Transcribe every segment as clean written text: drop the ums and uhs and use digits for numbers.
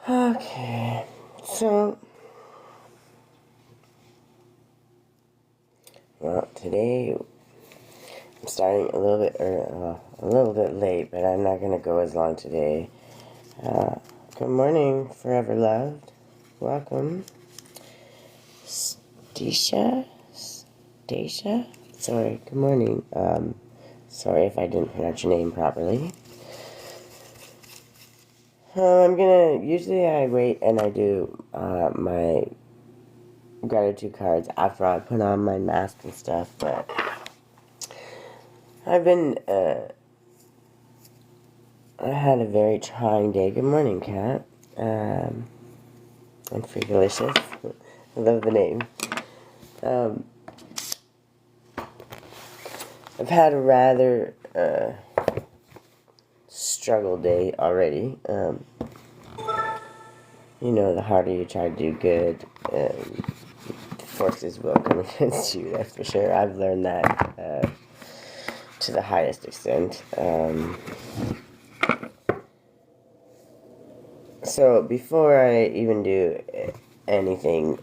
Okay, so, well, today I'm starting a little bit late, but I'm not gonna go as long today. Good morning, Forever Loved. Welcome, Stacia. Sorry. Good morning. Sorry if I didn't pronounce your name properly. Usually I wait and I do my gratitude cards after I put on my mask and stuff, but I had a very trying day. Good morning, Kat. And Freakalicious. I love the name. I've had a rather struggle day already. The harder you try to do good, forces will come against you, that's for sure. I've learned that to the highest extent. So before I even do anything,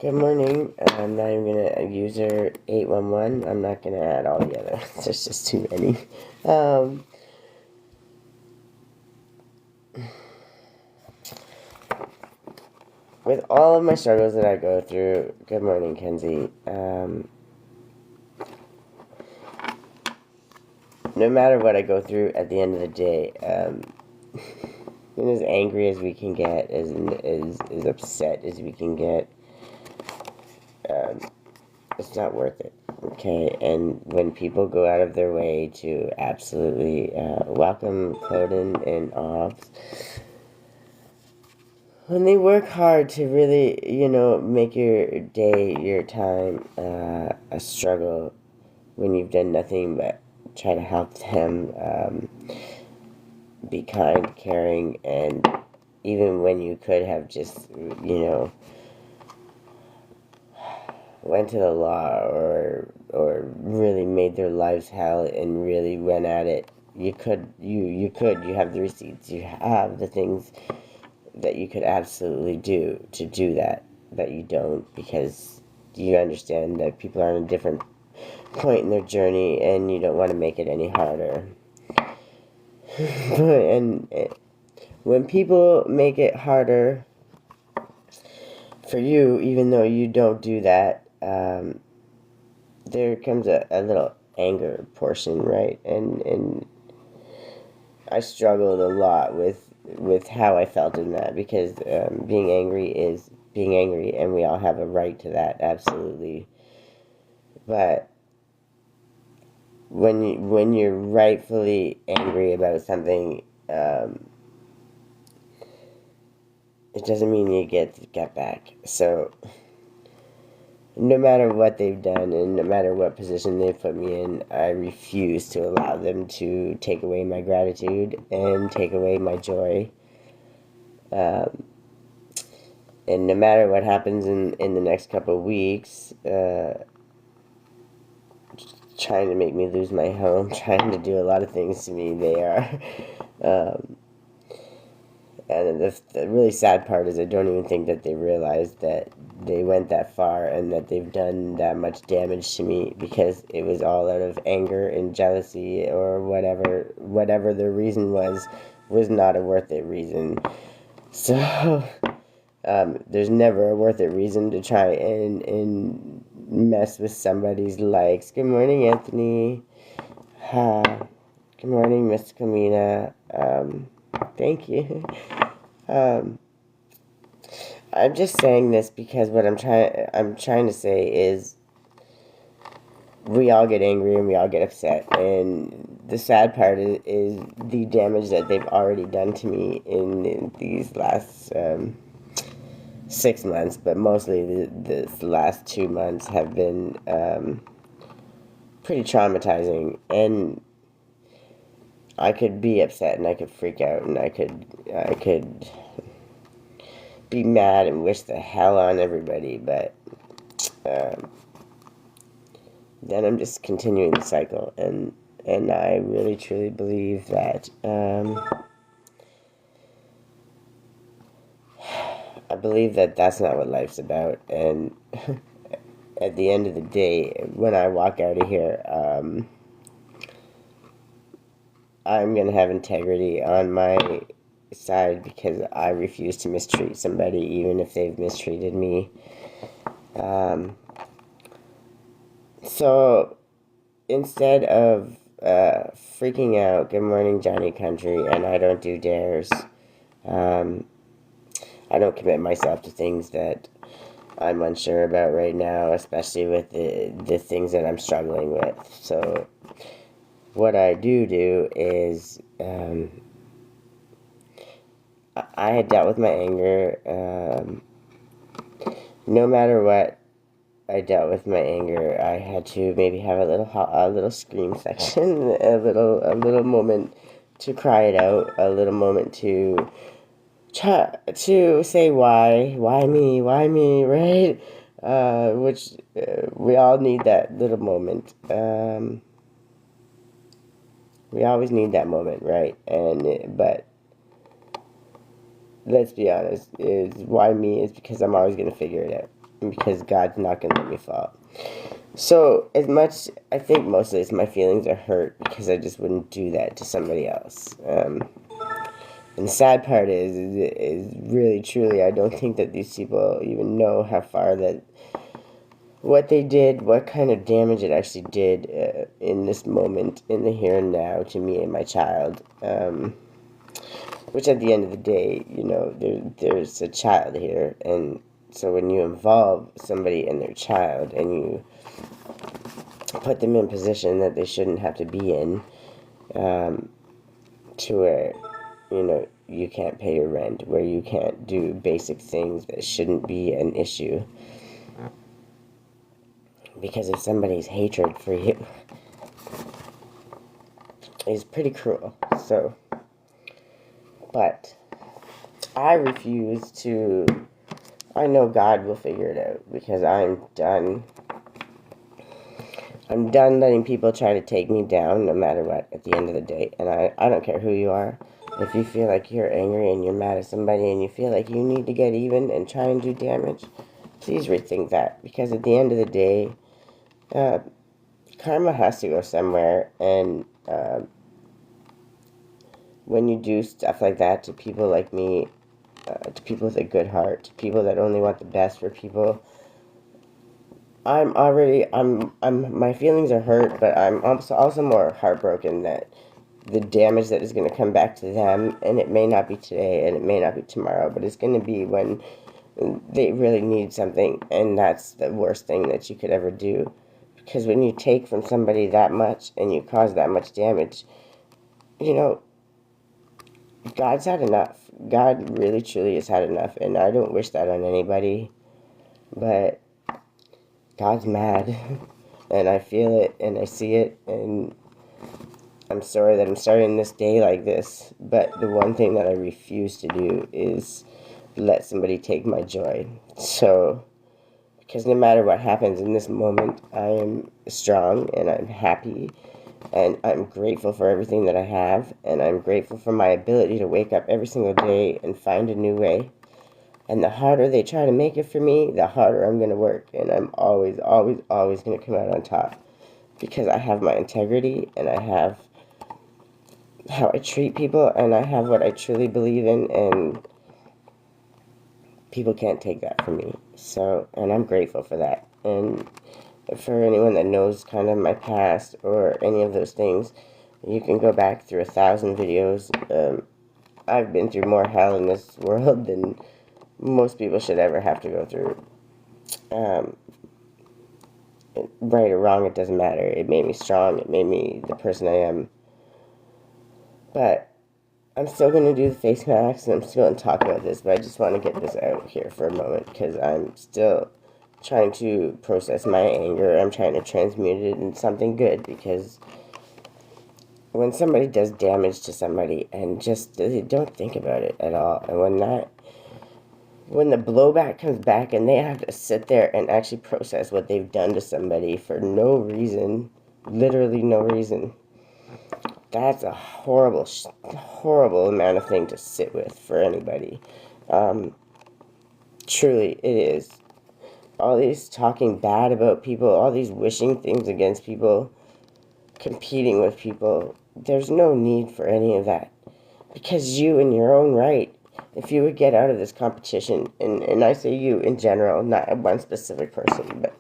good morning. I'm not even gonna user 811. I'm not gonna add all the others. There's just too many. With all of my struggles that I go through, good morning, Kenzie. No matter what I go through, at the end of the day, and as angry as we can get, as upset as we can get, it's not worth it. Okay, and when people go out of their way to absolutely welcome Cloden and Obbs, when they work hard to really, make your day, your time a struggle, when you've done nothing but try to help them, be kind, caring, and even when you could have just, went to the law or really made their lives hell and really went at it, you have the receipts, you have the things that you could absolutely do to do that you don't, because you understand that people are on a different point in their journey and you don't want to make it any harder. And when people make it harder for you, even though you don't do that, there comes a little anger portion, right? And I struggled a lot with how I felt in that, because being angry is being angry, and we all have a right to that, absolutely. But when you're rightfully angry about something, it doesn't mean you get back. So no matter what they've done and no matter what position they've put me in, I refuse to allow them to take away my gratitude and take away my joy. And no matter what happens in the next couple of weeks, trying to make me lose my home, trying to do a lot of things to me, they are. And the really sad part is I don't even think that they realize that they went that far and that they've done that much damage to me, because it was all out of anger and jealousy, or whatever their reason was not a worth it reason. So there's never a worth it reason to try and mess with somebody's likes. Good morning, Anthony. Good morning, Miss Kamina. Thank you. I'm just saying this because what I'm trying to say is, we all get angry and we all get upset, and the sad part is the damage that they've already done to me in these last 6 months, but mostly the last 2 months have been pretty traumatizing. And I could be upset and I could freak out and I could be mad and wish the hell on everybody, but then I'm just continuing the cycle, and I really truly believe that believe that that's not what life's about. And at the end of the day, when I walk out of here, I'm going to have integrity on my side because I refuse to mistreat somebody, even if they've mistreated me. So instead of freaking out, good morning, Johnny Country, and I don't do dares, I don't commit myself to things that I'm unsure about right now, especially with the things that I'm struggling with. So what I do is I had dealt with my anger. No matter what I dealt with my anger, I had to maybe have a little scream section, a little moment to cry it out, a little moment to try to say why me, right? Which we all need that little moment. We always need that moment, right? But let's be honest, is why me is because I'm always gonna figure it out, and because God's not gonna let me fall. So as much, I think mostly it's my feelings are hurt because I just wouldn't do that to somebody else. And the sad part is really truly I don't think that these people even know how far that what they did, what kind of damage it actually did in this moment, in the here and now, to me and my child. Which at the end of the day, there's a child here, and so when you involve somebody and their child, and you put them in a position that they shouldn't have to be in, to where, you can't pay your rent, where you can't do basic things that shouldn't be an issue, because of somebody's hatred for you, is pretty cruel. So, but I refuse to. I know God will figure it out because I'm done. I'm done letting people try to take me down no matter what at the end of the day. And I don't care who you are. If you feel like you're angry and you're mad at somebody and you feel like you need to get even and try and do damage, please rethink that. Because at the end of the day, karma has to go somewhere. And when you do stuff like that to people like me, to people with a good heart, to people that only want the best for people, my feelings are hurt, but I'm also more heartbroken that the damage that is going to come back to them, and it may not be today, and it may not be tomorrow, but it's going to be when they really need something, and that's the worst thing that you could ever do. Because when you take from somebody that much, and you cause that much damage, God's had enough. God really, truly has had enough, and I don't wish that on anybody, but God's mad, and I feel it, and I see it, and I'm sorry that I'm starting this day like this, but the one thing that I refuse to do is let somebody take my joy. So, because no matter what happens in this moment, I am strong, and I'm happy, and I'm grateful for everything that I have, and I'm grateful for my ability to wake up every single day and find a new way. And the harder they try to make it for me, the harder I'm going to work. And I'm always, always, always going to come out on top. Because I have my integrity, and I have how I treat people, and I have what I truly believe in, and people can't take that from me. So, and I'm grateful for that. And for anyone that knows kind of my past or any of those things, you can go back through 1,000 videos. I've been through more hell in this world than most people should ever have to go through. Right or wrong, it doesn't matter. It made me strong. It made me the person I am. But I'm still going to do the face masks, and I'm still going to talk about this, but I just want to get this out here for a moment, because I'm still trying to process my anger. I'm trying to transmute it into something good, because when somebody does damage to somebody and just they don't think about it at all, and when the blowback comes back and they have to sit there and actually process what they've done to somebody for no reason, literally no reason, that's a horrible, horrible amount of thing to sit with for anybody. Truly, it is. All these talking bad about people, all these wishing things against people, competing with people, there's no need for any of that. Because you, in your own right, if you would get out of this competition, and I say you in general, not one specific person, but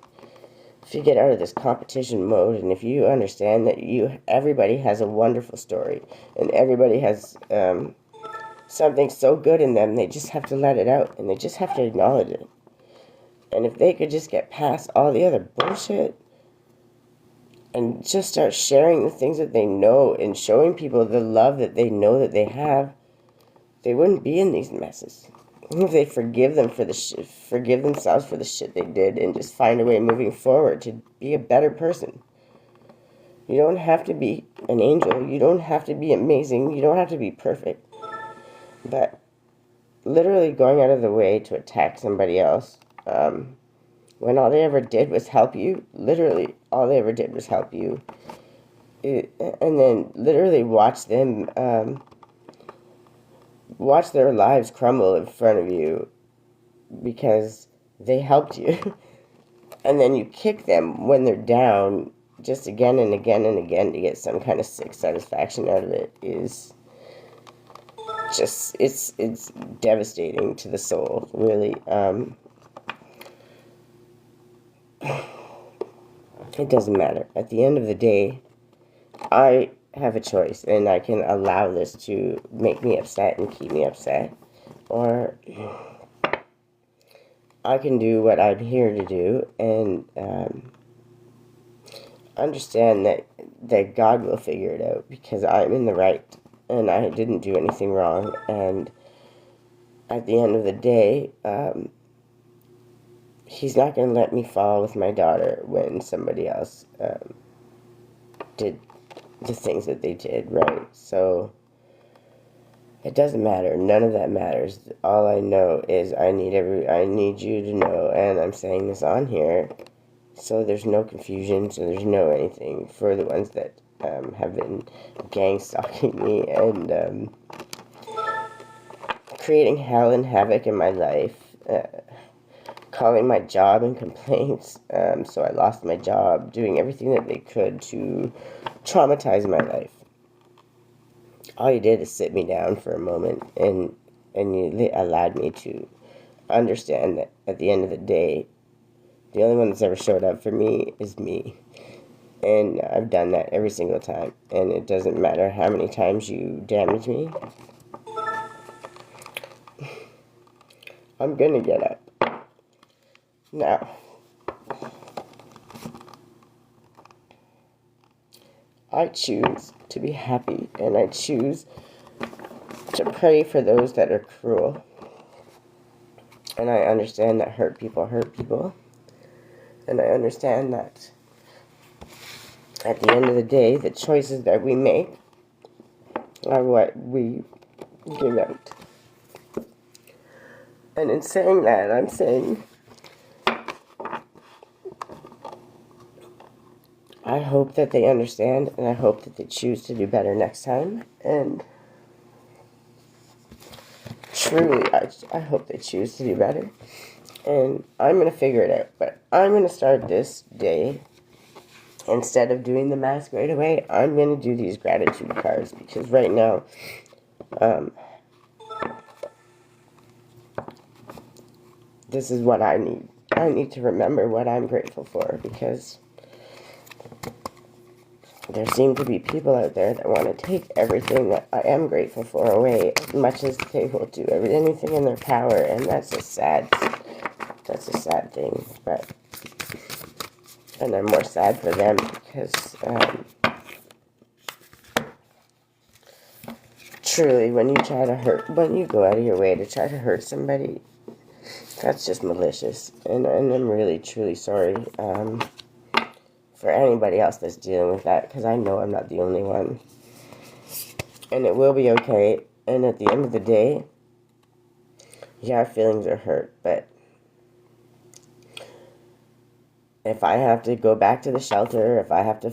if you get out of this competition mode, and if you understand that everybody has a wonderful story, and everybody has something so good in them, they just have to let it out, and they just have to acknowledge it. And if they could just get past all the other bullshit and just start sharing the things that they know and showing people the love that they know that they have, they wouldn't be in these messes. If they forgive themselves for the shit they did, and just find a way moving forward to be a better person. You don't have to be an angel. You don't have to be amazing. You don't have to be perfect. But literally going out of the way to attack somebody else, when all they ever did was help you, literally all they ever did was help you, and then literally watch them, watch their lives crumble in front of you because they helped you. And then you kick them when they're down just again and again and again to get some kind of sick satisfaction out of it is just, it's devastating to the soul, really. It doesn't matter. At the end of the day, I have a choice, and I can allow this to make me upset and keep me upset, or I can do what I'm here to do, and understand that God will figure it out, because I'm in the right, and I didn't do anything wrong, and at the end of the day, He's not going to let me fall with my daughter when somebody else did the things that they did, right? So it doesn't matter. None of that matters. All I know is I need you to know, and I'm saying this on here, so there's no confusion, so there's no anything for the ones that have been gang stalking me and creating hell and havoc in my life, calling my job in complaints, so I lost my job, doing everything that they could to traumatize my life. All you did is sit me down for a moment, and you allowed me to understand that at the end of the day, the only one that's ever showed up for me is me. And I've done that every single time, and it doesn't matter how many times you damage me. I'm gonna get up. Now, I choose to be happy, and I choose to pray for those that are cruel. And I understand that hurt people, and I understand that at the end of the day, the choices that we make are what we give out. And in saying that, I'm saying I hope that they understand, and I hope that they choose to do better next time. And truly, I hope they choose to do better. And I'm going to figure it out. But I'm going to start this day, instead of doing the mask right away, I'm going to do these gratitude cards. Because right now, this is what I need. I need to remember what I'm grateful for, because there seem to be people out there that want to take everything that I am grateful for away, as much as they will do anything in their power, and that's a sad thing. But and I'm more sad for them, because truly, when you go out of your way to try to hurt somebody, that's just malicious, and I'm really truly sorry for anybody else that's dealing with that, because I know I'm not the only one. And it will be okay, and at the end of the day, yeah, our feelings are hurt, but if I have to go back to the shelter, if I have to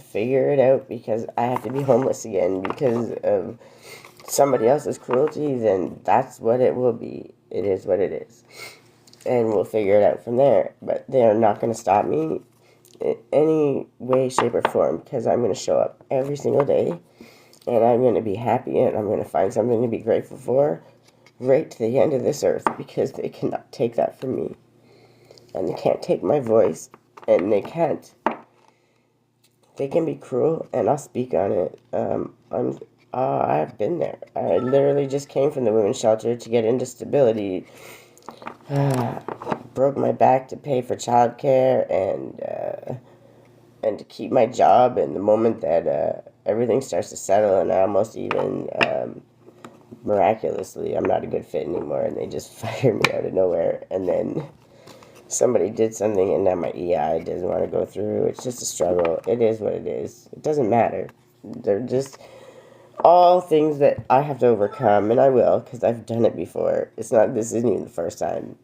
figure it out because I have to be homeless again because of somebody else's cruelty, then that's what it will be. It is what it is. And we'll figure it out from there. But they're not going to stop me in any way, shape, or form, because I'm going to show up every single day, and I'm going to be happy, and I'm going to find something to be grateful for right to the end of this earth, because they cannot take that from me. And they can't take my voice, and they can be cruel, and I'll speak on it. I've been there. I literally just came from the women's shelter to get into stability. Broke my back to pay for childcare and to keep my job. And the moment that everything starts to settle, and I almost even miraculously, I'm not a good fit anymore, and they just fire me out of nowhere. And then somebody did something, and now my EI doesn't want to go through. It's just a struggle. It is what it is. It doesn't matter. They're just all things that I have to overcome, and I will, because I've done it before. This isn't even the first time.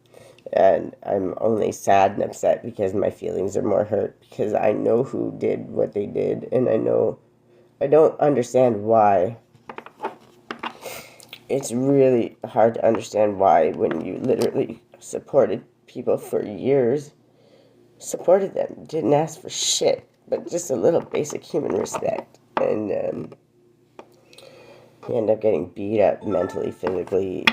And I'm only sad and upset because my feelings are more hurt, because I know who did what they did, and I don't understand why. It's really hard to understand why, when you literally supported people for years, supported them, didn't ask for shit, but just a little basic human respect, and you end up getting beat up mentally, physically.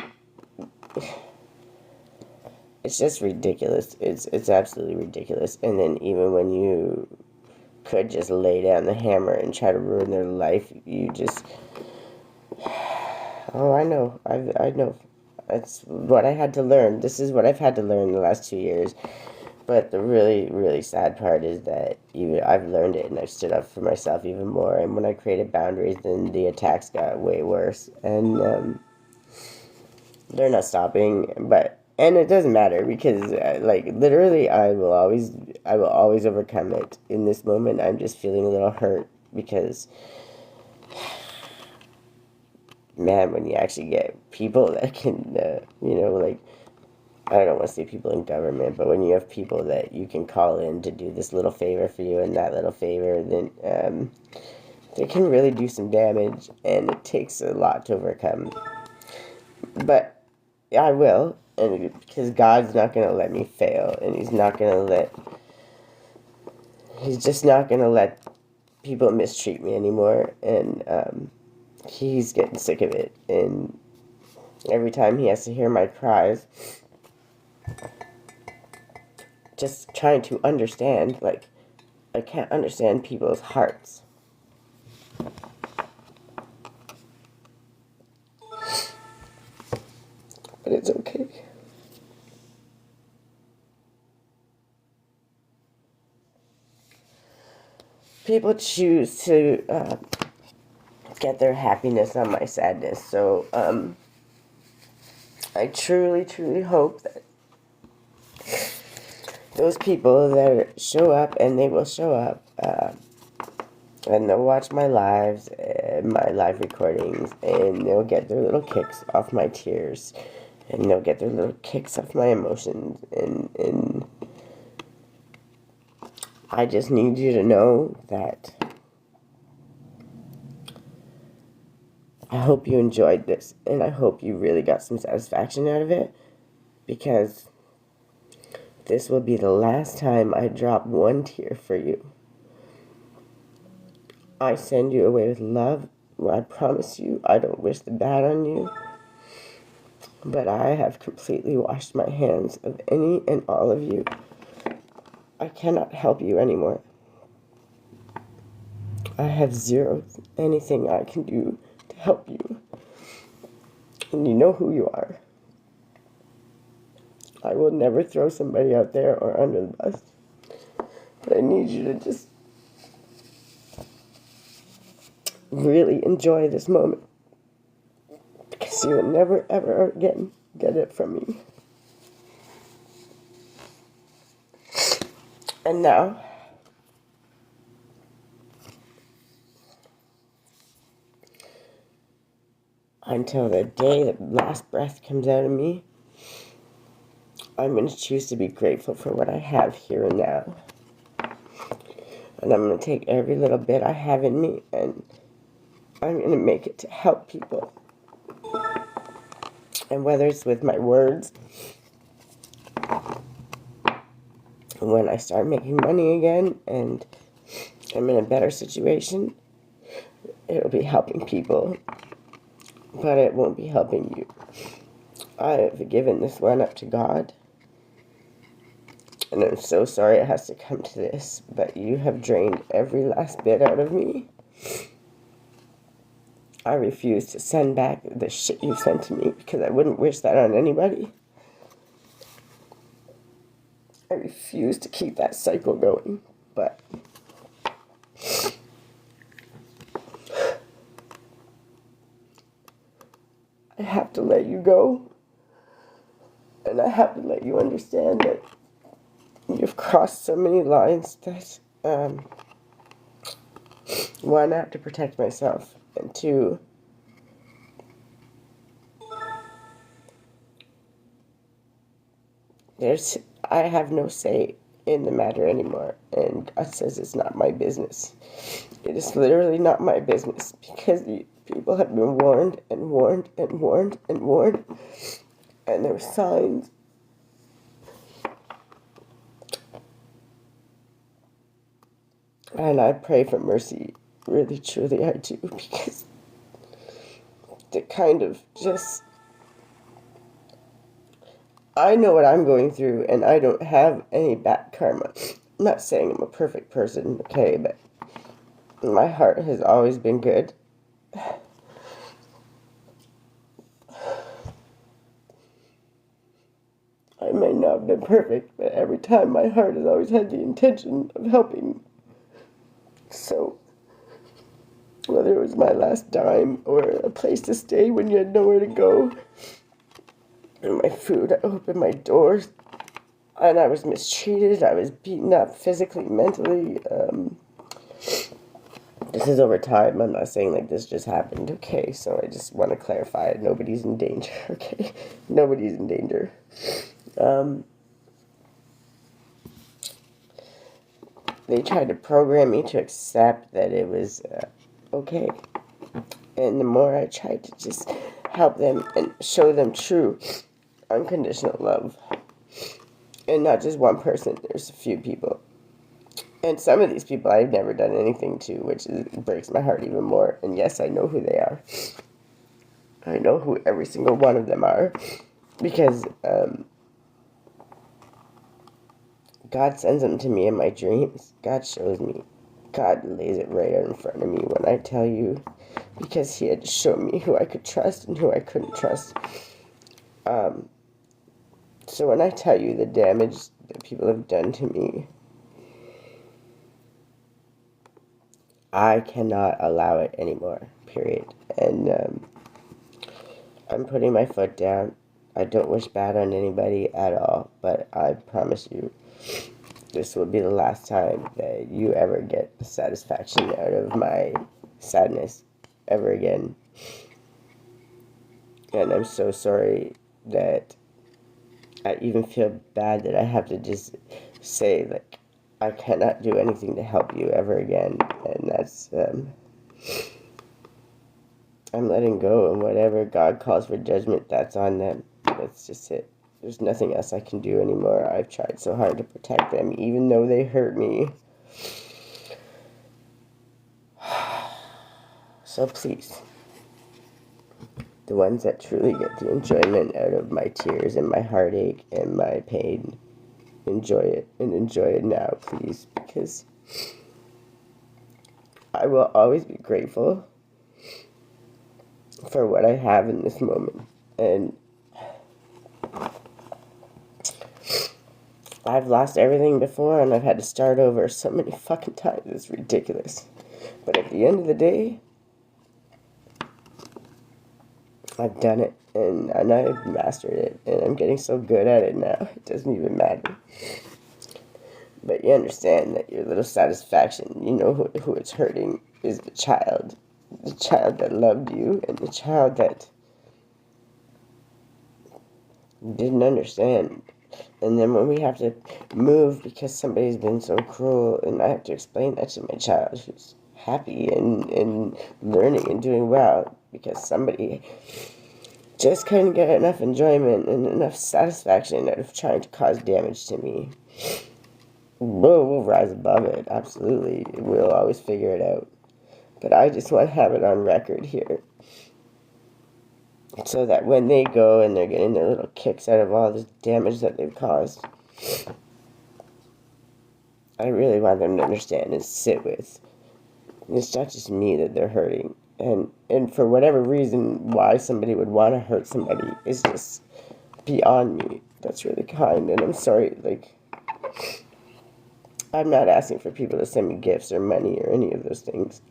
It's just ridiculous. It's absolutely ridiculous. And then even when you could just lay down the hammer and try to ruin their life, you just... Oh, I know. I know. That's what I had to learn. This is what I've had to learn the last 2 years. But the really, really sad part is that I've learned it, and I've stood up for myself even more. And when I created boundaries, then the attacks got way worse. And they're not stopping. And it doesn't matter, because literally I will always overcome it. In this moment, I'm just feeling a little hurt, because man, when you actually get people that can I don't want to say people in government, but when you have people that you can call in to do this little favor for you and that little favor, then they can really do some damage, and it takes a lot to overcome. But I will, and because God's not going to let me fail, and He's just not going to let people mistreat me anymore, and He's getting sick of it, and every time He has to hear my cries, just trying to understand, I can't understand people's hearts. But it's okay. People choose to get their happiness on my sadness, so I truly, truly hope that those people that show up, and they will show up, and they'll watch my lives, my live recordings, and they'll get their little kicks off my tears, and they'll get their little kicks off my emotions, and I just need you to know that I hope you enjoyed this, and I hope you really got some satisfaction out of it, because this will be the last time I drop one tear for you. I send you away with love. I promise you, I don't wish the bad on you. But I have completely washed my hands of any and all of you. I cannot help you anymore. I have zero anything I can do to help you. And you know who you are. I will never throw somebody out there or under the bus. But I need you to just really enjoy this moment, because you will never, ever again get it from me. And now, until the day the last breath comes out of me, I'm going to choose to be grateful for what I have here and now. And I'm going to take every little bit I have in me, and I'm going to make it to help people. And whether it's with my words, when I start making money again and I'm in a better situation, it'll be helping people, but it won't be helping you. I have given this one up to God, and I'm so sorry it has to come to this, but you have drained every last bit out of me. I refuse to send back the shit you sent to me because I wouldn't wish that on anybody. I refuse to keep that cycle going, but I have to let you go, and I have to let you understand that you've crossed so many lines that, one, I have to protect myself, and two, I have no say in the matter anymore, and God says it's not my business. It is literally not my business, because the people have been warned and warned and warned and warned, and there were signs. And I pray for mercy, really truly I do, because the kind of just, I know what I'm going through, and I don't have any bad karma. I'm not saying I'm a perfect person, okay, but my heart has always been good. I may not have been perfect, but every time my heart has always had the intention of helping. So, whether it was my last dime or a place to stay when you had nowhere to go, and my food, I opened my doors, and I was mistreated, I was beaten up physically, mentally. This is over time. I'm not saying like this just happened, okay? So I just want to clarify it. Nobody's in danger, okay? Nobody's in danger. They tried to program me to accept that it was okay. And the more I tried to just help them and show them true, unconditional love, and not just one person, there's a few people. And some of these people I've never done anything to, which breaks my heart even more. And yes, I know who they are. I know who every single one of them are. Because God sends them to me in my dreams. God shows me. God lays it right out in front of me when I tell you. Because he had to show me who I could trust and who I couldn't trust. So when I tell you the damage that people have done to me, I cannot allow it anymore, period. And I'm putting my foot down. I don't wish bad on anybody at all, but I promise you, this will be the last time that you ever get the satisfaction out of my sadness ever again. And I'm so sorry that I even feel bad that I have to just say, like, I cannot do anything to help you ever again. And that's, I'm letting go, and whatever God calls for judgment, that's on them. That's just it. There's nothing else I can do anymore. I've tried so hard to protect them, even though they hurt me. So please, the ones that truly get the enjoyment out of my tears and my heartache and my pain, enjoy it, and enjoy it now, please, because I will always be grateful for what I have in this moment. And I've lost everything before, and I've had to start over so many fucking times. It's ridiculous. But at the end of the day, I've done it, and I've mastered it, and I'm getting so good at it now, it doesn't even matter. But you understand that your little satisfaction, you know who it's hurting, is the child that loved you, and the child that didn't understand. And then when we have to move because somebody's been so cruel, and I have to explain that to my child who's happy and learning and doing well, because somebody just couldn't get enough enjoyment and enough satisfaction out of trying to cause damage to me. We'll rise above it, absolutely. We'll always figure it out. But I just want to have it on record here, so that when they go and they're getting their little kicks out of all this damage that they've caused, I really want them to understand and sit with. It's not just me that they're hurting. And for whatever reason, why somebody would want to hurt somebody is just beyond me. That's really kind, and I'm sorry, like, I'm not asking for people to send me gifts or money or any of those things.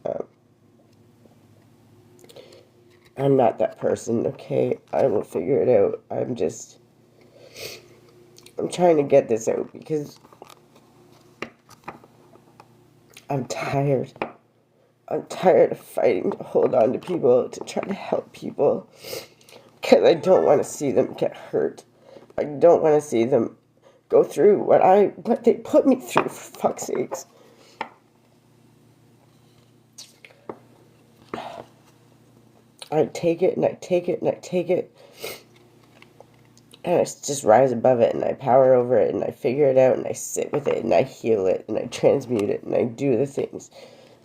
I'm not that person, okay? I will figure it out. I'm trying to get this out because I'm tired. I'm tired of fighting to hold on to people, to try to help people, because I don't want to see them get hurt. I don't want to see them go through what they put me through, for fuck's sakes. I take it and I take it and I take it, and I just rise above it and I power over it and I figure it out and I sit with it and I heal it and I transmute it and I do the things.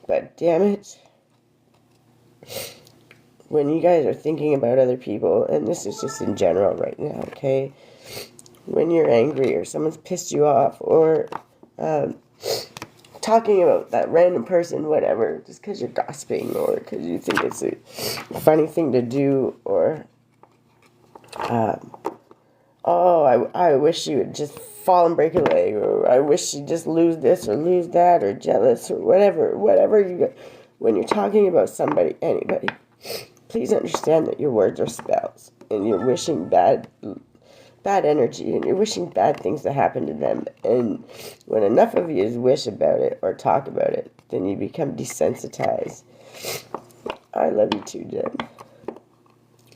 But damn it, when you guys are thinking about other people, and this is just in general right now, okay? When you're angry or someone's pissed you off or talking about that random person, whatever, just because you're gossiping or because you think it's a funny thing to do, or oh, I wish she would just fall and break a leg, or I wish she'd just lose this or lose that, or jealous, or whatever you get. When you're talking about somebody, anybody, please understand that your words are spells, and you're wishing bad energy, and you're wishing bad things to happen to them. And when enough of you wish about it or talk about it, then you become desensitized. I love you too, Jen.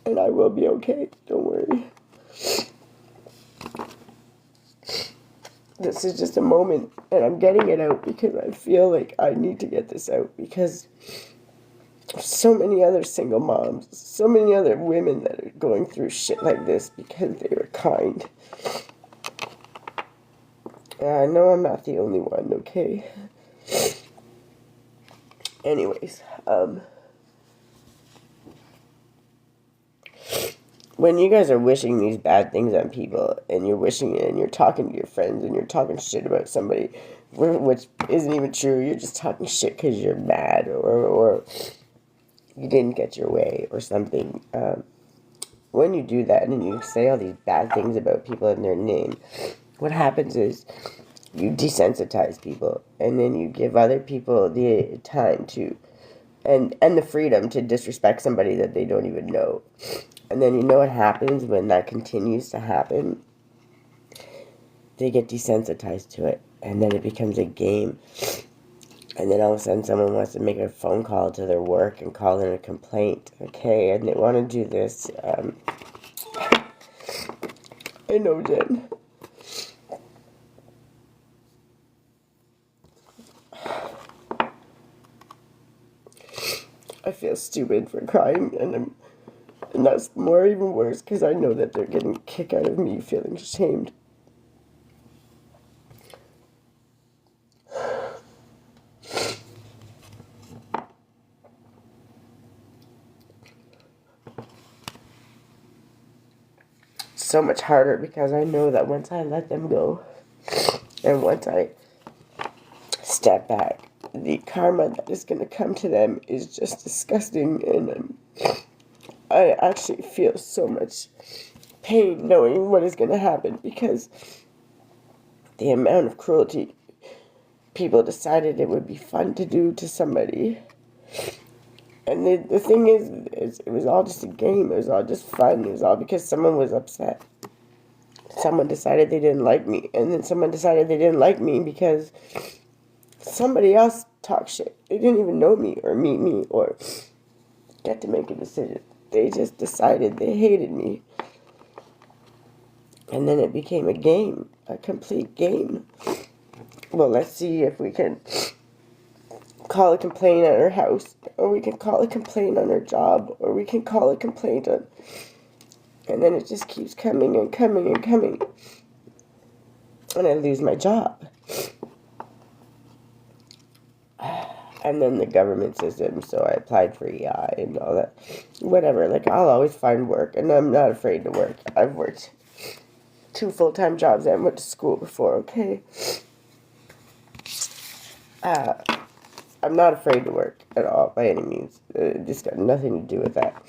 And I will be okay. Don't worry. This is just a moment, and I'm getting it out because I feel like I need to get this out, because so many other single moms, so many other women that are going through shit like this because they were kind. And I know I'm not the only one, okay? Anyways, when you guys are wishing these bad things on people, and you're wishing it, and you're talking to your friends, and you're talking shit about somebody, which isn't even true, you're just talking shit because you're mad, or you didn't get your way, or something. When you do that, and you say all these bad things about people in their name, what happens is you desensitize people, and then you give other people the time to, and the freedom to disrespect somebody that they don't even know. And then you know what happens when that continues to happen? They get desensitized to it, and then it becomes a game. And then all of a sudden someone wants to make a phone call to their work and call in a complaint, okay? And they want to do this. I know, Jen. I feel stupid for crying, and that's more even worse because I know that they're getting a kick out of me feeling ashamed. So much harder because I know that once I let them go, and once I step back, the karma that is going to come to them is just disgusting, and I actually feel so much pain knowing what is going to happen, because the amount of cruelty people decided it would be fun to do to somebody. And the thing is, it was all just a game. It was all just fun. It was all because someone was upset. Someone decided they didn't like me. And then someone decided they didn't like me because somebody else talked shit. They didn't even know me or meet me or get to make a decision. They just decided they hated me. And then it became a game. A complete game. Well, let's see if we can call a complaint on her house, or we can call a complaint on her job, or we can call a complaint on And then it just keeps coming and coming and coming. And I lose my job. And then the government system, so I applied for EI and all that. Whatever, like, I'll always find work, and I'm not afraid to work. I've worked 2 full-time jobs and went to school before, okay? I'm not afraid to work at all, by any means. This got nothing to do with that.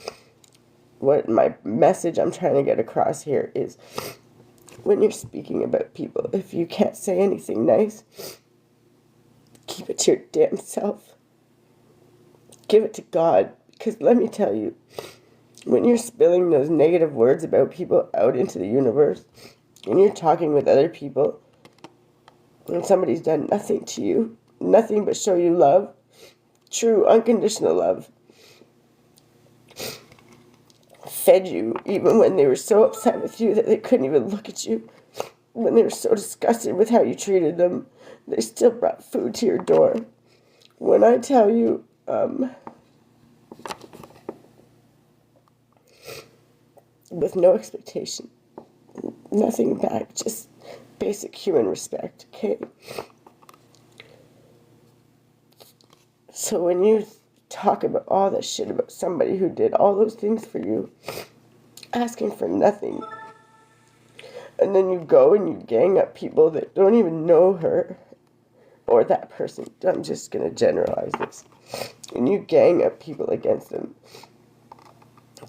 What my message I'm trying to get across here is, when you're speaking about people, if you can't say anything nice, keep it to your damn self. Give it to God. Because let me tell you, when you're spilling those negative words about people out into the universe, and you're talking with other people, and somebody's done nothing to you, nothing but show you love, true unconditional love, fed you even when they were so upset with you that they couldn't even look at you, when they were so disgusted with how you treated them, they still brought food to your door. When I tell you, with no expectation, nothing back, just basic human respect, okay? So when you talk about all that shit about somebody who did all those things for you, asking for nothing, and then you go and you gang up people that don't even know her or that person, I'm just going to generalize this, and you gang up people against them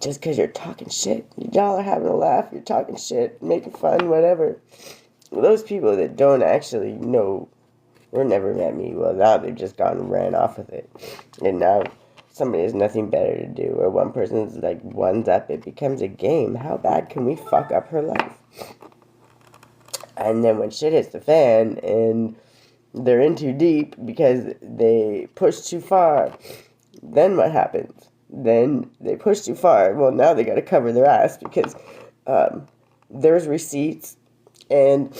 just because you're talking shit. Y'all are having a laugh, you're talking shit, making fun, whatever. Those people that don't actually know or never met me, well, now they've just gone and ran off with it. And now somebody has nothing better to do, or one person's like one's up, it becomes a game. How bad can we fuck up her life? And then when shit hits the fan and they're in too deep because they push too far, then what happens? Then they push too far. Well, now they got to cover their ass because there's receipts, and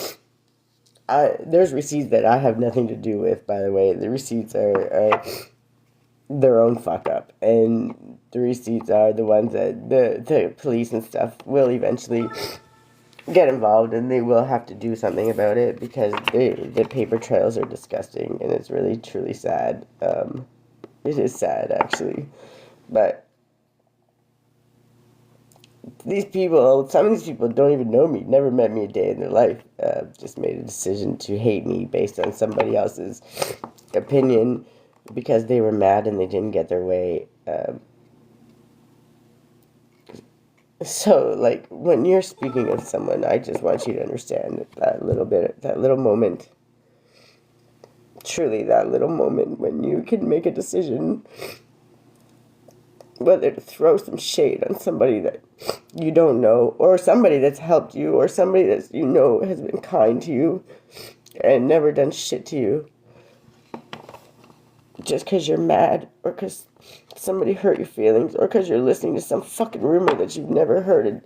there's receipts that I have nothing to do with, by the way. The receipts are their own fuck up, and the receipts are the ones that the police and stuff will eventually get involved, and they will have to do something about it because the paper trails are disgusting, and it's really truly sad. It is sad, actually, but these people, some of these people don't even know me, never met me a day in their life, just made a decision to hate me based on somebody else's opinion because they were mad and they didn't get their way. So, like, when you're speaking of someone, I just want you to understand that little moment, truly that little moment when you can make a decision whether to throw some shade on somebody that you don't know, or somebody that's helped you, or somebody that you know has been kind to you and never done shit to you, just because you're mad, or because somebody hurt your feelings, or because you're listening to some fucking rumor that you've never heard.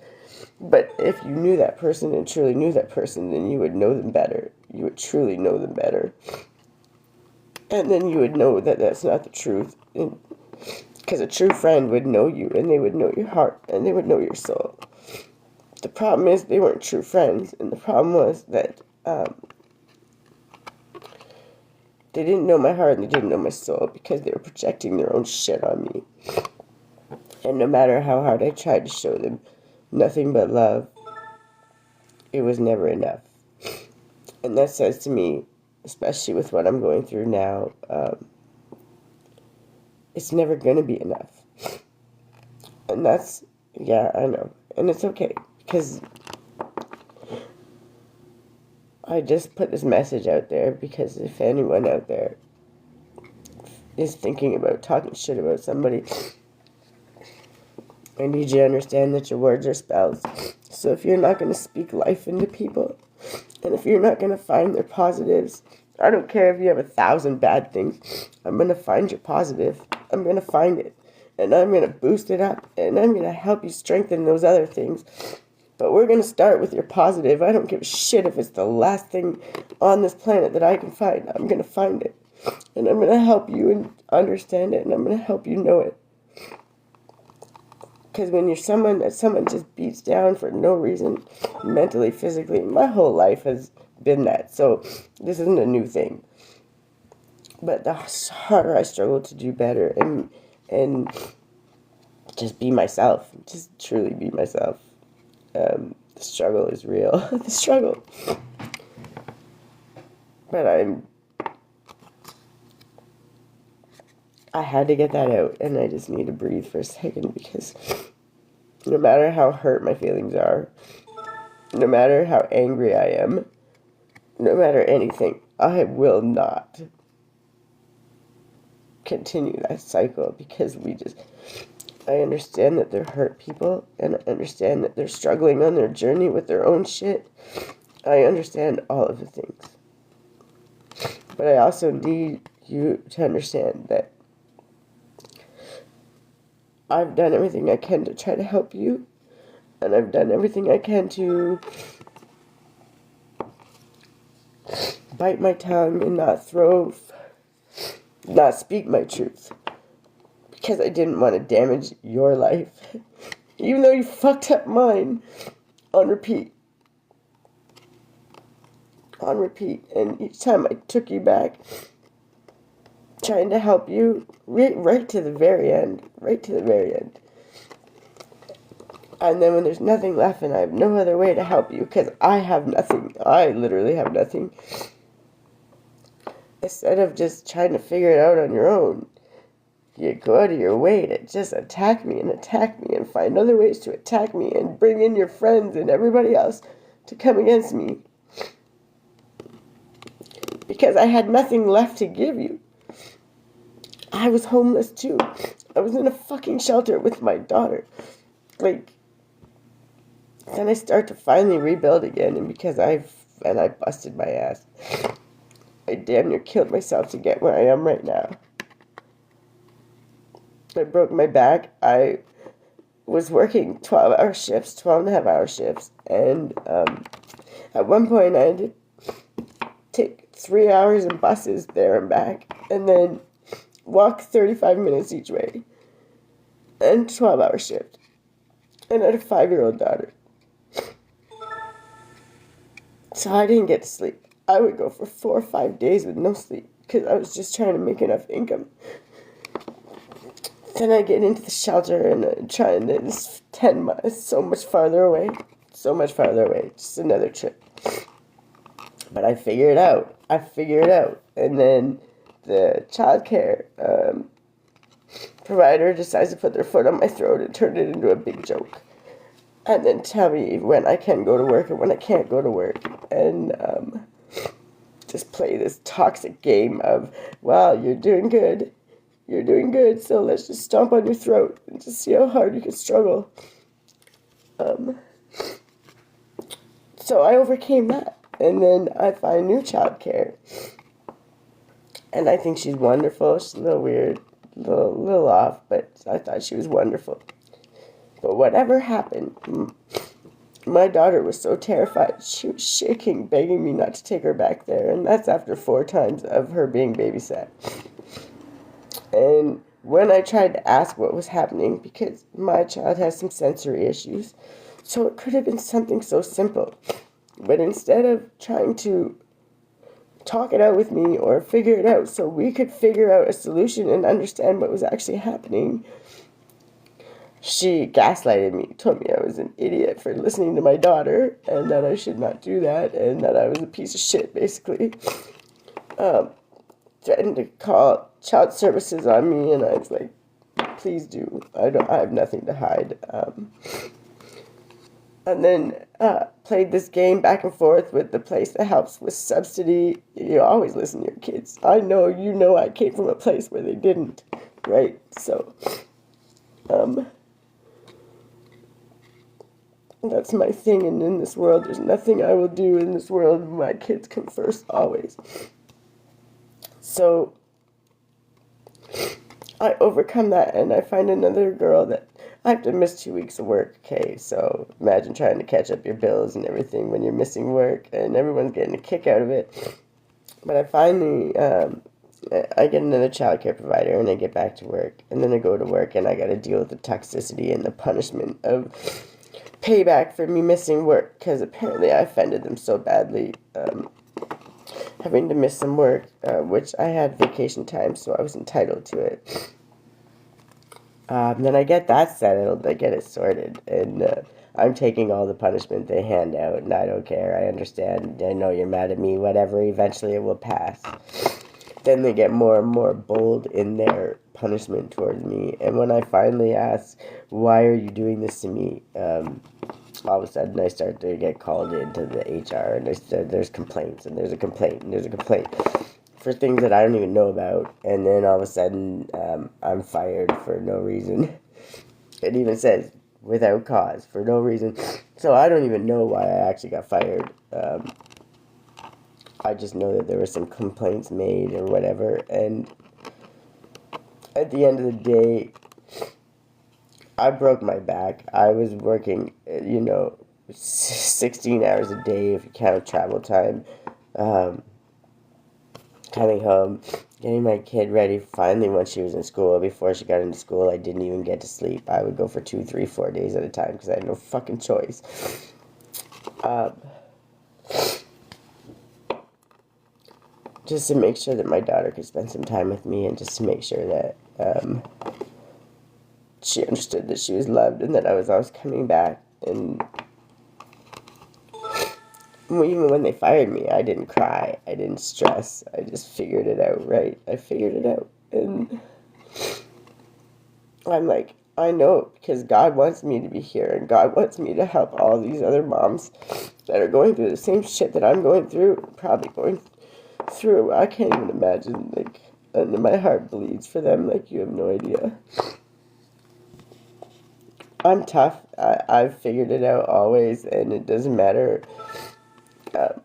But if you knew that person and truly knew that person, then you would know them better. You would truly know them better. And then you would know that that's not the truth. Because a true friend would know you, and they would know your heart, and they would know your soul. The problem is they weren't true friends, and the problem was that they didn't know my heart and they didn't know my soul because they were projecting their own shit on me. And no matter how hard I tried to show them nothing but love, it was never enough. And that says to me, especially with what I'm going through now, it's never going to be enough. And that's, yeah, I know. And it's okay, because I just put this message out there because if anyone out there is thinking about talking shit about somebody, I need you to understand that your words are spells. So if you're not going to speak life into people, and if you're not going to find their positives, I don't care if you have 1,000 bad things, I'm going to find your positive. I'm going to find it, and I'm going to boost it up, and I'm going to help you strengthen those other things. But we're going to start with your positive. I don't give a shit if it's the last thing on this planet that I can find. I'm going to find it. And I'm going to help you understand it, and I'm going to help you know it. Because when you're someone that someone just beats down for no reason, mentally, physically, my whole life has been that. So this isn't a new thing. But the harder I struggle to do better and just be myself, just truly be myself. The struggle is real. The struggle. But I had to get that out, and I just need to breathe for a second, because no matter how hurt my feelings are, no matter how angry I am, no matter anything, I will not continue that cycle, because I understand that they're hurt people, and I understand that they're struggling on their journey with their own shit. I understand all of the things. But I also need you to understand that I've done everything I can to try to help you, and I've done everything I can to bite my tongue and not speak my truth, because I didn't want to damage your life, even though you fucked up mine on repeat. And each time I took you back, trying to help you, right to the very end. And then when there's nothing left and I have no other way to help you, because I have nothing, I literally have nothing, instead of just trying to figure it out on your own, you go out of your way to just attack me and find other ways to attack me and bring in your friends and everybody else to come against me. Because I had nothing left to give you. I was homeless too. I was in a fucking shelter with my daughter. Then I start to finally rebuild again, and because I busted my ass. I damn near killed myself to get where I am right now. I broke my back. I was working 12-hour shifts, 12-and-a-half-hour shifts, and at one point I had to take 3 hours in buses there and back, and then walk 35 minutes each way, and 12-hour shift, and I had a 5-year-old daughter. So I didn't get to sleep. I would go for 4 or 5 days with no sleep, because I was just trying to make enough income. Then I get into the shelter and trying this 10 miles, so much farther away, just another trip. But I figure it out. And then the childcare provider decides to put their foot on my throat and turn it into a big joke. And then tell me when I can go to work and when I can't go to work. And just play this toxic game of, well, you're doing good, so let's just stomp on your throat and just see how hard you can struggle. So I overcame that. And then I find new childcare. And I think she's wonderful. She's a little weird, a little off, but I thought she was wonderful. But whatever happened, my daughter was so terrified. She was shaking, begging me not to take her back there. And that's after 4 times of her being babysat. And when I tried to ask what was happening, because my child has some sensory issues, so it could have been something so simple. But instead of trying to talk it out with me or figure it out so we could figure out a solution and understand what was actually happening, she gaslighted me, told me I was an idiot for listening to my daughter and that I should not do that and that I was a piece of shit, basically. Threatened to call child services on me, and I was like, please do. I have nothing to hide. And then played this game back and forth with the place that helps with subsidy. You always listen to your kids. I know I came from a place where they didn't, right? So, that's my thing, and in this world, there's nothing I will do in this world. My kids come first, always. So, I overcome that, and I find another girl that I have to miss 2 weeks of work, okay? So, imagine trying to catch up your bills and everything when you're missing work, and everyone's getting a kick out of it. But I finally I get another childcare provider and I get back to work. And then I go to work and I got to deal with the toxicity and the punishment of payback for me missing work. Because apparently I offended them so badly. Having to miss some work, which I had vacation time, so I was entitled to it. Then I get that settled, I get it sorted, and I'm taking all the punishment they hand out, and I don't care. I understand. I know you're mad at me, whatever. Eventually it will pass. Then they get more and more bold in their punishment towards me, and when I finally ask, why are you doing this to me? All of a sudden I start to get called into the HR, and there's complaints, and there's a complaint, and there's a complaint for things that I don't even know about, and then all of a sudden I'm fired for no reason. It even says without cause, for no reason. So I don't even know why I actually got fired. I just know that there were some complaints made or whatever, and at the end of the day, I broke my back. I was working, 16 hours a day if you count travel time. Coming home, getting my kid ready. Finally, when she was in school, before she got into school, I didn't even get to sleep. I would go for 2, 3, 4 days at a time because I had no fucking choice. Just to make sure that my daughter could spend some time with me, and just to make sure that she understood that she was loved and that I was always coming back. And even when they fired me, I didn't cry. I didn't stress. I just figured it out, right? I figured it out. And I'm like, I know, because God wants me to be here, and God wants me to help all these other moms that are going through the same shit that I'm going through, probably going through. I can't even imagine, and my heart bleeds for them, you have no idea. I'm tough. I've figured it out always, and it doesn't matter.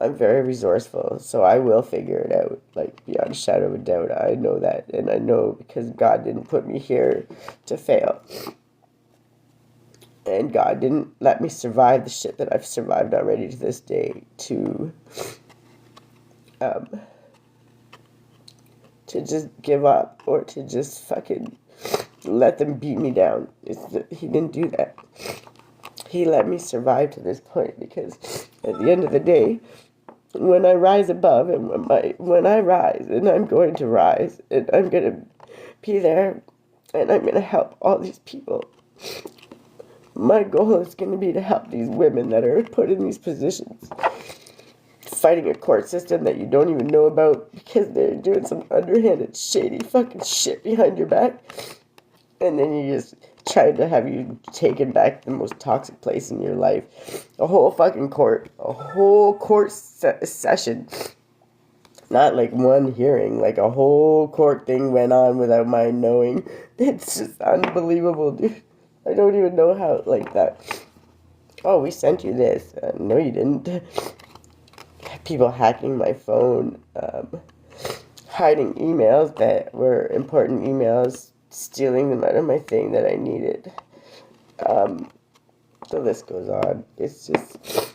I'm very resourceful, so I will figure it out, beyond a shadow of a doubt. I know that, and I know because God didn't put me here to fail. And God didn't let me survive the shit that I've survived already to this day to just give up or to just fucking let them beat me down. He didn't do that. He let me survive to this point because at the end of the day, when I rise above and when I rise, and I'm going to rise, and I'm going to be there, and I'm going to help all these people. My goal is going to be to help these women that are put in these positions, fighting a court system that you don't even know about because they're doing some underhanded, shady fucking shit behind your back. And then you just trying to have you taken back the most toxic place in your life. A whole fucking court. A whole court session. Not one hearing. A whole court thing went on without my knowing. It's just unbelievable, dude. I don't even know how, that. Oh, we sent you this. No, you didn't. People hacking my phone. Hiding emails that were important emails. Stealing them out of my thing that I needed. The list goes on. It's just,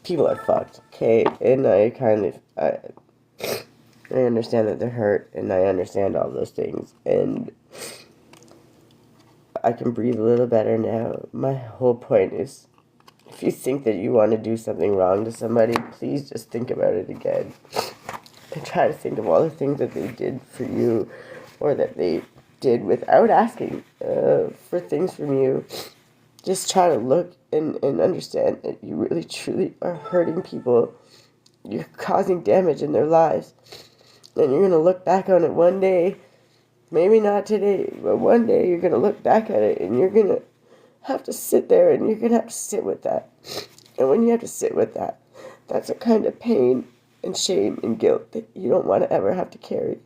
people are fucked, okay? And I understand that they're hurt, and I understand all those things, and I can breathe a little better now. My whole point is, if you think that you want to do something wrong to somebody, please just think about it again. And try to think of all the things that they did for you, or that they did without asking for things from you. Just try to look and understand that you really truly are hurting people. You're causing damage in their lives, and you're going to look back on it one day, maybe not today, but one day you're going to look back at it, and you're going to have to sit there, and you're going to have to sit with that. And when you have to sit with that, that's a kind of pain and shame and guilt that you don't want to ever have to carry.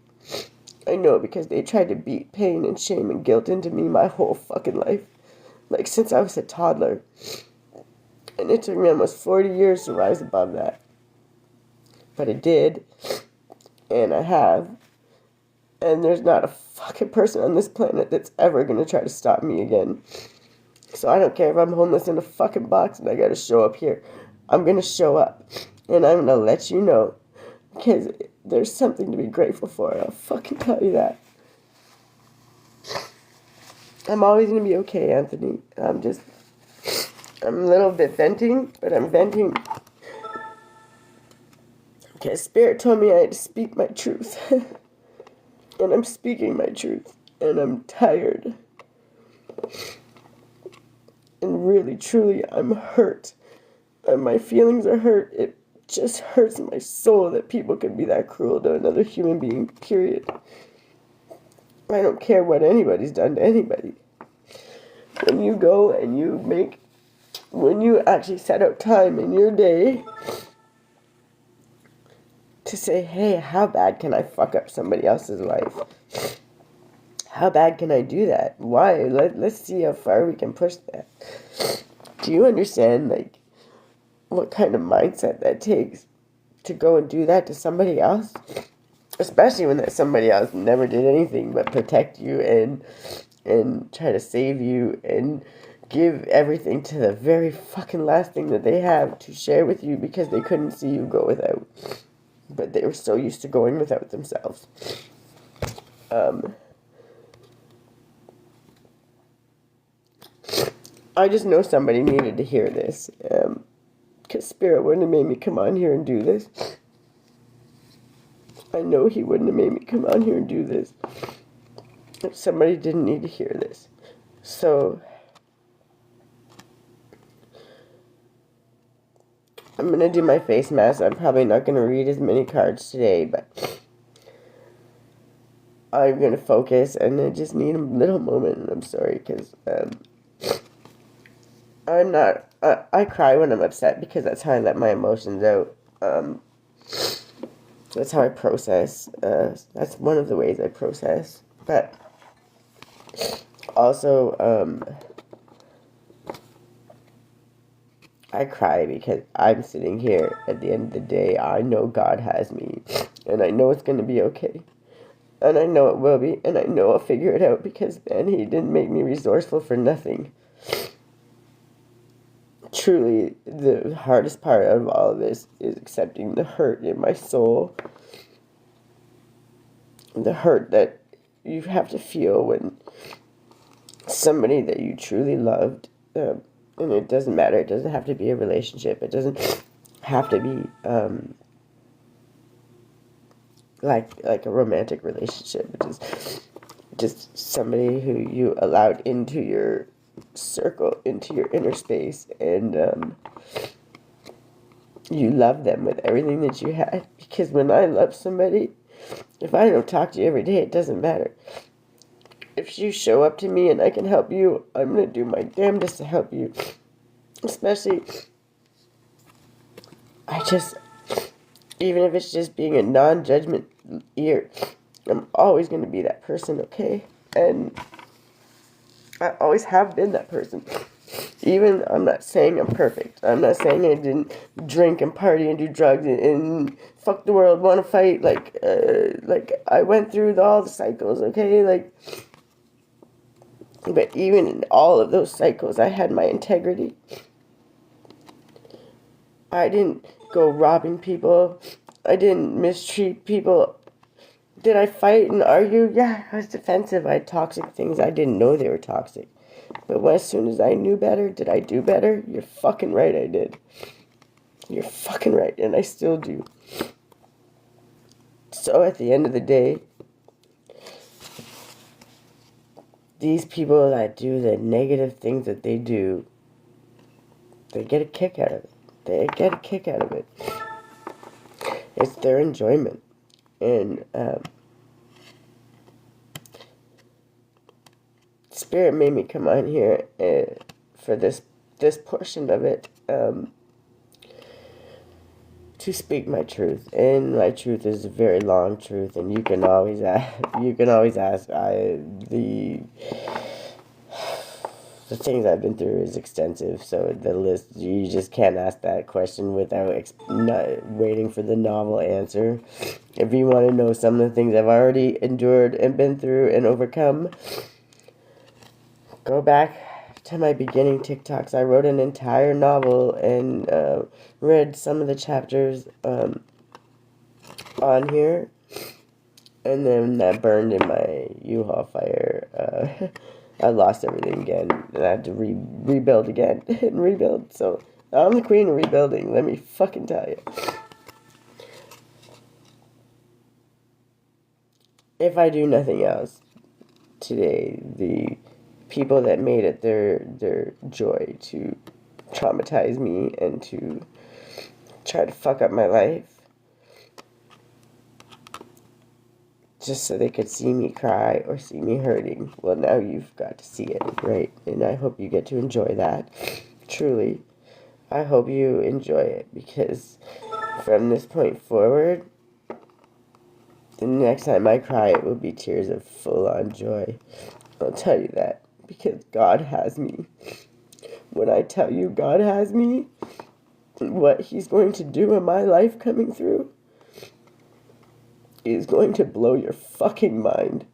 I know, because they tried to beat pain and shame and guilt into me my whole fucking life. Since I was a toddler. And it took me almost 40 years to rise above that. But it did. And I have. And there's not a fucking person on this planet that's ever going to try to stop me again. So I don't care if I'm homeless in a fucking box and I gotta show up here. I'm going to show up. And I'm going to let you know. Because there's something to be grateful for. I'll fucking tell you that. I'm always going to be okay, Anthony. I'm a little bit venting, but I'm venting because Spirit told me I had to speak my truth. And I'm speaking my truth. And I'm tired. And really, truly, I'm hurt. And my feelings are hurt. It just hurts my soul that people can be that cruel to another human being, period. I don't care what anybody's done to anybody. When you go and when you actually set out time in your day to say, hey, how bad can I fuck up somebody else's life? How bad can I do that? Why? Let's see how far we can push that. Do you understand, like, what kind of mindset that takes to go and do that to somebody else? Especially when that somebody else never did anything but protect you and try to save you and give everything to the very fucking last thing that they have to share with you because they couldn't see you go without. But they were so used to going without themselves. I just know somebody needed to hear this. Because Spirit wouldn't have made me come on here and do this. I know he wouldn't have made me come on here and do this if somebody didn't need to hear this. So I'm going to do my face mask. I'm probably not going to read as many cards today, but I'm going to focus, and I just need a little moment, and I'm sorry, because I'm not, I cry when I'm upset, because that's how I let my emotions out. That's how I process. That's one of the ways I process. But also, I cry because I'm sitting here at the end of the day. I know God has me, and I know it's going to be okay. And I know it will be, and I know I'll figure it out because, man, he didn't make me resourceful for nothing. Truly, the hardest part of all of this is accepting the hurt in my soul. The hurt that you have to feel when somebody that you truly loved, and it doesn't matter, it doesn't have to be a relationship, it doesn't have to be like a romantic relationship, it's just somebody who you allowed into your circle, into your inner space, and you love them with everything that you had. Because when I love somebody, if I don't talk to you every day, it doesn't matter. If you show up to me and I can help you, I'm going to do my damnedest to help you. Especially, even if it's just being a non-judgment ear, I'm always going to be that person, okay? And I always have been that person. Even, I'm not saying I'm perfect. I'm not saying I didn't drink and party and do drugs and fuck the world, want to fight. Like I went through all the cycles, okay? But even in all of those cycles, I had my integrity. I didn't go robbing people. I didn't mistreat people. Did I fight and argue? Yeah, I was defensive. I had toxic things. I didn't know they were toxic. But as soon as I knew better, did I do better? You're fucking right, I did. You're fucking right, and I still do. So at the end of the day, these people that do the negative things that they do, they get a kick out of it. They get a kick out of it. It's their enjoyment. And Spirit made me come on here for this portion of it to speak my truth. And my truth is a very long truth, and you can always ask. The things I've been through is extensive, so the list, you just can't ask that question without not waiting for the novel answer. If you want to know some of the things I've already endured and been through and overcome, go back to my beginning TikToks. I wrote an entire novel and read some of the chapters on here, and then that burned in my U-Haul fire. I lost everything again, and I had to rebuild again and rebuild. So I'm the queen of rebuilding. Let me fucking tell you. If I do nothing else today, the people that made it their joy to traumatize me and to try to fuck up my life, just so they could see me cry or see me hurting. Well, now you've got to see it, right? And I hope you get to enjoy that. Truly, I hope you enjoy it, because from this point forward, the next time I cry, it will be tears of full-on joy. I'll tell you that, because God has me. When I tell you God has me, what He's going to do in my life coming through is going to blow your fucking mind.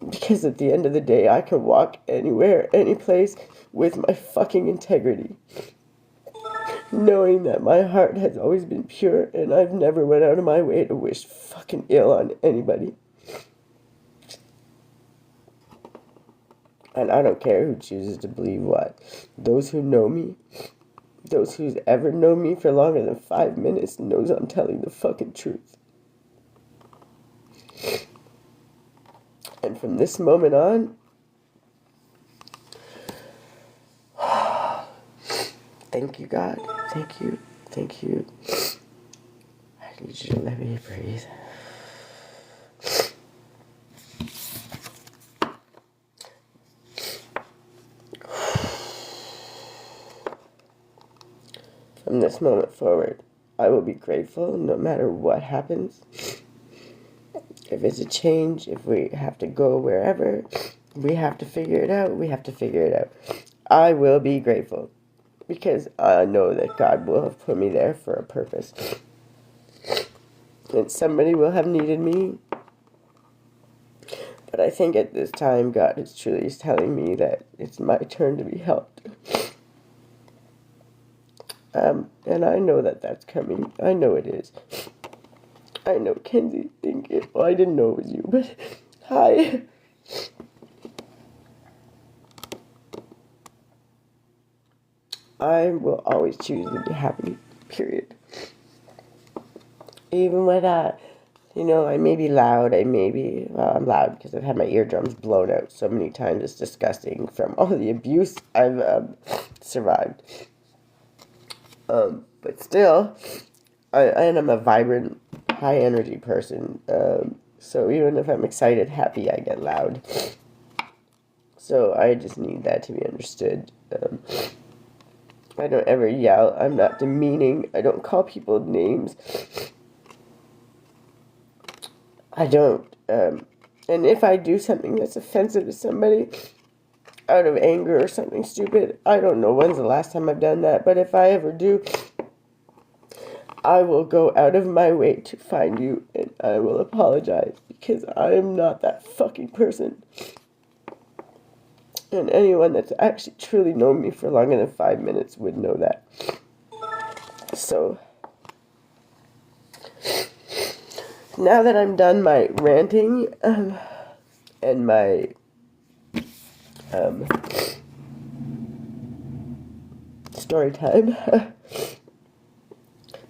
Because at the end of the day, I can walk anywhere, any place, with my fucking integrity. Knowing that my heart has always been pure, and I've never went out of my way to wish fucking ill on anybody. And I don't care who chooses to believe what. Those who know me, those who's ever known me for longer than 5 minutes, knows I'm telling the fucking truth. And from this moment on, thank you, God. Thank you. Thank you. I need you to let me breathe. From this moment forward, I will be grateful no matter what happens. If it's a change, if we have to go wherever, we have to figure it out, we have to figure it out. I will be grateful, because I know that God will have put me there for a purpose. And somebody will have needed me. But I think at this time, God is truly telling me that it's my turn to be helped. And I know that that's coming. I know it is. I know Kenzie think it. Well, I didn't know it was you, but hi. I will always choose to be happy, period. Even with I may be loud, I'm loud because I've had my eardrums blown out so many times. It's disgusting from all the abuse I've survived. But still, I'm a vibrant, high energy person. So even if I'm excited, happy, I get loud. So I just need that to be understood. I don't ever yell. I'm not demeaning. I don't call people names. I don't. And if I do something that's offensive to somebody out of anger or something stupid, I don't know when's the last time I've done that, but if I ever do, I will go out of my way to find you, and I will apologize, because I am not that fucking person. And anyone that's actually truly known me for longer than 5 minutes would know that. So, now that I'm done my ranting, and my, story time,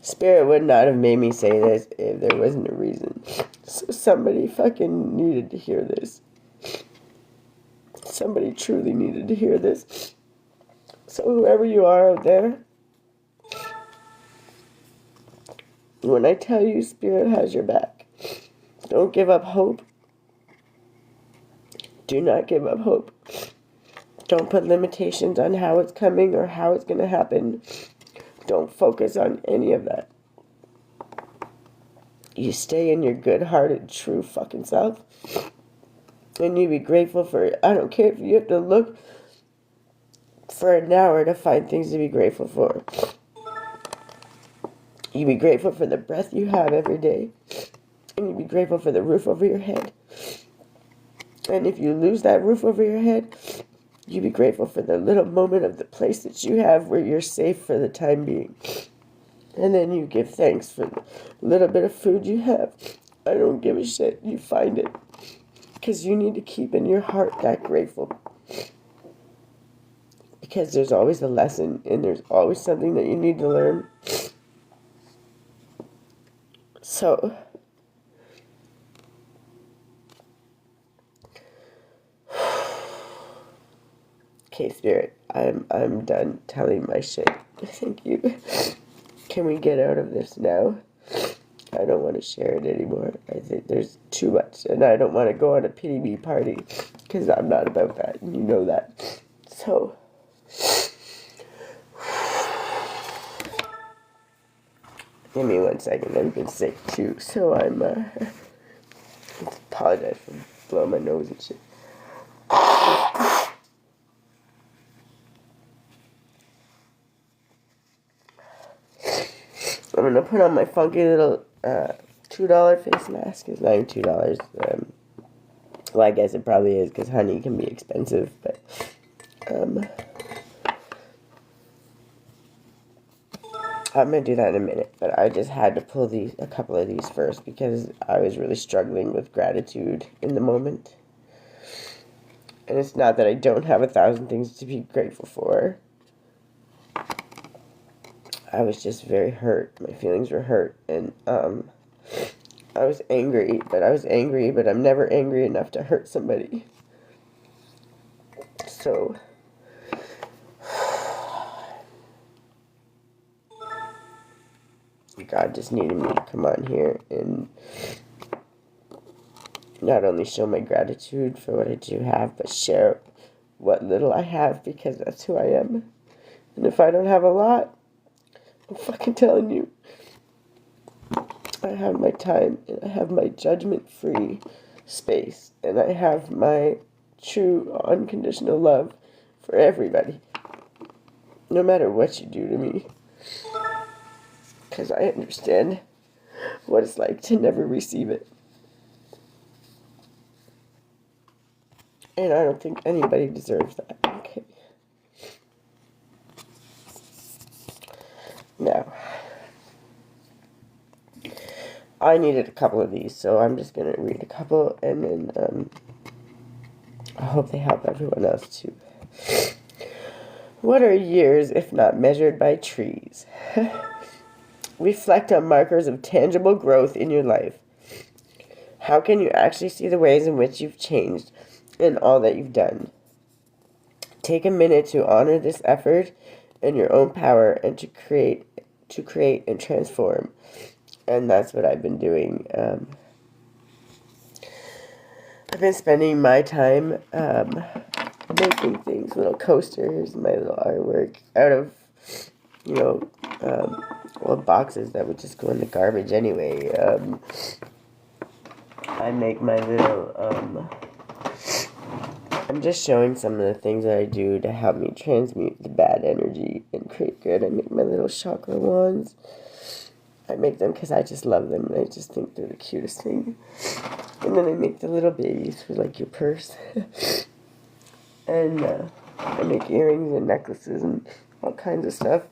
Spirit would not have made me say this if there wasn't a reason. So somebody fucking needed to hear this. Somebody truly needed to hear this. So whoever you are out there, when I tell you Spirit has your back, don't give up hope. Do not give up hope. Don't put limitations on how it's coming or how it's going to happen. Don't focus on any of that. You stay in your good-hearted, true fucking self. And you be grateful for it. I don't care if you have to look for an hour to find things to be grateful for. You be grateful for the breath you have every day. And you be grateful for the roof over your head. And if you lose that roof over your head, you be grateful for the little moment of the place that you have where you're safe for the time being. And then you give thanks for the little bit of food you have. I don't give a shit. You find it. Because you need to keep in your heart that grateful. Because there's always a lesson and there's always something that you need to learn. So, okay, Spirit, I'm done telling my shit. Thank you. Can we get out of this now? I don't want to share it anymore. I think there's too much, and I don't want to go on a pity me party, because I'm not about that, and you know that. So, give me 1 second. I've been sick too, so I'm apologize for blowing my nose and shit. I'm gonna put on my funky little $2 face mask. It's not even $2. Well, I guess it probably is because honey can be expensive, but I'm gonna do that in a minute. But I just had to pull a couple of these first because I was really struggling with gratitude in the moment. And it's not that I don't have 1,000 things to be grateful for. I was just very hurt. My feelings were hurt, and I was angry, but I'm never angry enough to hurt somebody. So, God just needed me to come on here and not only show my gratitude for what I do have, but share what little I have, because that's who I am. And if I don't have a lot, I'm fucking telling you, I have my time, and I have my judgment-free space, and I have my true, unconditional love for everybody, no matter what you do to me, because I understand what it's like to never receive it. And I don't think anybody deserves that. Okay. Now, I needed a couple of these, so I'm just going to read a couple, and then I hope they help everyone else too. What are years if not measured by trees? Reflect on markers of tangible growth in your life. How can you actually see the ways in which you've changed in all that you've done? Take a minute to honor this effort and your own power, and to create and transform. And that's what I've been doing. I've been spending my time making things, little coasters, my little artwork, out of, old boxes that would just go in the garbage anyway. I make my little, I'm just showing some of the things that I do to help me transmute the bad energy and create good. I make my little chakra wands. I make them because I just love them, and I just think they're the cutest thing. And then I make the little babies for, like, your purse. And I make earrings and necklaces and all kinds of stuff.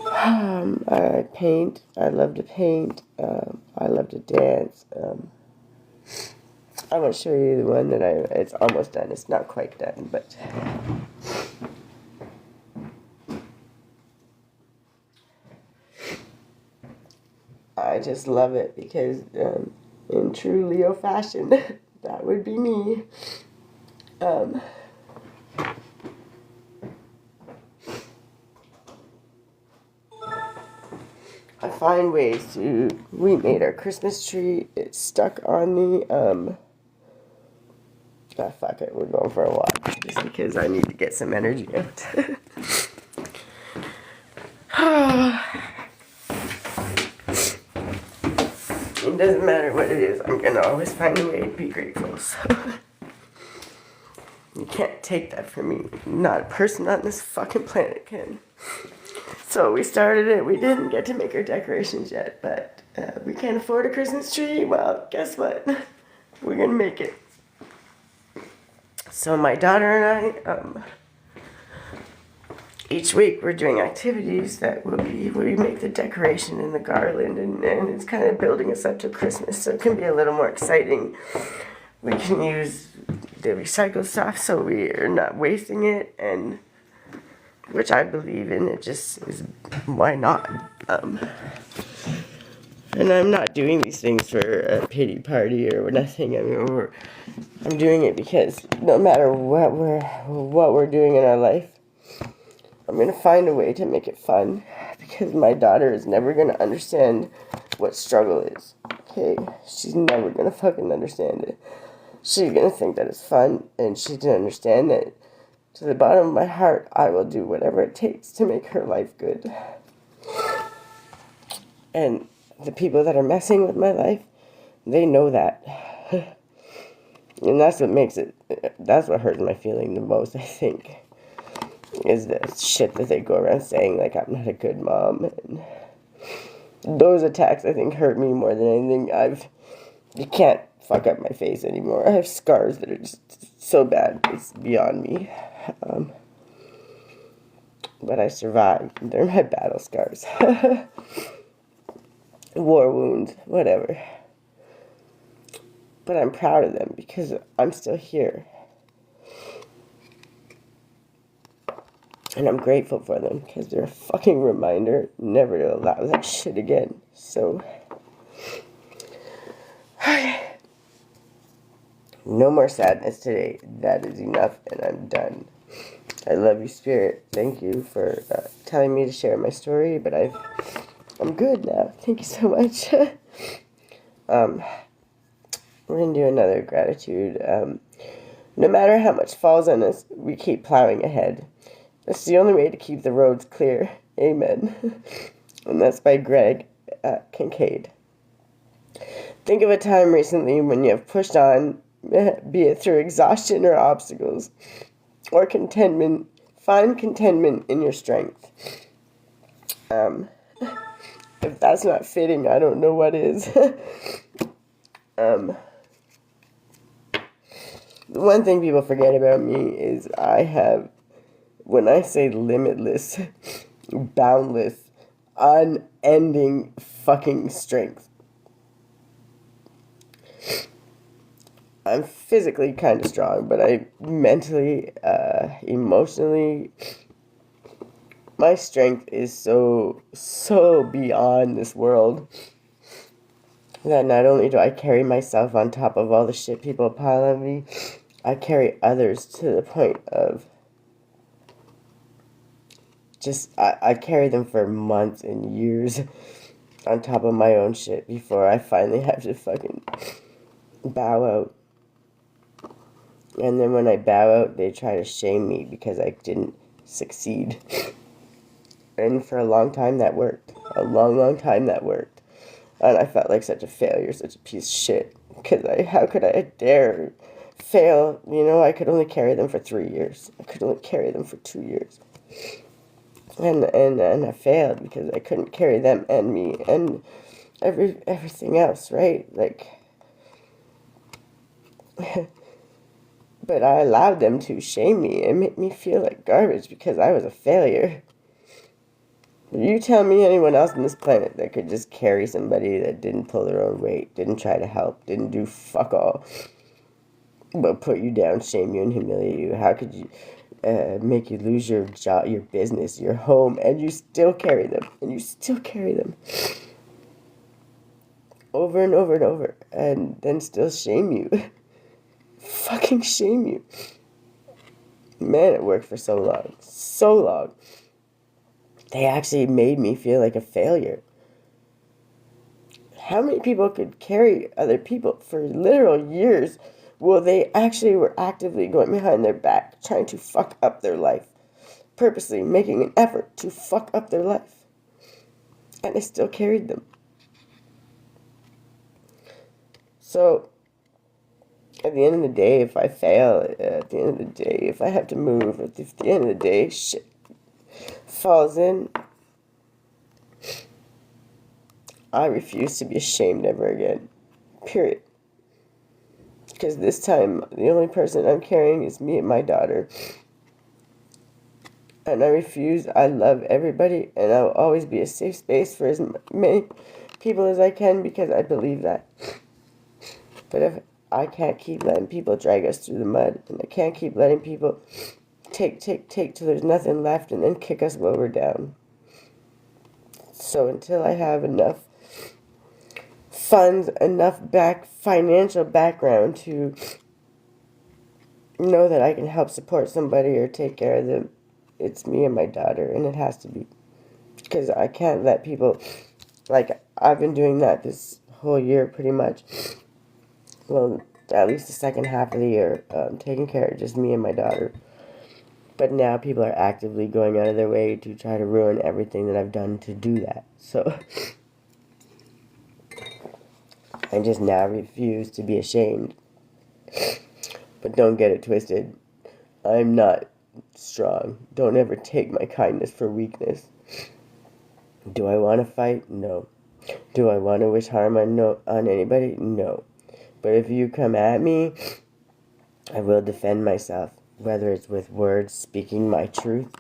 I paint. I love to paint. I love to dance. I want to show you the one that it's almost done. It's not quite done, but... I just love it because in true Leo fashion, that would be me. I find ways to... We made our Christmas tree. It's stuck on the... fuck it. We're going for a walk just because I need to get some energy out. It doesn't matter what it is. I'm going to always find a way to be grateful. So. You can't take that from me. Not a person on this fucking planet can. So we started it. We didn't get to make our decorations yet, but we can't afford a Christmas tree. Well, guess what? We're going to make it. So my daughter and I, each week we're doing activities that will be where we make the decoration and the garland, and it's kind of building us up to Christmas, so it can be a little more exciting. We can use the recycled stuff so we are not wasting it, and which I believe in. It just is, why not? And I'm not doing these things for a pity party or nothing. I mean, I'm doing it because no matter what we're doing in our life, I'm gonna find a way to make it fun, because my daughter is never gonna understand what struggle is. Okay, she's never gonna fucking understand it. She's gonna think that it's fun, and she's gonna understand that to the bottom of my heart, I will do whatever it takes to make her life good. And the people that are messing with my life, they know that. And that's what makes it, that's what hurts my feeling the most, I think, is the shit that they go around saying, like, I'm not a good mom. And those attacks, I think, hurt me more than anything. You can't fuck up my face anymore. I have scars that are just so bad, it's beyond me. But I survived. They're my battle scars. War wounds, whatever. But I'm proud of them because I'm still here. And I'm grateful for them because they're a fucking reminder never to allow that shit again. So, no more sadness today. That is enough, and I'm done. I love you, Spirit. Thank you for telling me to share my story, but I'm good now. Thank you so much. We're going to do another gratitude. No matter how much falls on us, we keep plowing ahead. That's the only way to keep the roads clear. Amen. And that's by Greg Kincaid. Think of a time recently when you have pushed on, be it through exhaustion or obstacles, or contentment. Find contentment in your strength. If that's not fitting, I don't know what is. The one thing people forget about me is I have, when I say limitless, boundless, unending fucking strength. I'm physically kind of strong, but I mentally, emotionally, my strength is so beyond this world that not only do I carry myself on top of all the shit people pile on me, I carry others to the point of I carry them for months and years on top of my own shit before I finally have to fucking bow out. And then when I bow out, they try to shame me because I didn't succeed. And for a long time that worked. A long time that worked. And I felt like such a failure, such a piece of shit. Because how could I dare fail? You know, I could only carry them for 3 years. I could only carry them for 2 years. And I failed because I couldn't carry them and me and everything else, right? Like, but I allowed them to shame me and make me feel like garbage because I was a failure. You tell me anyone else on this planet that could just carry somebody that didn't pull their own weight, didn't try to help, didn't do fuck all, but put you down, shame you, and humiliate you. How could you make you lose your job, your business, your home, and you still carry them, and you still carry them over and over and over, and then still shame you. Fucking shame you. Man, it worked for so long. So long. They actually made me feel like a failure. How many people could carry other people for literal years while they actually were actively going behind their back, trying to fuck up their life, purposely making an effort to fuck up their life? And I still carried them. So, at the end of the day, if I fail, at the end of the day, if I have to move, at the end of the day, shit falls in, I refuse to be ashamed ever again. Period. Because this time, the only person I'm carrying is me and my daughter. And I refuse. I love everybody, and I'll always be a safe space for as many people as I can because I believe that. But if I can't keep letting people drag us through the mud, and I can't keep letting people take till there's nothing left and then kick us lower down. So until I have enough funds, enough financial background to know that I can help support somebody or take care of them, it's me and my daughter, and it has to be. Because I can't let people, like, I've been doing that this whole year pretty much. Well, at least the second half of the year, taking care of just me and my daughter. But now people are actively going out of their way to try to ruin everything that I've done to do that. So I just now refuse to be ashamed. But don't get it twisted. I'm not strong. Don't ever take my kindness for weakness. Do I want to fight? No. Do I want to wish harm on anybody? No. But if you come at me, I will defend myself, whether it's with words, speaking my truth.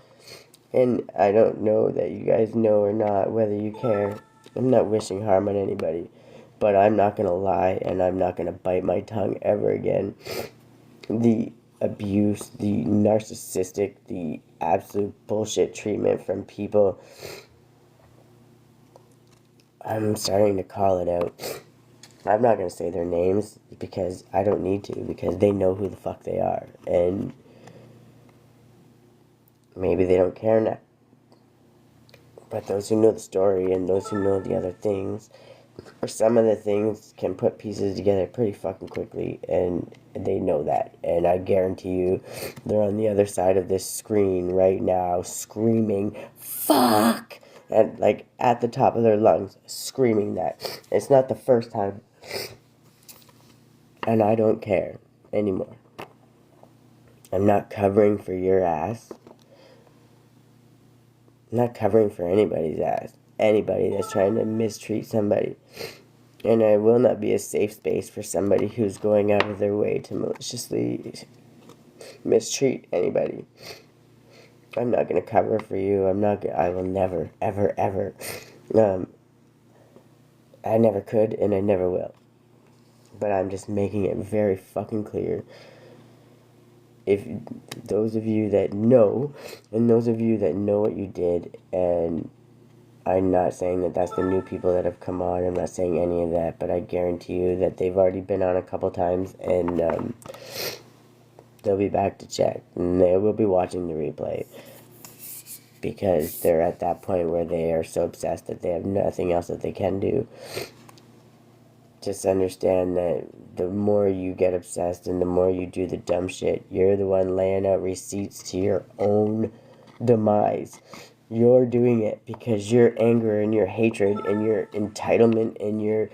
And I don't know that you guys know or not, whether you care. I'm not wishing harm on anybody. But I'm not going to lie, and I'm not going to bite my tongue ever again. The abuse, the narcissistic, the absolute bullshit treatment from people, I'm starting to call it out. I'm not going to say their names because I don't need to, because they know who the fuck they are. And maybe they don't care now. But those who know the story and those who know the other things, or some of the things, can put pieces together pretty fucking quickly, and they know that. And I guarantee you, they're on the other side of this screen right now, screaming, fuck! And, like, at the top of their lungs, screaming that. It's not the first time. And I don't care anymore. I'm not covering for your ass. I'm not covering for anybody's ass. Anybody that's trying to mistreat somebody. And I will not be a safe space for somebody who's going out of their way to maliciously mistreat anybody. I'm not going to cover for you. I will never, ever, ever. I never could and I never will. But I'm just making it very fucking clear. If those of you that know, and those of you that know what you did, and I'm not saying that that's the new people that have come on, I'm not saying any of that, but I guarantee you that they've already been on a couple times, and they'll be back to check, and they will be watching the replay, because they're at that point where they are so obsessed that they have nothing else that they can do. Just understand that the more you get obsessed and the more you do the dumb shit, you're the one laying out receipts to your own demise. You're doing it because your anger and your hatred and your entitlement and your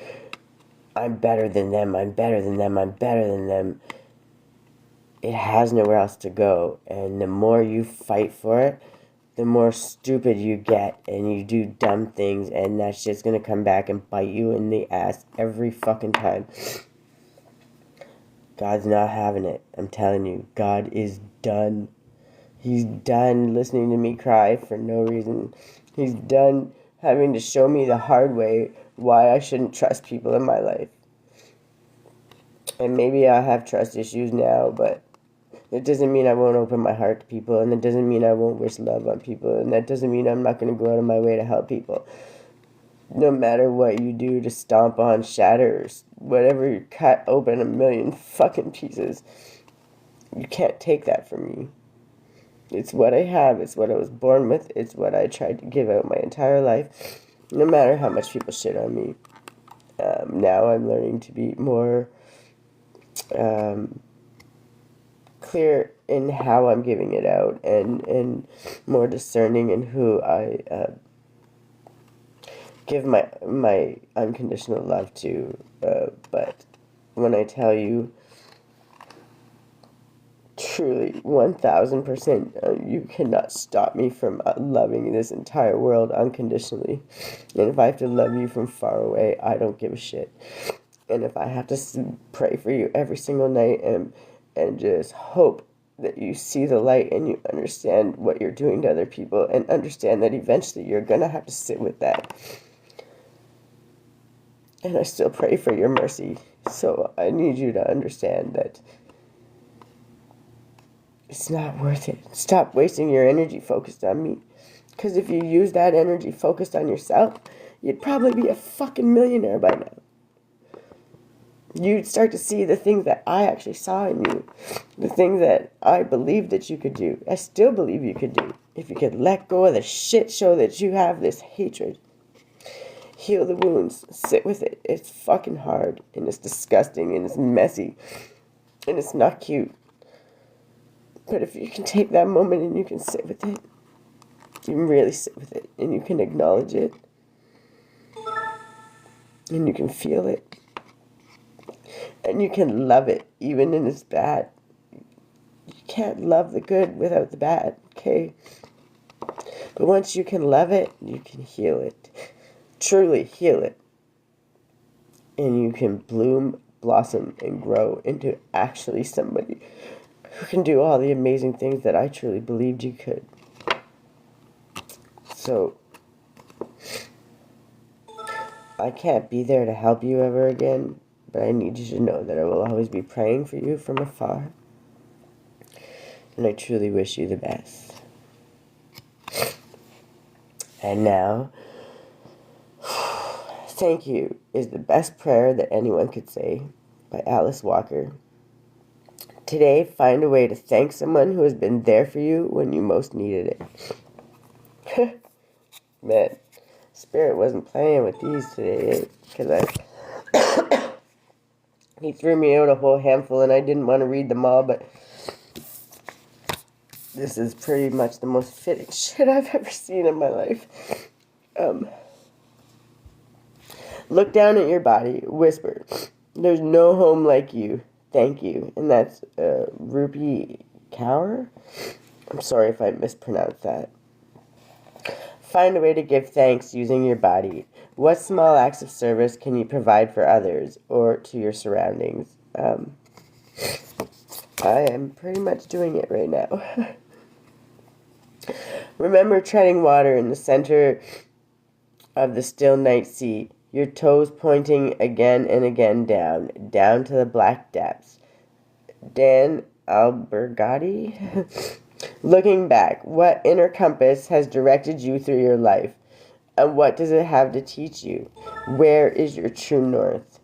I'm better than them, I'm better than them, I'm better than them. It has nowhere else to go. And the more you fight for it, the more stupid you get and you do dumb things, and that shit's gonna come back and bite you in the ass every fucking time. God's not having it. I'm telling you, God is done. He's done listening to me cry for no reason. He's done having to show me the hard way why I shouldn't trust people in my life. And maybe I have trust issues now, but it doesn't mean I won't open my heart to people, and it doesn't mean I won't wish love on people, and that doesn't mean I'm not going to go out of my way to help people. No matter what you do to stomp on, shatter, whatever, you cut open a million fucking pieces, you can't take that from me. It's what I have, it's what I was born with, it's what I tried to give out my entire life, no matter how much people shit on me. Now I'm learning to be more clear in how I'm giving it out, and more discerning in who I give my unconditional love to. But when I tell you, truly, 1000%, you cannot stop me from loving this entire world unconditionally. And if I have to love you from far away, I don't give a shit. And if I have to pray for you every single night and just hope that you see the light and you understand what you're doing to other people, and understand that eventually you're going to have to sit with that. And I still pray for your mercy. So I need you to understand that it's not worth it. Stop wasting your energy focused on me. Because if you use that energy focused on yourself, you'd probably be a fucking millionaire by now. You'd start to see the things that I actually saw in you. The things that I believed that you could do. I still believe you could do. If you could let go of the shit show that you have, this hatred. Heal the wounds. Sit with it. It's fucking hard. And it's disgusting. And it's messy. And it's not cute. But if you can take that moment and you can sit with it. You can really sit with it. And you can acknowledge it. And you can feel it. And you can love it, even when it's bad. You can't love the good without the bad, okay? But once you can love it, you can heal it. Truly heal it. And you can bloom, blossom, and grow into actually somebody who can do all the amazing things that I truly believed you could. So, I can't be there to help you ever again. But I need you to know that I will always be praying for you from afar. And I truly wish you the best. And now, thank you is the best prayer that anyone could say, by Alice Walker. Today, find a way to thank someone who has been there for you when you most needed it. Man, Spirit wasn't playing with these today, because he threw me out a whole handful and I didn't want to read them all, but this is pretty much the most fitting shit I've ever seen in my life. Look down at your body, whisper, "There's no home like you. Thank you." And that's Rupi Kaur. I'm sorry if I mispronounced that. Find a way to give thanks using your body. What small acts of service can you provide for others or to your surroundings? I am pretty much doing it right now. Remember treading water in the center of the still night sea, your toes pointing again and again down to the black depths. Dan Albergati? Looking back, what inner compass has directed you through your life? And what does it have to teach you? Where is your true north?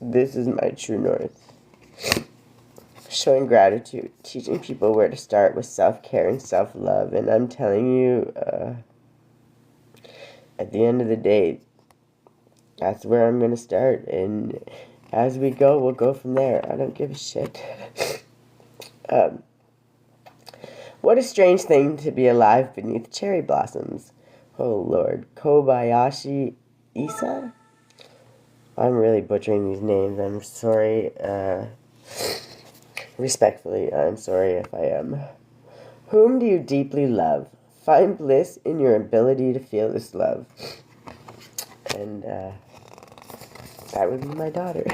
This is my true north. Showing gratitude, teaching people where to start with self-care and self-love. And I'm telling you, at the end of the day, that's where I'm going to start. And as we go, we'll go from there. I don't give a shit. What a strange thing to be alive beneath cherry blossoms. Oh, Lord. Kobayashi Isa? I'm really butchering these names. I'm sorry. Respectfully, I'm sorry if I am. Whom do you deeply love? Find bliss in your ability to feel this love. And that would be my daughter.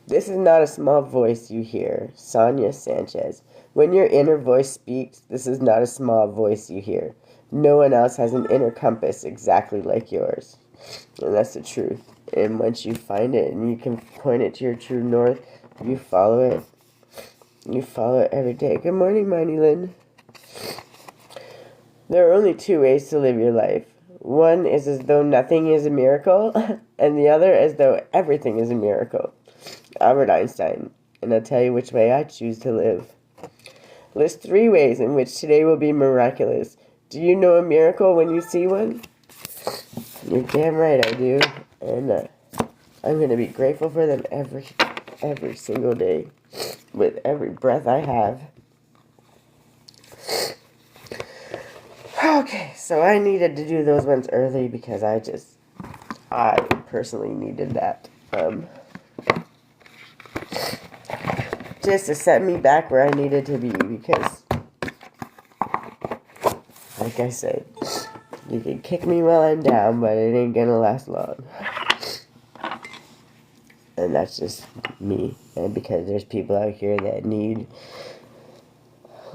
This is not a small voice you hear. Sonia Sanchez. When your inner voice speaks, this is not a small voice you hear. No one else has an inner compass exactly like yours. And that's the truth. And once you find it and you can point it to your true north, you follow it. You follow it every day. Good morning, Miney Lynn. There are only two ways to live your life. One is as though nothing is a miracle, and the other as though everything is a miracle. Albert Einstein. And I'll tell you which way I choose to live. List 3 ways in which today will be miraculous. Do you know a miracle when you see one? You're damn right I do. And I'm going to be grateful for them every single day. With every breath I have. Okay, so I needed to do those ones early because I personally needed that. Just to set me back where I needed to be, because, like I said, you can kick me while I'm down, but it ain't gonna last long. And that's just me and because there's people out here that need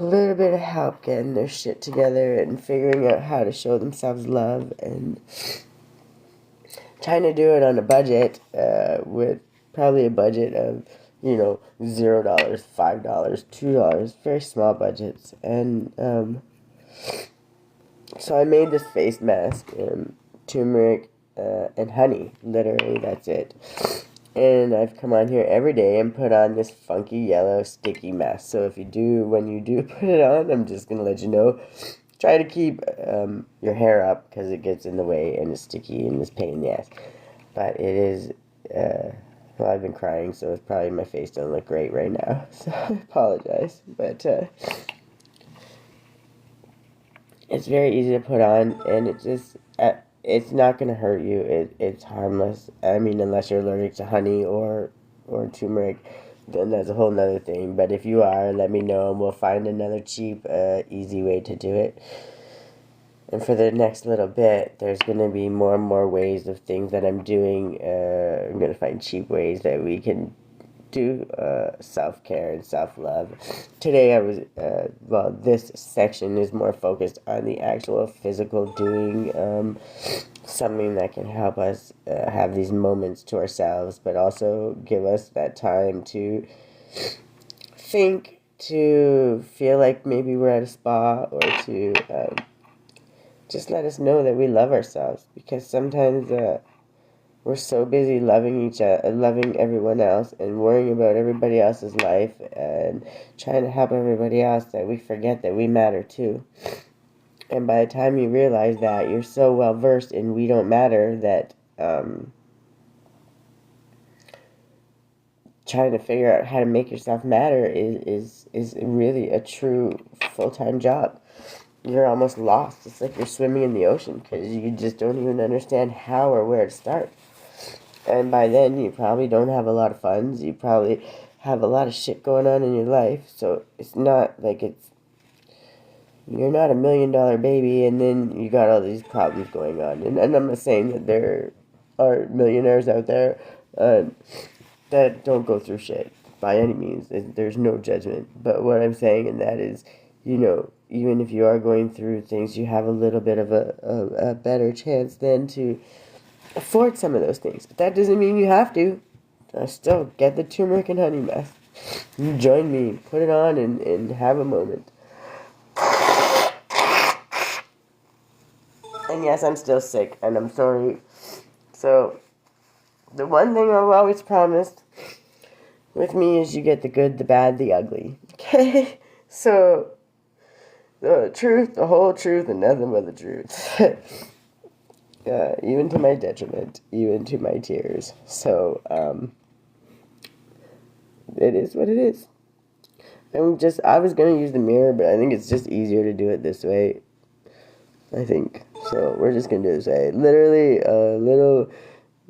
a little bit of help getting their shit together and figuring out how to show themselves love, and trying to do it on a budget, with probably a budget of, $0, $5, $2, very small budgets. And so I made this face mask, turmeric and honey, literally, that's it. And I've come on here every day and put on this funky yellow sticky mask. So when you do put it on, I'm just going to let you know, try to keep your hair up, because it gets in the way and it's sticky and it's pain in the ass. But it is, well, I've been crying, so it's probably my face don't look great right now. So I apologize. But it's very easy to put on, and it's not going to hurt you. It's harmless. I mean, unless you're allergic to honey or turmeric, then that's a whole nother thing. But if you are, let me know, and we'll find another cheap, easy way to do it. And for the next little bit, there's going to be more and more ways of things that I'm doing. I'm going to find cheap ways that we can do self-care and self-love. Today this section is more focused on the actual physical doing, something that can help us have these moments to ourselves, but also give us that time to think, to feel like maybe we're at a spa, or to just let us know that we love ourselves, because sometimes we're so busy loving loving everyone else, and worrying about everybody else's life, and trying to help everybody else, that we forget that we matter too. And by the time you realize that, you're so well versed in we don't matter, that trying to figure out how to make yourself matter is really a true full-time job. You're almost lost. It's like you're swimming in the ocean, because you just don't even understand how or where to start. And by then, you probably don't have a lot of funds. You probably have a lot of shit going on in your life. So it's not like you're not $1 million baby, and then you got all these problems going on. And I'm not saying that there are millionaires out there that don't go through shit by any means. There's no judgment. But what I'm saying in that is, even if you are going through things, you have a little bit of a better chance then to afford some of those things. But that doesn't mean you have to. Still, get the turmeric and honey mask. You join me. Put it on and have a moment. And yes, I'm still sick, and I'm sorry. So, the one thing I've always promised with me is you get the good, the bad, the ugly. Okay? So, the truth, the whole truth, and nothing but the truth. Even to my detriment, even to my tears. So, it is what it is. I was going to use the mirror, but I think it's just easier to do it this way. I think. So, we're just going to do it this way. Literally,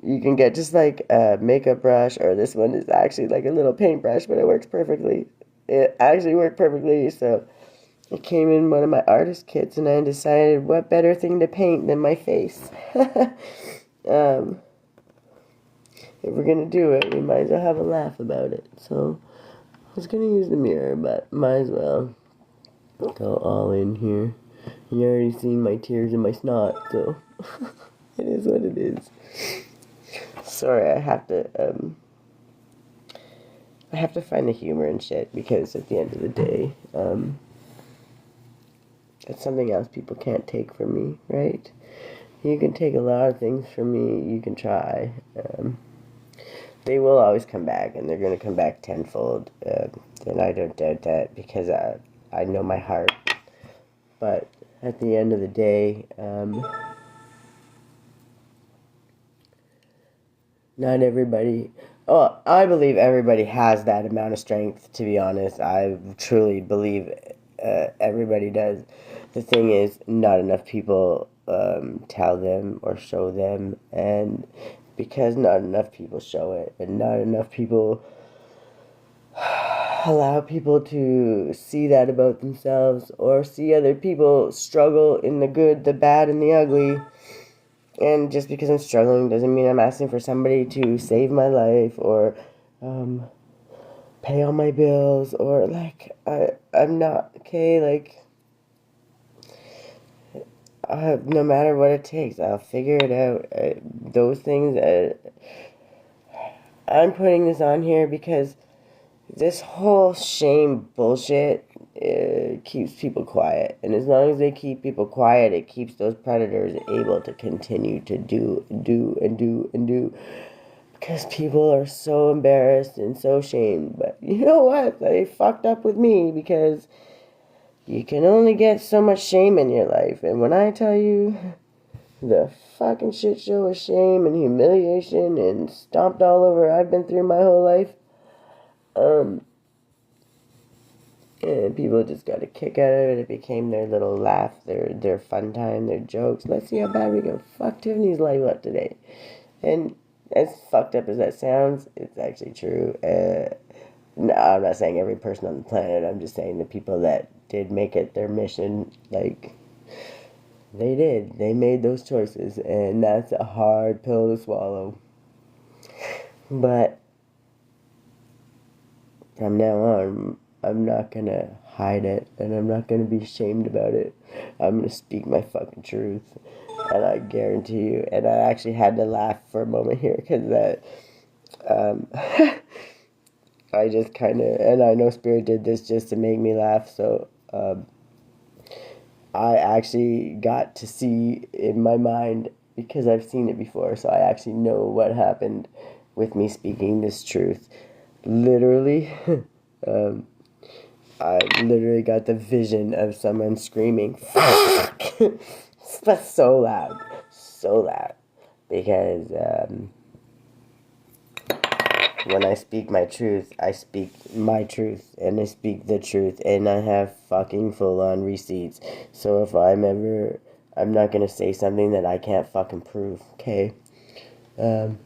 you can get just like a makeup brush, or this one is actually like a little paintbrush, but it works perfectly. It actually worked perfectly, so it came in one of my artist kits, and I decided what better thing to paint than my face. If we're going to do it, we might as well have a laugh about it. So, I was going to use the mirror, but might as well go all in here. You already seen my tears and my snot, so it is what it is. Sorry, I have to find the humor and shit, because at the end of the day, it's something else people can't take from me, right? You can take a lot of things from me, you can try. They will always come back, and they're going to come back tenfold, and I don't doubt that, because I know my heart. But at the end of the day, not everybody... Oh, I believe everybody has that amount of strength, to be honest. I truly believe everybody does. The thing is, not enough people tell them or show them, and because not enough people show it, and not enough people allow people to see that about themselves, or see other people struggle in the good, the bad, and the ugly. And just because I'm struggling doesn't mean I'm asking for somebody to save my life, or pay all my bills, or like I'm not okay. Like no matter what it takes, I'll figure it out. Those things. I'm putting this on here because this whole shame bullshit keeps people quiet, and as long as they keep people quiet, it keeps those predators able to continue to do, because people are so embarrassed and so shamed. But you know what? They fucked up with me, because you can only get so much shame in your life, and when I tell you the fucking shit show of shame and humiliation and stomped all over I've been through my whole life, and people just got a kick out of it. It became their little laugh, their fun time, their jokes. Let's see how bad we can fuck Tiffany's life up today. And as fucked up as that sounds, it's actually true. No, I'm not saying every person on the planet. I'm just saying the people that did make it their mission, like, they did. They made those choices, and that's a hard pill to swallow. But from now on, I'm not gonna hide it, and I'm not gonna be ashamed about it. I'm gonna speak my fucking truth, and I guarantee you. And I actually had to laugh for a moment here, because I just kind of, and I know Spirit did this just to make me laugh, so I actually got to see in my mind, because I've seen it before, so I actually know what happened with me speaking this truth. Literally, I literally got the vision of someone screaming, "Fuck!" But so loud, because when I speak my truth, I speak my truth, and I speak the truth, and I have fucking full-on receipts. So if I'm not gonna say something that I can't fucking prove, okay? Well,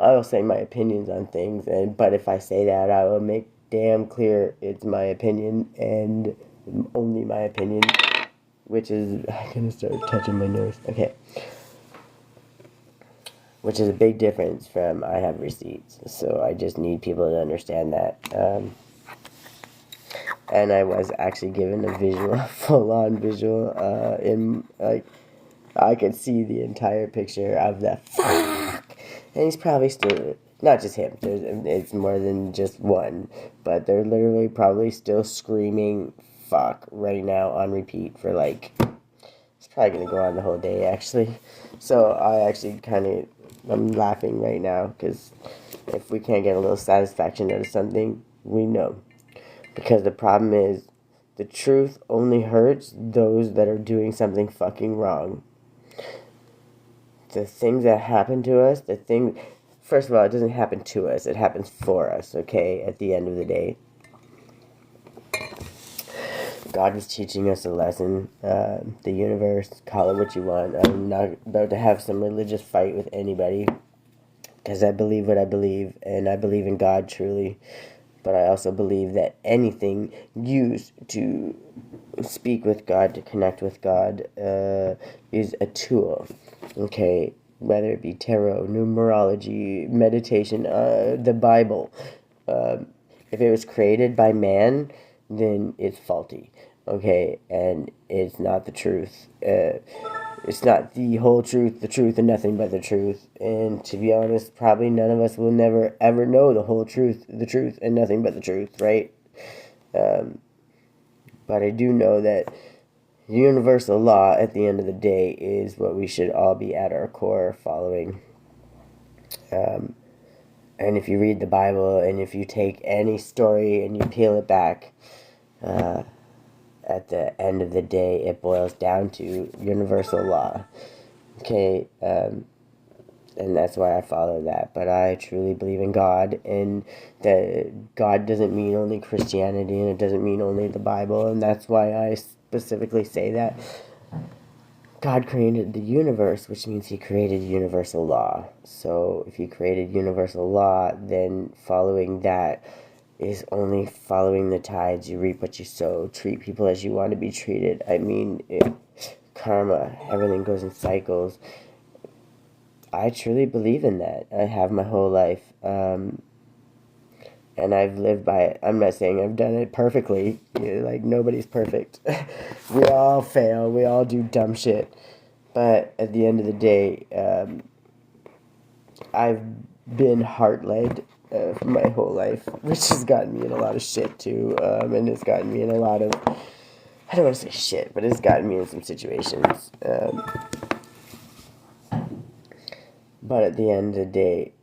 I will say my opinions on things, but if I say that, I will make damn clear it's my opinion, and only my opinion, which is, I'm gonna start touching my nose, okay. Which is a big difference from I have receipts. So I just need people to understand that. And I was actually given a visual, full-on visual, in, like, I could see the entire picture of the fuck. And he's probably still, not just him, it's more than just one, but they're literally probably still screaming fuck right now on repeat for, like, it's probably going to go on the whole day, actually. So I actually I'm laughing right now, because if we can't get a little satisfaction out of something, we know. Because the problem is, the truth only hurts those that are doing something fucking wrong. The things that happen to us, first of all, it doesn't happen to us, it happens for us, okay, at the end of the day. God is teaching us a lesson, the universe, call it what you want. I'm not about to have some religious fight with anybody, because I believe what I believe, and I believe in God truly, but I also believe that anything used to speak with God, to connect with God, is a tool, okay, whether it be tarot, numerology, meditation, the Bible. If it was created by man, then it's faulty, okay, and it's not the truth. It's not the whole truth, the truth, and nothing but the truth. And to be honest, probably none of us will never ever know the whole truth, the truth, and nothing but the truth, right? But I do know that universal law, at the end of the day, is what we should all be at our core following. And if you read the Bible, and if you take any story and you peel it back, at the end of the day, it boils down to universal law. Okay, and that's why I follow that. But I truly believe in God, and that God doesn't mean only Christianity, and it doesn't mean only the Bible, and that's why I specifically say that God created the universe, which means he created universal law. So if he created universal law, then following that is only following the tides. You reap what you sow. Treat people as you want to be treated. I mean, karma, everything goes in cycles. I truly believe in that. I have my whole life. and I've lived by it. I'm not saying I've done it perfectly. Like, nobody's perfect. We all fail. We all do dumb shit. But at the end of the day, I've been heart-led for my whole life, which has gotten me in a lot of shit, too. And it's gotten me in a lot of... I don't want to say shit, but it's gotten me in some situations. But at the end of the day,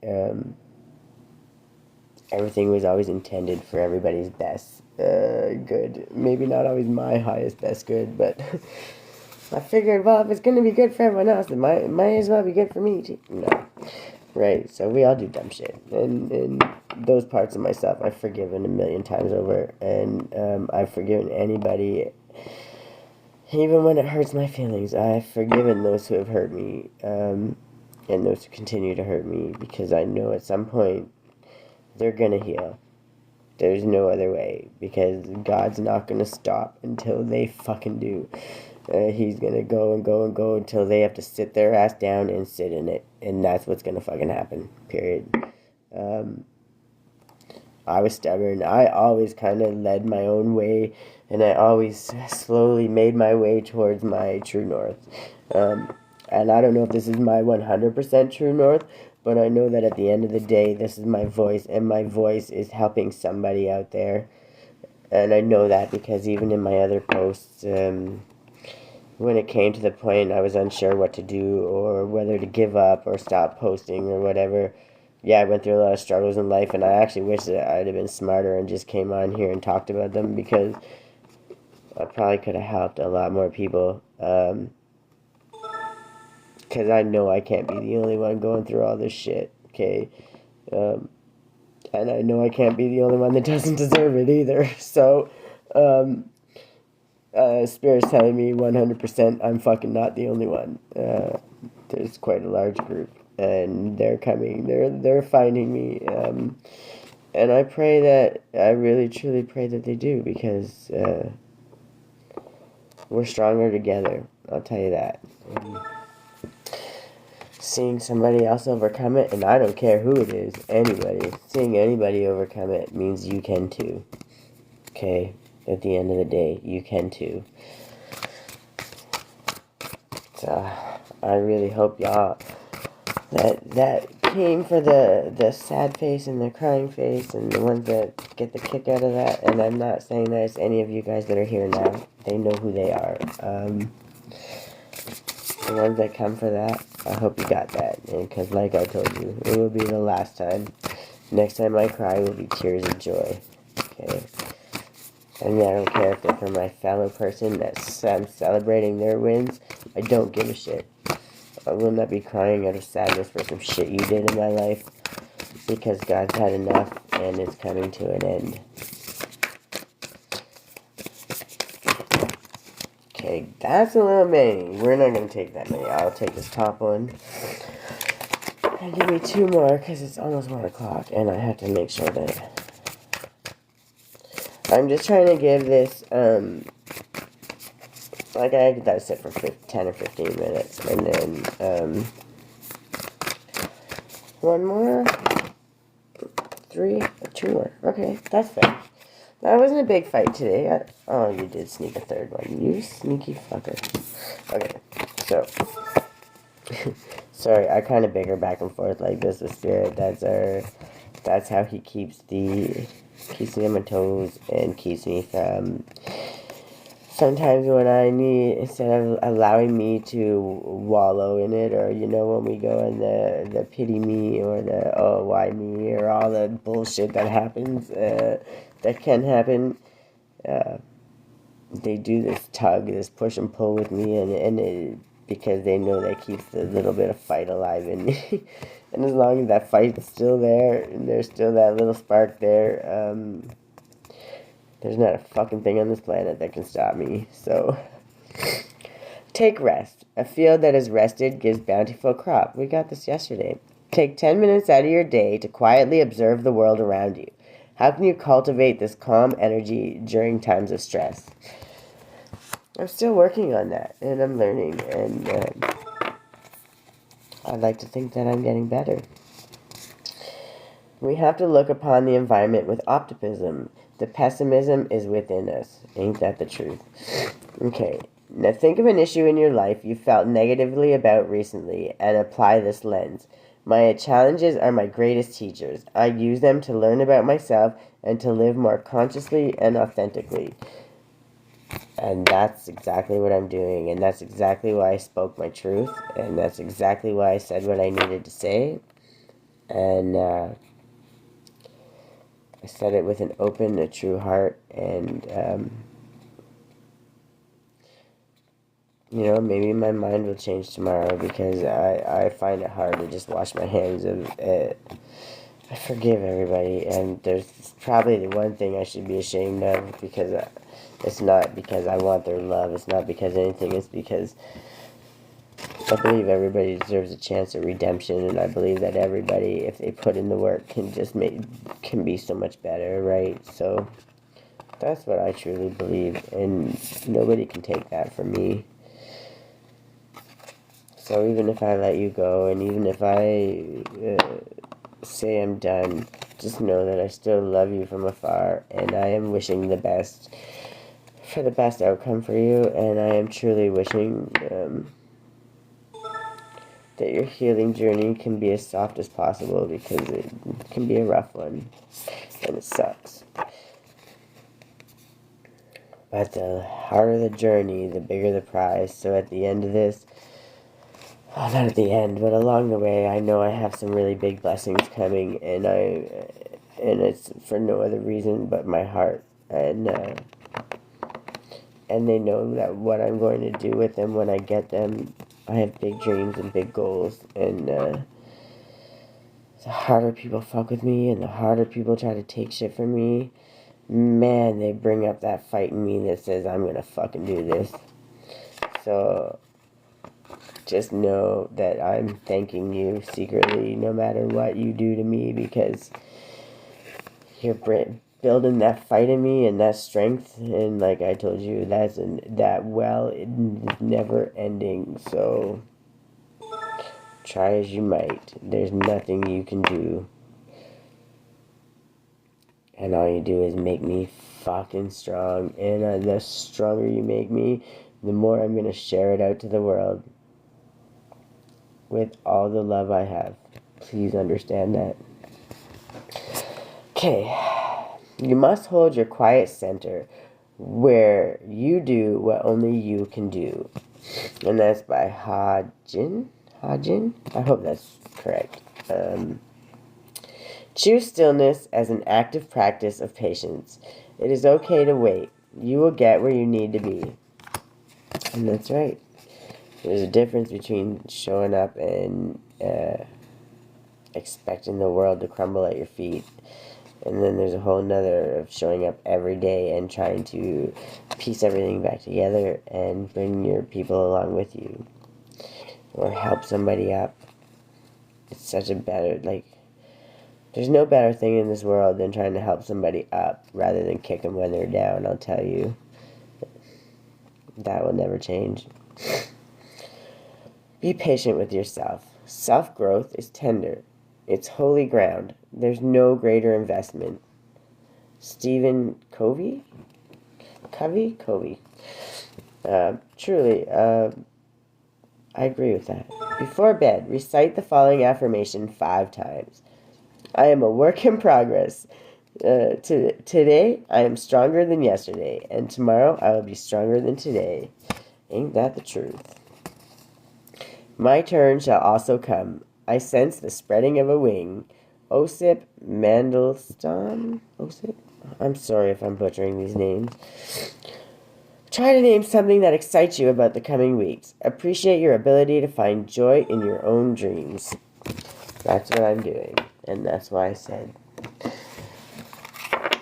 everything was always intended for everybody's best good. Maybe not always my highest best good, but I figured, well, if it's going to be good for everyone else, it might as well be good for me, too. No. Right, so we all do dumb shit. And those parts of myself I've forgiven a million times over. And I've forgiven anybody, even when it hurts my feelings. I've forgiven those who have hurt me, and those who continue to hurt me, because I know at some point they're gonna heal. There's no other way, because God's not gonna stop until they fucking do. He's gonna go and go and go until they have to sit their ass down and sit in it, and that's what's gonna fucking happen, period. I was stubborn. I always kind of led my own way, and I always slowly made my way towards my true north. And I don't know if this is my 100% true north, but I know that at the end of the day, this is my voice, and my voice is helping somebody out there. And I know that because even in my other posts, when it came to the point I was unsure what to do, or whether to give up or stop posting or whatever, yeah, I went through a lot of struggles in life, and I actually wish that I'd have been smarter and just came on here and talked about them, because I probably could have helped a lot more people. Because I know I can't be the only one going through all this shit, okay? And I know I can't be the only one that doesn't deserve it either. So, Spirit's telling me 100% I'm fucking not the only one. There's quite a large group, and they're coming. They're finding me. And I pray that, I really truly pray that they do, because we're stronger together. I'll tell you that. Seeing somebody else overcome it, and I don't care who it is, anybody, seeing anybody overcome it means you can too. Okay? At the end of the day, you can too. So, I really hope y'all, that came for the sad face and the crying face, and the ones that get the kick out of that, and I'm not saying that it's any of you guys that are here now. They know who they are. The ones that come for that, I hope you got that, because like I told you, it will be the last time. Next time I cry will be tears of joy, okay? I mean, I don't care if they're for my fellow person that's I'm celebrating their wins. I don't give a shit. I will not be crying out of sadness for some shit you did in my life, because God's had enough, and it's coming to an end. Okay, that's a little many. We're not going to take that many. I'll take this top one. And give me two more, because it's almost 1 o'clock, and I have to make sure that... I'm just trying to give this, like, I could let it sit for 10 or 15 minutes, and then, one more, 3, 2 more. Okay, that's fair. That wasn't a big fight today. Oh, you did sneak a third one. You sneaky fucker. Okay, so... Sorry, I kind of bicker back and forth like this with Spirit. That's how he keeps me on my toes and keeps me from... Sometimes when I need, instead of allowing me to wallow in it, or, when we go in the pity me, or the, oh, why me, or all the bullshit that happens, that can happen, they do this tug, this push and pull with me, and because they know that keeps the little bit of fight alive in me. And as long as that fight's still there, and there's still that little spark there, there's not a fucking thing on this planet that can stop me. So, take rest. A field that is rested gives bountiful crop. We got this yesterday. Take 10 minutes out of your day to quietly observe the world around you. How can you cultivate this calm energy during times of stress? I'm still working on that, and I'm learning, and I'd like to think that I'm getting better. We have to look upon the environment with optimism. The pessimism is within us. Ain't that the truth? Okay, now think of an issue in your life you felt negatively about recently and apply this lens. My challenges are my greatest teachers. I use them to learn about myself and to live more consciously and authentically. And that's exactly what I'm doing, and that's exactly why I spoke my truth, and that's exactly why I said what I needed to say. And I said it with an open, a true heart, and maybe my mind will change tomorrow, because I find it hard to just wash my hands of it. I forgive everybody, and there's probably the one thing I should be ashamed of, because it's not because I want their love, it's not because anything, it's because I believe everybody deserves a chance at redemption, and I believe that everybody, if they put in the work, can be so much better, right? So that's what I truly believe, and nobody can take that from me. So even if I let you go, and even if I say I'm done, just know that I still love you from afar, and I am wishing the best outcome for you, and I am truly wishing that your healing journey can be as soft as possible, because it can be a rough one, and it sucks. But the harder the journey, the bigger the prize. So at the end of this, not at the end, but along the way, I know I have some really big blessings coming, and it's for no other reason but my heart, and they know that what I'm going to do with them when I get them. I have big dreams and big goals, and the harder people fuck with me, and the harder people try to take shit from me, man, they bring up that fight in me that says I'm gonna fucking do this. So just know that I'm thanking you secretly, no matter what you do to me, because you're building that fight in me and that strength, and like I told you, that well, it's never ending. So try as you might, there's nothing you can do, and all you do is make me fucking strong. And the stronger you make me, the more I'm gonna share it out to the world with all the love I have. Please understand that. Okay, you must hold your quiet center where you do what only you can do. And that's by Hajin? I hope that's correct. Choose stillness as an active practice of patience. It is okay to wait. You will get where you need to be. And that's right. There's a difference between showing up and expecting the world to crumble at your feet, and then there's a whole nother of showing up every day and trying to piece everything back together and bring your people along with you, or help somebody up. It's such a better, there's no better thing in this world than trying to help somebody up rather than kick them when they're down. I'll tell you, that will never change. Be patient with yourself. Self-growth is tender. It's holy ground. There's no greater investment. Stephen Covey? Covey? Truly, I agree with that. Before bed, recite the following affirmation 5 times. I am a work in progress. Today, I am stronger than yesterday, and tomorrow I will be stronger than today. Ain't that the truth? My turn shall also come. I sense the spreading of a wing. Osip Mandelstam? Osip? I'm sorry if I'm butchering these names. Try to name something that excites you about the coming weeks. Appreciate your ability to find joy in your own dreams. That's what I'm doing. And that's why I said,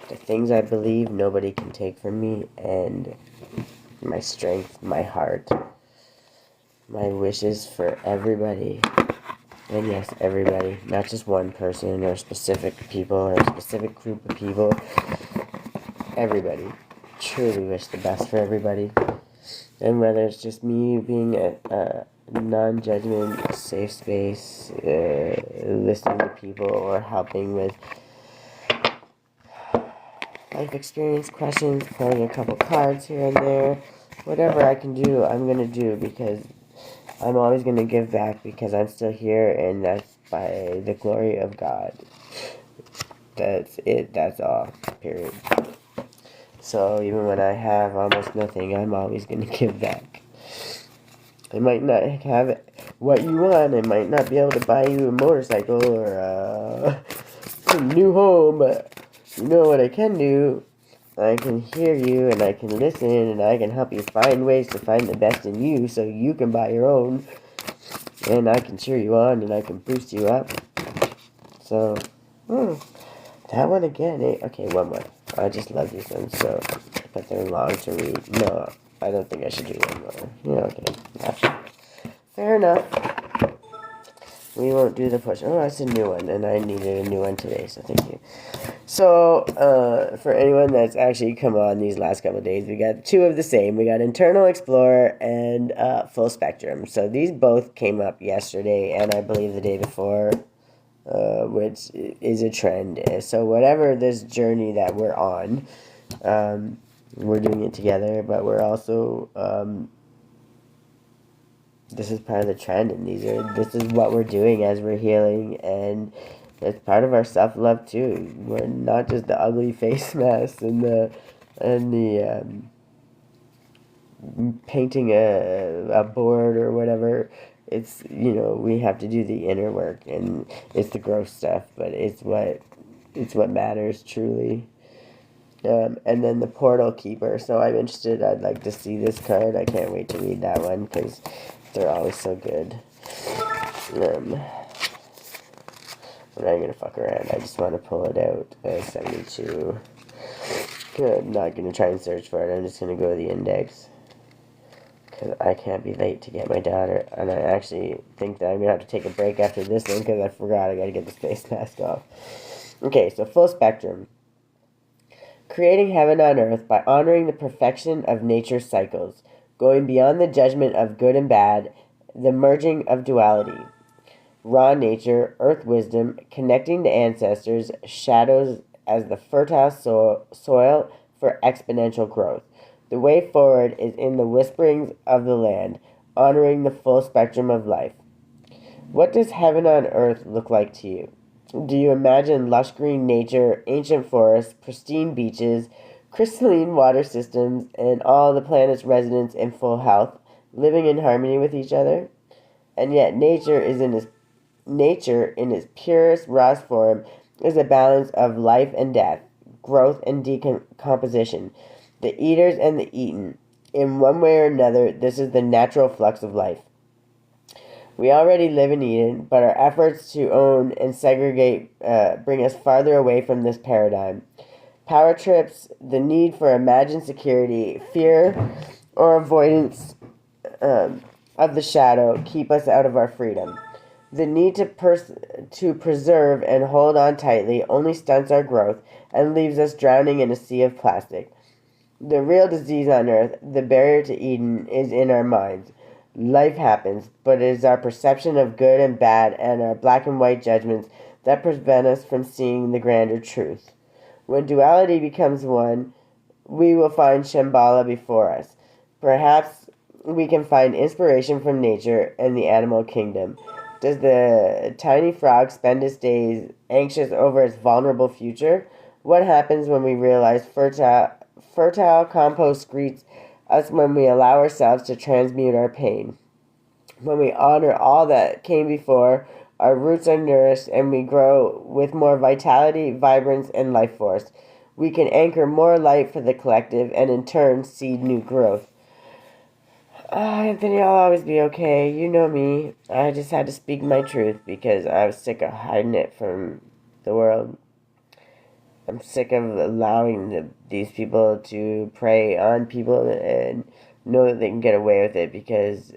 the things I believe nobody can take from me, and my strength, my heart, my wishes for everybody. And yes, everybody, not just one person or specific people or a specific group of people. Everybody. Truly wish the best for everybody. And whether it's just me being non-judgment, safe space, listening to people, or helping with life experience questions, playing a couple cards here and there. Whatever I can do, I'm going to do, because I'm always going to give back, because I'm still here, and that's by the glory of God. That's it. That's all. Period. So even when I have almost nothing, I'm always going to give back. I might not have what you want. I might not be able to buy you a motorcycle or a new home, but you know what I can do? I can hear you, and I can listen, and I can help you find ways to find the best in you so you can buy your own. And I can cheer you on, and I can boost you up. So, that one again. Okay, one more. I just love these ones, so, but they're long to read. No, I don't think I should do one more. Yeah, okay. Gotcha. Fair enough. We won't do the push. Oh, that's a new one, and I needed a new one today, so thank you. So, for anyone that's actually come on these last couple of days, we got two of the same. We got Internal Explorer and Full Spectrum. So these both came up yesterday, and I believe the day before, which is a trend. So whatever this journey that we're on, we're doing it together, but we're also... this is part of the trend, and this is what we're doing as we're healing, and it's part of our self-love too. We're not just the ugly face mask and the painting a board or whatever. It's, we have to do the inner work, and it's the gross stuff, but it's what matters truly. And then the Portal Keeper. So I'm interested. I'd like to see this card. I can't wait to read that one, because they're always so good. I'm not gonna fuck around. I just want to pull it out. 72. I'm not gonna try and search for it. I'm just gonna go to the index, because I can't be late to get my daughter. And I actually think that I'm gonna have to take a break after this one, because I forgot I gotta get the face mask off. Okay, so Full Spectrum. Creating heaven on earth by honoring the perfection of nature's cycles, going beyond the judgment of good and bad, the merging of duality. Raw nature, earth wisdom, connecting to ancestors, shadows as the fertile soil for exponential growth. The way forward is in the whisperings of the land, honoring the full spectrum of life. What does heaven on earth look like to you? Do you imagine lush green nature, ancient forests, pristine beaches, crystalline water systems, and all the planet's residents in full health, living in harmony with each other? And yet nature in its purest, rawest form is a balance of life and death, growth and decomposition, the eaters and the eaten. In one way or another, this is the natural flux of life. We already live in Eden, but our efforts to own and segregate bring us farther away from this paradigm. Power trips, the need for imagined security, fear, or avoidance of the shadow keep us out of our freedom. The need to preserve and hold on tightly only stunts our growth and leaves us drowning in a sea of plastic. The real disease on earth, the barrier to Eden, is in our minds. Life happens, but it is our perception of good and bad and our black and white judgments that prevent us from seeing the grander truth. When duality becomes one, we will find Shambhala before us. Perhaps we can find inspiration from nature and the animal kingdom. Does the tiny frog spend his days anxious over its vulnerable future? What happens when we realize fertile compost greets us when we allow ourselves to transmute our pain? When we honor all that came before, our roots are nourished and we grow with more vitality, vibrance, and life force. We can anchor more light for the collective and in turn seed new growth. Anthony, I'll always be okay. You know me. I just had to speak my truth because I was sick of hiding it from the world. I'm sick of allowing these people to prey on people and know that they can get away with it because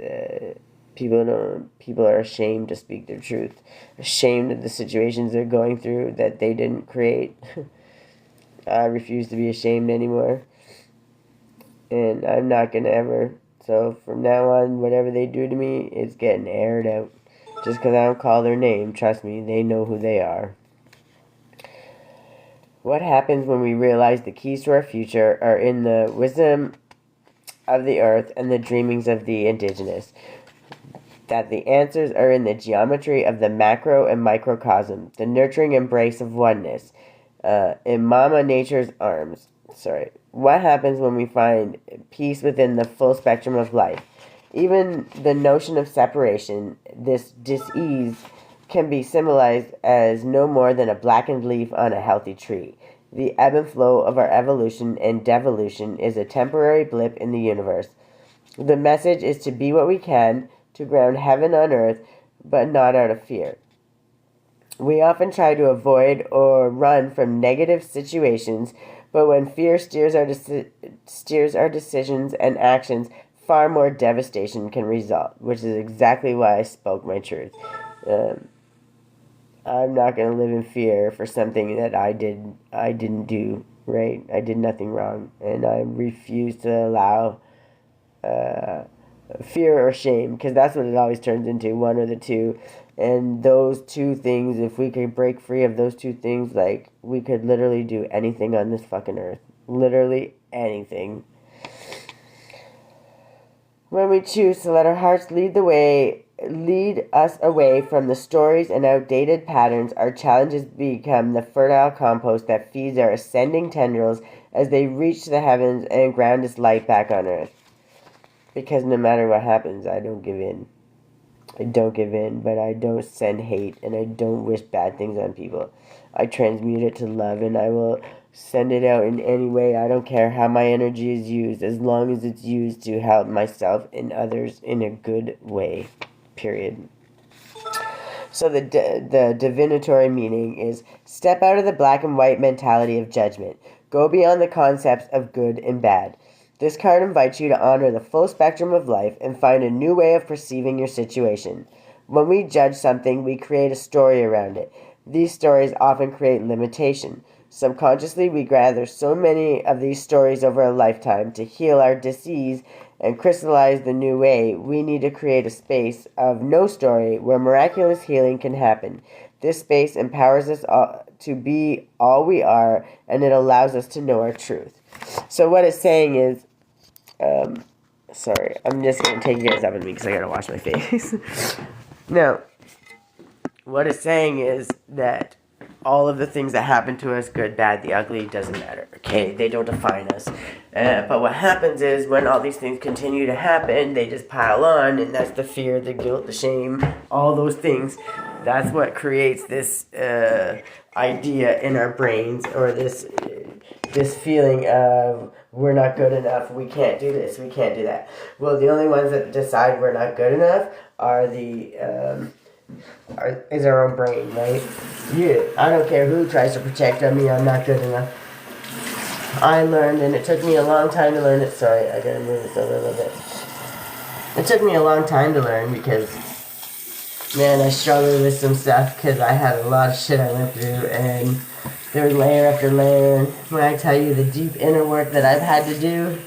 people are ashamed to speak their truth, ashamed of the situations they're going through that they didn't create. I refuse to be ashamed anymore, and I'm not gonna ever So from now on, whatever they do to me, it's getting aired out. Just because I don't call their name, trust me, they know who they are. What happens when we realize the keys to our future are in the wisdom of the earth and the dreamings of the indigenous? That the answers are in the geometry of the macro and microcosm, the nurturing embrace of oneness, in Mama Nature's arms. What happens when we find peace within the full spectrum of life? Even the notion of separation, this dis-ease, can be symbolized as no more than a blackened leaf on a healthy tree. The ebb and flow of our evolution and devolution is a temporary blip in the universe. The message is to be what we can, to ground heaven on earth, but not out of fear. We often try to avoid or run from negative situations, but when fear steers our decisions and actions, far more devastation can result, which is exactly why I spoke my truth. I'm not going to live in fear for something that I didn't do, right? I did nothing wrong, and I refuse to allow fear or shame, because that's what it always turns into, one or the two. And those two things, if we could break free of those two things, like, we could literally do anything on this fucking earth. Literally anything. When we choose to let our hearts lead us away from the stories and outdated patterns, our challenges become the fertile compost that feeds our ascending tendrils as they reach the heavens and ground its light back on earth. Because no matter what happens, I don't give in. I don't give in, but I don't send hate, and I don't wish bad things on people. I transmute it to love, and I will send it out in any way. I don't care how my energy is used, as long as it's used to help myself and others in a good way. Period. So the divinatory meaning is step out of the black and white mentality of judgment. Go beyond the concepts of good and bad. This card invites you to honor the full spectrum of life and find a new way of perceiving your situation. When we judge something, we create a story around it. These stories often create limitation. Subconsciously, we gather so many of these stories over a lifetime to heal our disease and crystallize the new way. We need to create a space of no story where miraculous healing can happen. This space empowers us all to be all we are, and it allows us to know our truth. So what it's saying is, sorry, I'm just going to take you guys up with me because I got to wash my face. Now, what it's saying is that all of the things that happen to us, good, bad, the ugly, doesn't matter, okay? They don't define us. But what happens is when all these things continue to happen, they just pile on, and that's the fear, the guilt, the shame, all those things. That's what creates this idea in our brains, or this feeling of we're not good enough, we can't do this, we can't do that. Well, the only ones that decide we're not good enough are is our own brain, right? I don't care who tries to protect me, I'm not good enough. I learned, and it took me a long time to learn it. Sorry, I gotta move this over a little bit. It took me a long time to learn because, man, I struggled with some stuff because I had a lot of shit I went through, and there was layer after layer. When I tell you the deep inner work that I've had to do,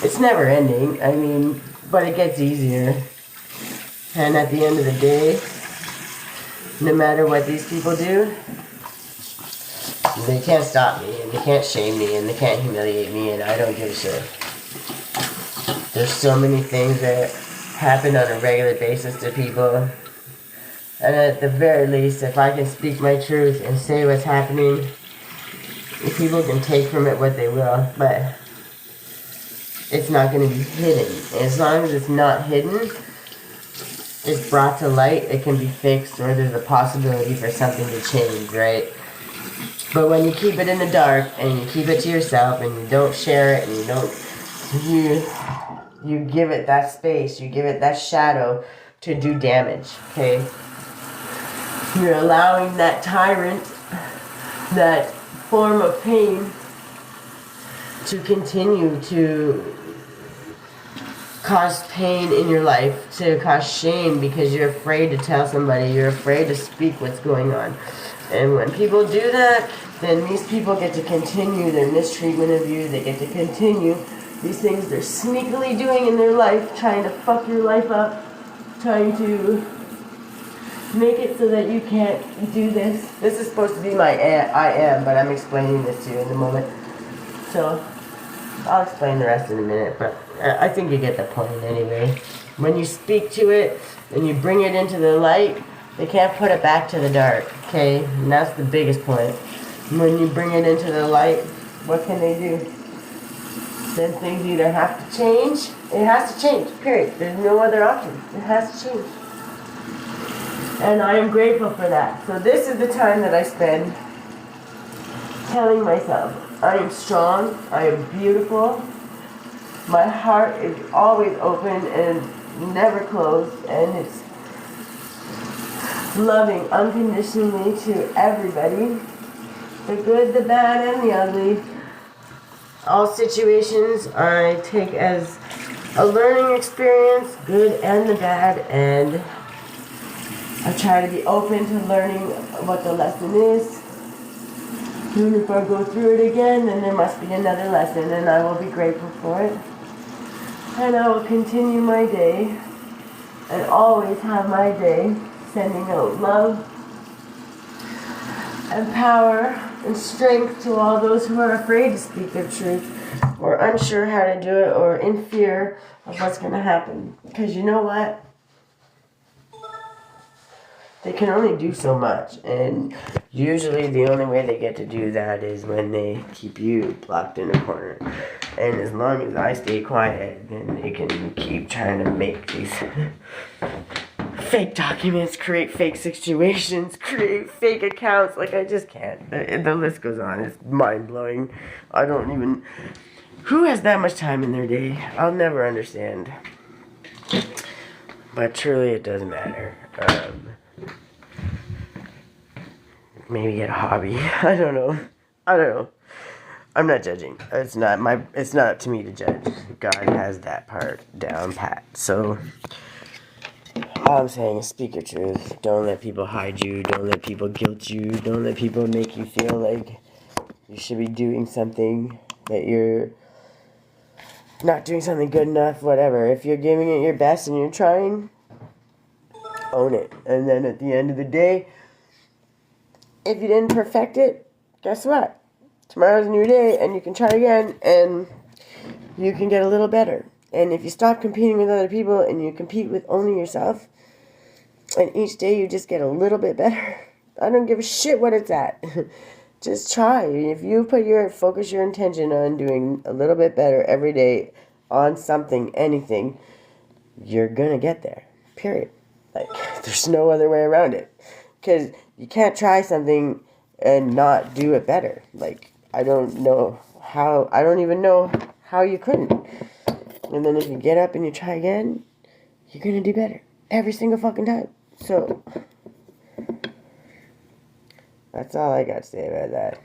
it's never ending. I mean, but it gets easier. And at the end of the day, no matter what these people do, they can't stop me, and they can't shame me, and they can't humiliate me, and I don't give a shit. There's so many things that happen on a regular basis to people. And at the very least, if I can speak my truth and say what's happening, people can take from it what they will, but it's not going to be hidden. And as long as it's not hidden, it's brought to light, it can be fixed, or there's a possibility for something to change, right? But when you keep it in the dark, and you keep it to yourself, and you don't share it, and you give it that space, you give it that shadow to do damage, okay? You're allowing that tyrant, that form of pain, to continue to cause pain in your life, to cause shame because you're afraid to tell somebody, you're afraid to speak what's going on. And when people do that, then these people get to continue their mistreatment of you, they get to continue these things they're sneakily doing in their life, trying to fuck your life up, trying to make it so that you can't do this. This is supposed to be my I am, but I'm explaining this to you in a moment. So I'll explain the rest in a minute, but I think you get the point anyway. When you speak to it and you bring it into the light, they can't put it back to the dark, okay? And that's the biggest point. When you bring it into the light, what can they do? Then things either have to change, it has to change, period. There's no other option. It has to change. And I am grateful for that. So this is the time that I spend telling myself, I am strong, I am beautiful, my heart is always open and never closed, and it's loving unconditionally to everybody, the good, the bad, and the ugly. All situations I take as a learning experience, good and the bad, and I try to be open to learning what the lesson is. And if I go through it again, then there must be another lesson, and I will be grateful for it. And I will continue my day, and always have my day, sending out love and power and strength to all those who are afraid to speak their truth, or unsure how to do it, or in fear of what's going to happen. Because you know what? They can only do so much, and usually the only way they get to do that is when they keep you blocked in a corner. And as long as I stay quiet, then they can keep trying to make these fake documents, create fake situations, create fake accounts. Like, I just can't. The list goes on. It's mind-blowing. I don't even... Who has that much time in their day? I'll never understand. But truly, it doesn't matter. Maybe get a hobby. I don't know. I'm not judging. It's not up to me to judge. God has that part down pat. So all I'm saying is speak your truth. Don't let people hide you. Don't let people guilt you. Don't let people make you feel like you should be doing something that you're not doing something good enough, whatever. If you're giving it your best and you're trying, own it. And then at the end of the day, if you didn't perfect it, guess what? Tomorrow's a new day, and you can try again, and you can get a little better. And if you stop competing with other people, and you compete with only yourself, and each day you just get a little bit better, I don't give a shit what it's at. Just try. If you focus your intention on doing a little bit better every day on something, anything, you're gonna get there. Period. Like, there's no other way around it. Because you can't try something and not do it better. Like, I don't even know how you couldn't. And then if you get up and you try again, you're going to do better. Every single fucking time. So, that's all I got to say about that.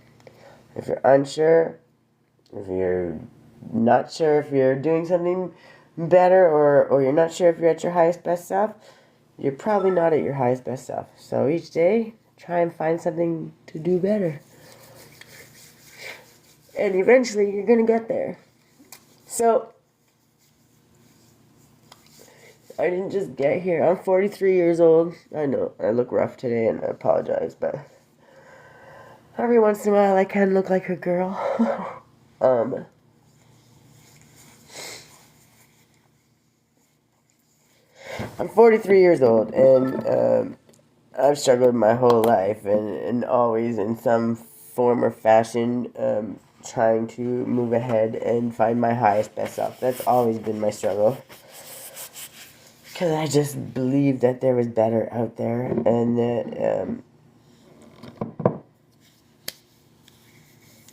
If you're unsure, if you're not sure if you're doing something better, or you're not sure if you're at your highest, best self, you're probably not at your highest, best self. So each day, try and find something to do better. And eventually, you're going to get there. So, I didn't just get here. I'm 43 years old. I know, I look rough today, and I apologize, but every once in a while, I can look like a girl. I'm 43 years old, and I've struggled my whole life, and always in some form or fashion, trying to move ahead and find my highest, best self. That's always been my struggle. Because I just believed that there was better out there, and that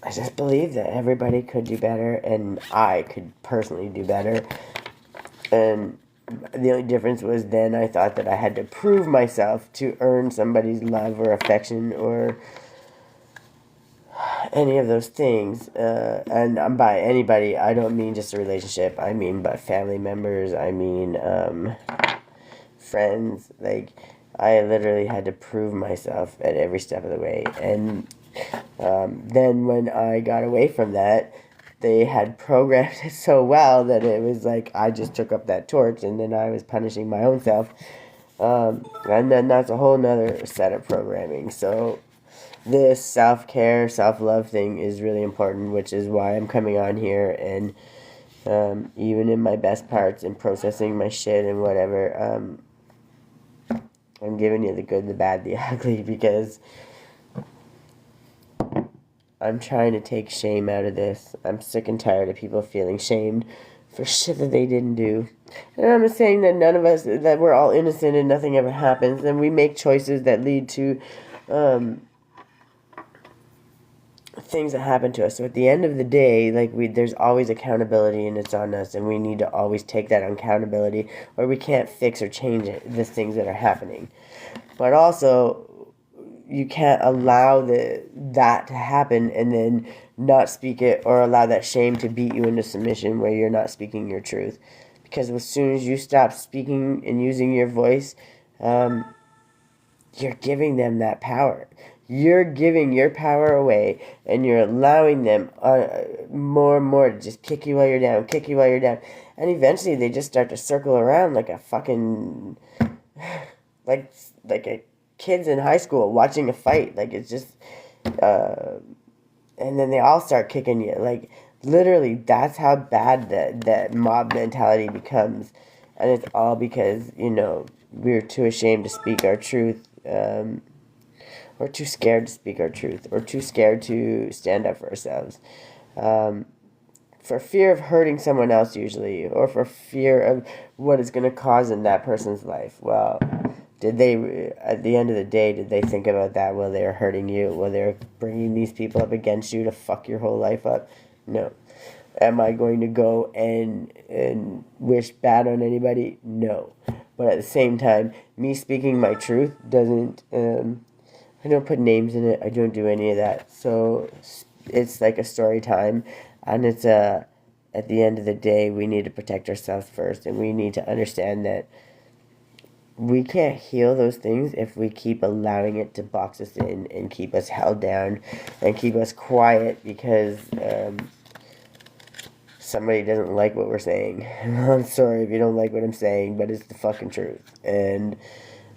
I just believed that everybody could do better, and I could personally do better. And the only difference was then I thought that I had to prove myself to earn somebody's love or affection or any of those things. And by anybody, I don't mean just a relationship. I mean by family members. I mean friends. Like, I literally had to prove myself at every step of the way. And then when I got away from that, they had programmed it so well that it was like I just took up that torch, and then I was punishing my own self. And then that's a whole nother set of programming. So this self-care, self-love thing is really important, which is why I'm coming on here, and even in my best parts and processing my shit and whatever, I'm giving you the good, the bad, the ugly, because I'm trying to take shame out of this. I'm sick and tired of people feeling shamed for shit that they didn't do. And I'm not saying that none of us, that we're all innocent and nothing ever happens, and we make choices that lead to things that happen to us. So at the end of the day, like, there's always accountability, and it's on us, and we need to always take that accountability, or we can't fix or change the things that are happening. But also, you can't allow that to happen and then not speak it, or allow that shame to beat you into submission where you're not speaking your truth. Because as soon as you stop speaking and using your voice, you're giving them that power. You're giving your power away, and you're allowing them more and more to just kick you while you're down, kick you while you're down. And eventually they just start to circle around like a fucking, like a kids in high school watching a fight. Like, it's just, and then they all start kicking you. Like, literally, that's how bad that mob mentality becomes. And it's all because, we're too ashamed to speak our truth, or too scared to speak our truth, or too scared to stand up for ourselves. For fear of hurting someone else, usually, or for fear of what it's going to cause in that person's life. Well, did they, at the end of the day, did they think about that while they were hurting you, while they were bringing these people up against you to fuck your whole life up? No. Am I going to go and wish bad on anybody? No. But at the same time, me speaking my truth doesn't, I don't put names in it. I don't do any of that. So it's like a story time. And it's at the end of the day, we need to protect ourselves first. And we need to understand that we can't heal those things if we keep allowing it to box us in and keep us held down and keep us quiet because somebody doesn't like what we're saying. I'm sorry if you don't like what I'm saying, but it's the fucking truth. And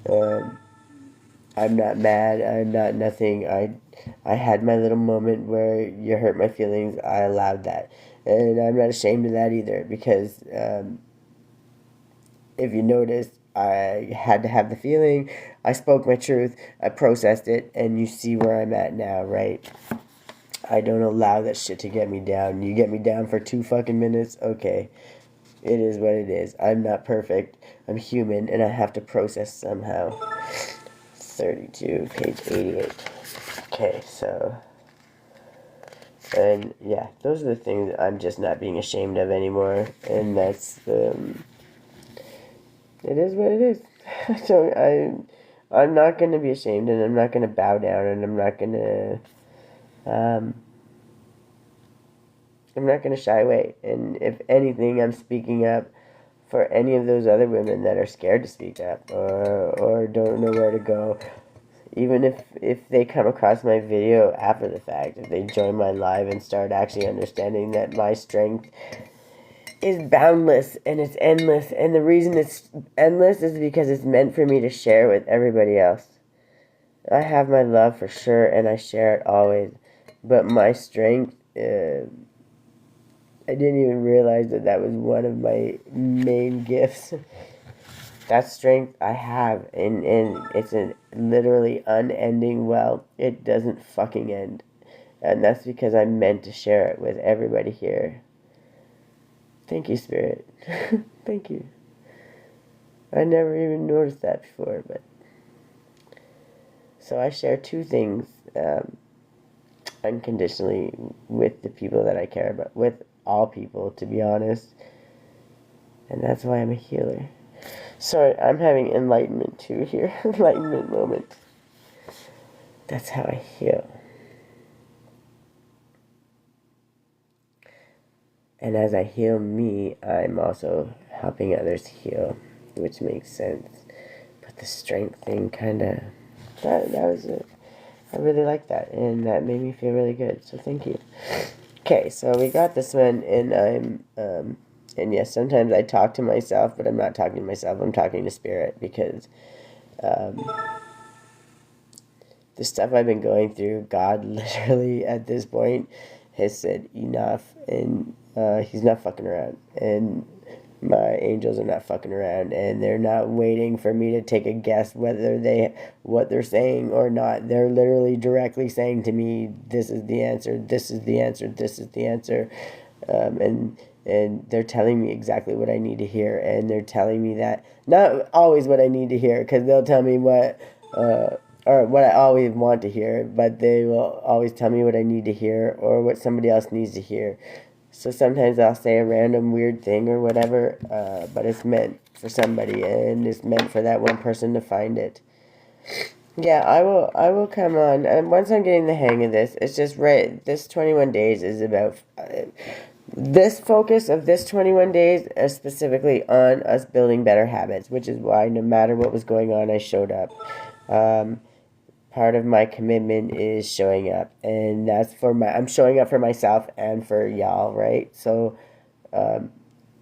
I'm not mad. I'm not nothing. I had my little moment where you hurt my feelings. I allowed that. And I'm not ashamed of that either, because if you noticed, I had to have the feeling. I spoke my truth. I processed it. And you see where I'm at now, right? I don't allow that shit to get me down. You get me down for 2 fucking minutes? Okay. It is what it is. I'm not perfect. I'm human, and I have to process somehow. 32, page 88. Okay, so... And, yeah, those are the things that I'm just not being ashamed of anymore. And that's, it is what it is. So I'm not going to be ashamed, and I'm not going to bow down, and I'm not going to... I'm not going to shy away. And if anything, I'm speaking up for any of those other women that are scared to speak up or don't know where to go. Even if they come across my video after the fact, if they join my live and start actually understanding that my strength is boundless and it's endless. And the reason it's endless is because it's meant for me to share with everybody else. I have my love for sure, and I share it always. But my strength... I didn't even realize that was one of my main gifts. That strength I have, and it's a literally unending well. It doesn't fucking end. And that's because I'm meant to share it with everybody here. Thank you, Spirit. Thank you. I never even noticed that before, but... So I share 2 things unconditionally with the people that I care about, with all people, to be honest. And that's why I'm a healer. Sorry, I'm having enlightenment too here. Enlightenment moment. That's how I heal. And as I heal me, I'm also helping others heal, which makes sense. But the strength thing that was it. I really like that, and that made me feel really good, so thank you. Okay, so we got this one, and and yes, sometimes I talk to myself, but I'm not talking to myself. I'm talking to spirit, because um, the stuff I've been going through, God literally at this point has said enough, and He's not fucking around, and my angels are not fucking around, and they're not waiting for me to take a guess what they're saying or not. They're literally directly saying to me, "This is the answer. This is the answer. This is the answer," and they're telling me exactly what I need to hear, and they're telling me that not always what I need to hear, because they'll tell me what. Or what I always want to hear, but they will always tell me what I need to hear or what somebody else needs to hear. So sometimes I'll say a random weird thing or whatever, but it's meant for somebody, and it's meant for that one person to find it. Yeah, I will come on, and once I'm getting the hang of this, it's just right. This 21 days is about this focus of this 21 days is specifically on us building better habits, which is why no matter what was going on, I showed up. Part of my commitment is showing up, and that's I'm showing up for myself and for y'all, right? So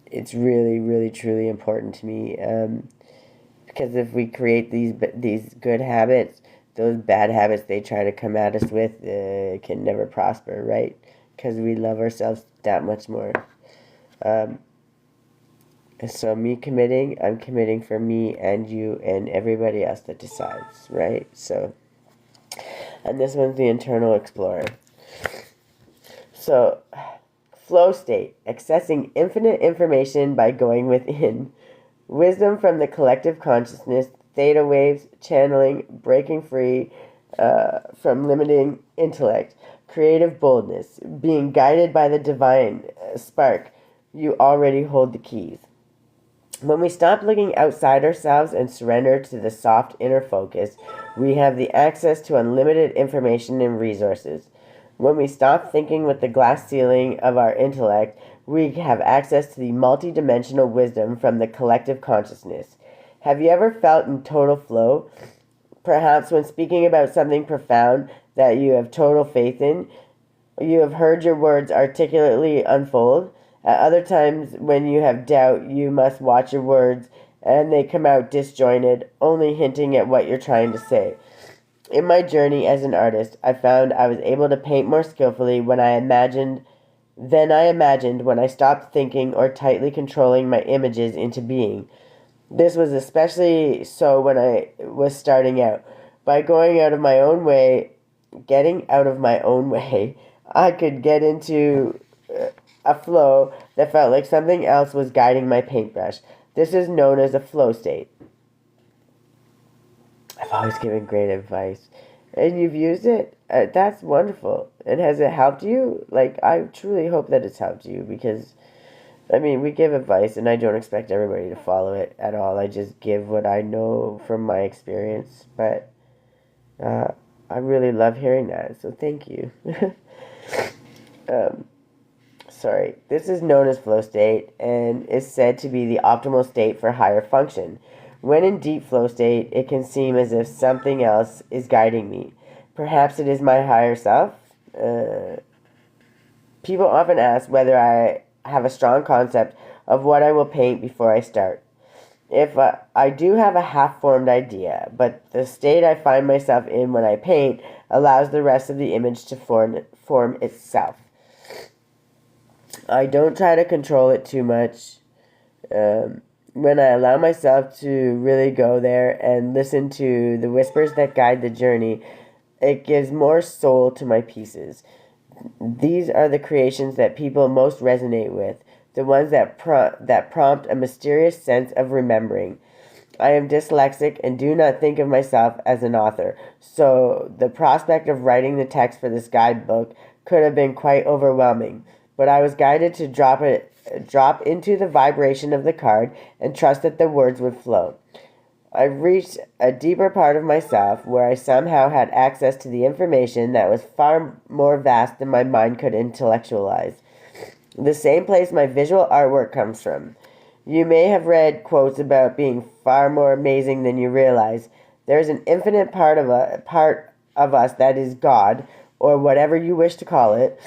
it's really, really, truly important to me, because if we create these good habits, those bad habits they try to come at us with can never prosper, right? Because we love ourselves that much more. So I'm committing for me and you and everybody else that decides, right? So. And this one's the Internal Explorer. So, flow state, accessing infinite information by going within. Wisdom from the collective consciousness, theta waves, channeling, breaking free from limiting intellect, creative boldness, being guided by the divine spark. You already hold the keys. When we stop looking outside ourselves and surrender to the soft inner focus, we have the access to unlimited information and resources. When we stop thinking with the glass ceiling of our intellect, we have access to the multidimensional wisdom from the collective consciousness. Have you ever felt in total flow? Perhaps when speaking about something profound that you have total faith in, you have heard your words articulately unfold. At other times, when you have doubt, you must watch your words and they come out disjointed, only hinting at what you're trying to say. In my journey as an artist, I found I was able to paint more skillfully than I imagined when I stopped thinking or tightly controlling my images into being. This was especially so when I was starting out. By getting out of my own way, I could get into a flow that felt like something else was guiding my paintbrush. This is known as a flow state. I've always given great advice, and you've used it. That's wonderful. And has it helped you? Like, I truly hope that it's helped you, because, I mean, we give advice, and I don't expect everybody to follow it at all. I just give what I know from my experience, but I really love hearing that, so thank you. Sorry. This is known as flow state and is said to be the optimal state for higher function. When in deep flow state, it can seem as if something else is guiding me. Perhaps it is my higher self. People often ask whether I have a strong concept of what I will paint before I start. If I do have a half-formed idea, but the state I find myself in when I paint allows the rest of the image to form itself. I don't try to control it too much. When I allow myself to really go there and listen to the whispers that guide the journey, it gives more soul to my pieces. These are the creations that people most resonate with, the ones that prompt a mysterious sense of remembering. I am dyslexic and do not think of myself as an author, so the prospect of writing the text for this guidebook could have been quite overwhelming. But I was guided to drop into the vibration of the card and trust that the words would flow. I reached a deeper part of myself where I somehow had access to the information that was far more vast than my mind could intellectualize. The same place my visual artwork comes from. You may have read quotes about being far more amazing than you realize. There is an infinite part of us that is God, or whatever you wish to call it,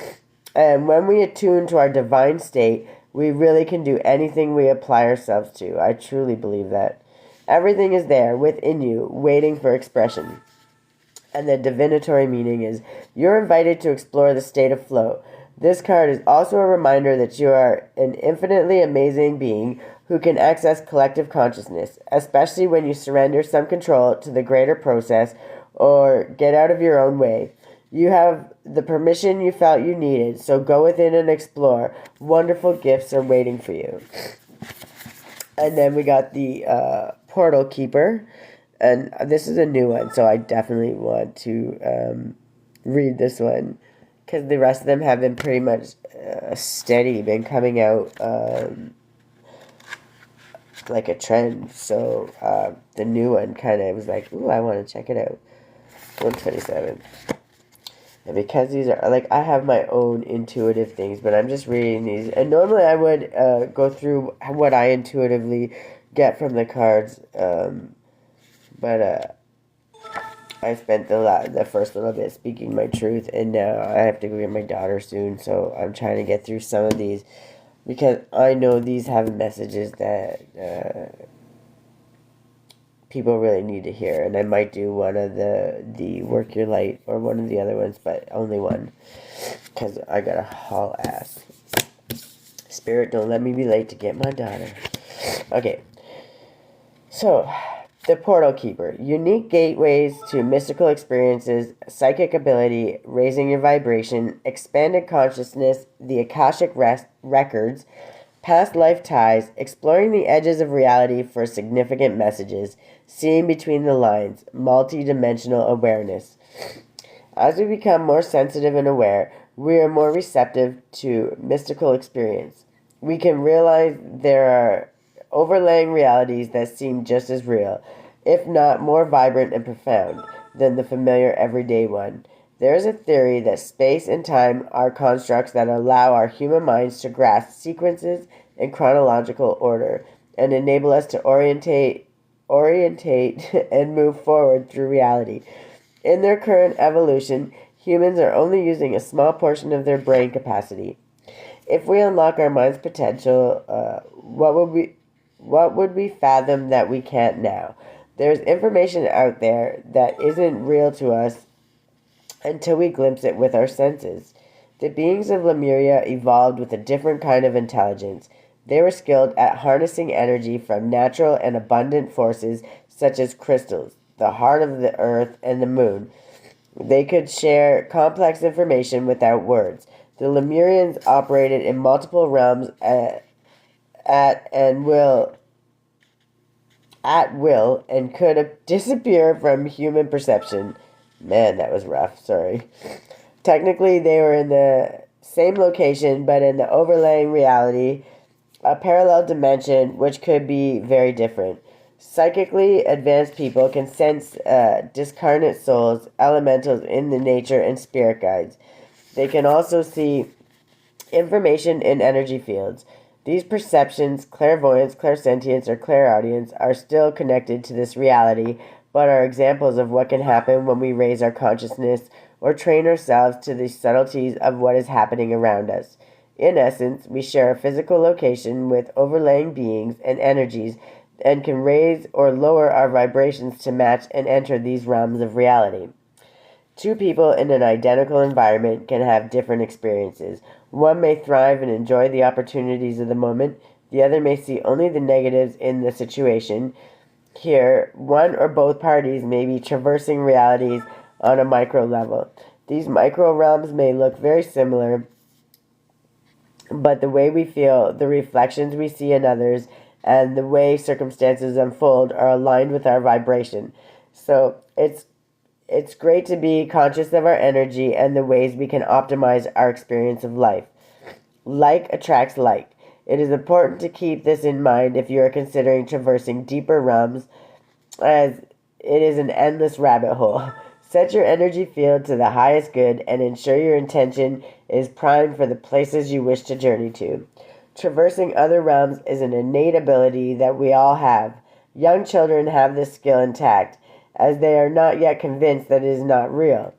And when we attune to our divine state, we really can do anything we apply ourselves to. I truly believe that. Everything is there within you, waiting for expression. And the divinatory meaning is you're invited to explore the state of flow. This card is also a reminder that you are an infinitely amazing being who can access collective consciousness, especially when you surrender some control to the greater process or get out of your own way. You have the permission you felt you needed, so go within and explore. Wonderful gifts are waiting for you. And then we got the Portal Keeper. And this is a new one, so I definitely want to read this one. Because the rest of them have been pretty much steady, been coming out like a trend. So the new one kind of was like, ooh, I want to check it out. 127. And because these are, like, I have my own intuitive things, but I'm just reading these. And normally I would go through what I intuitively get from the cards. But I spent the first little bit speaking my truth, and now I have to go get my daughter soon, so I'm trying to get through some of these, because I know these have messages that people really need to hear, and I might do one of the Work Your Light, or one of the other ones, but only one, because I gotta haul ass. Spirit, don't let me be late to get my daughter. Okay, so the Portal Keeper. Unique gateways to mystical experiences, psychic ability, raising your vibration, expanded consciousness, the Akashic records, past life ties, exploring the edges of reality for significant messages, seeing between the lines, multi-dimensional awareness. As we become more sensitive and aware, we are more receptive to mystical experience. We can realize there are overlaying realities that seem just as real, if not more vibrant and profound, than the familiar everyday one. There is a theory that space and time are constructs that allow our human minds to grasp sequences in chronological order and enable us to orientate and move forward through reality. In their current evolution, humans are only using a small portion of their brain capacity. If we unlock our mind's potential, what would we fathom that we can't now? There's information out there that isn't real to us until we glimpse it with our senses. The beings of Lemuria evolved with a different kind of intelligence. They were skilled at harnessing energy from natural and abundant forces such as crystals, the heart of the earth, and the moon. They could share complex information without words. The Lemurians operated in multiple realms at will and could disappear from human perception. Man, that was rough. Sorry. Technically, they were in the same location, but in the overlaying reality, a parallel dimension, which could be very different. Psychically advanced people can sense discarnate souls, elementals in the nature, and spirit guides. They can also see information in energy fields. These perceptions, clairvoyance, clairsentience, or clairaudience, are still connected to this reality, but are examples of what can happen when we raise our consciousness or train ourselves to the subtleties of what is happening around us. In essence, we share a physical location with overlaying beings and energies and can raise or lower our vibrations to match and enter these realms of reality. Two people in an identical environment can have different experiences. One may thrive and enjoy the opportunities of the moment. The other may see only the negatives in the situation. Here, one or both parties may be traversing realities on a micro level. These micro realms may look very similar, but the way we feel, the reflections we see in others, and the way circumstances unfold are aligned with our vibration. So it's great to be conscious of our energy and the ways we can optimize our experience of life. Like attracts like. It is important to keep this in mind if you are considering traversing deeper realms, as it is an endless rabbit hole. Set your energy field to the highest good and ensure your intention is primed for the places you wish to journey to. Traversing other realms is an innate ability that we all have. Young children have this skill intact, as they are not yet convinced that it is not real.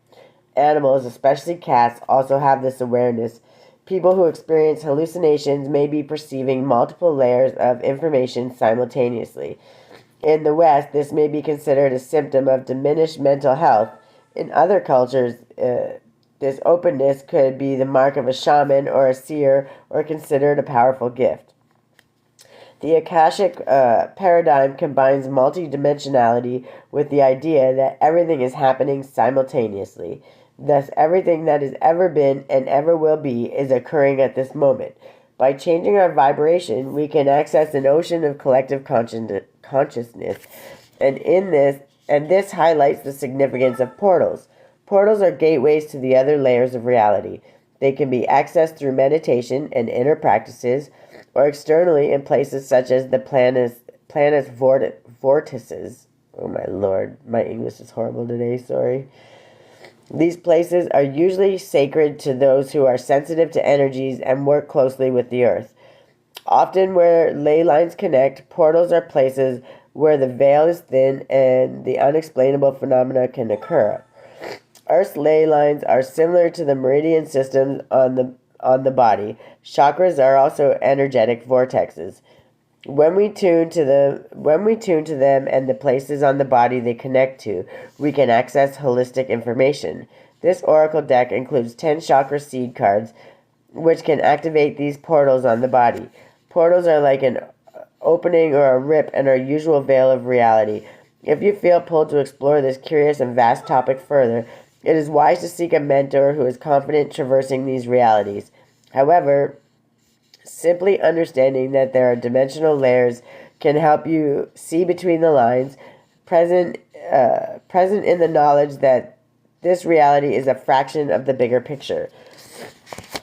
Animals, especially cats, also have this awareness. People who experience hallucinations may be perceiving multiple layers of information simultaneously. In the West, this may be considered a symptom of diminished mental health. In other cultures, this openness could be the mark of a shaman or a seer, or considered a powerful gift. The Akashic paradigm combines multidimensionality with the idea that everything is happening simultaneously. Thus, everything that has ever been and ever will be is occurring at this moment. By changing our vibration, we can access an ocean of collective consciousness, and this highlights the significance of portals. Portals are gateways to the other layers of reality. They can be accessed through meditation and inner practices, or externally in places such as the planet's vortices. Oh my lord, my English is horrible today, sorry. These places are usually sacred to those who are sensitive to energies and work closely with the earth. Often where ley lines connect, portals are places where the veil is thin and the unexplainable phenomena can occur. Earth's ley lines are similar to the meridian systems on the body. Chakras are also energetic vortexes. When we tune to them and the places on the body they connect to, we can access holistic information. This oracle deck includes 10 chakra seed cards, which can activate these portals on the body. Portals are like an opening or a rip in our usual veil of reality. If you feel pulled to explore this curious and vast topic further, it is wise to seek a mentor who is confident traversing these realities. However, simply understanding that there are dimensional layers can help you see between the lines, present in the knowledge that this reality is a fraction of the bigger picture.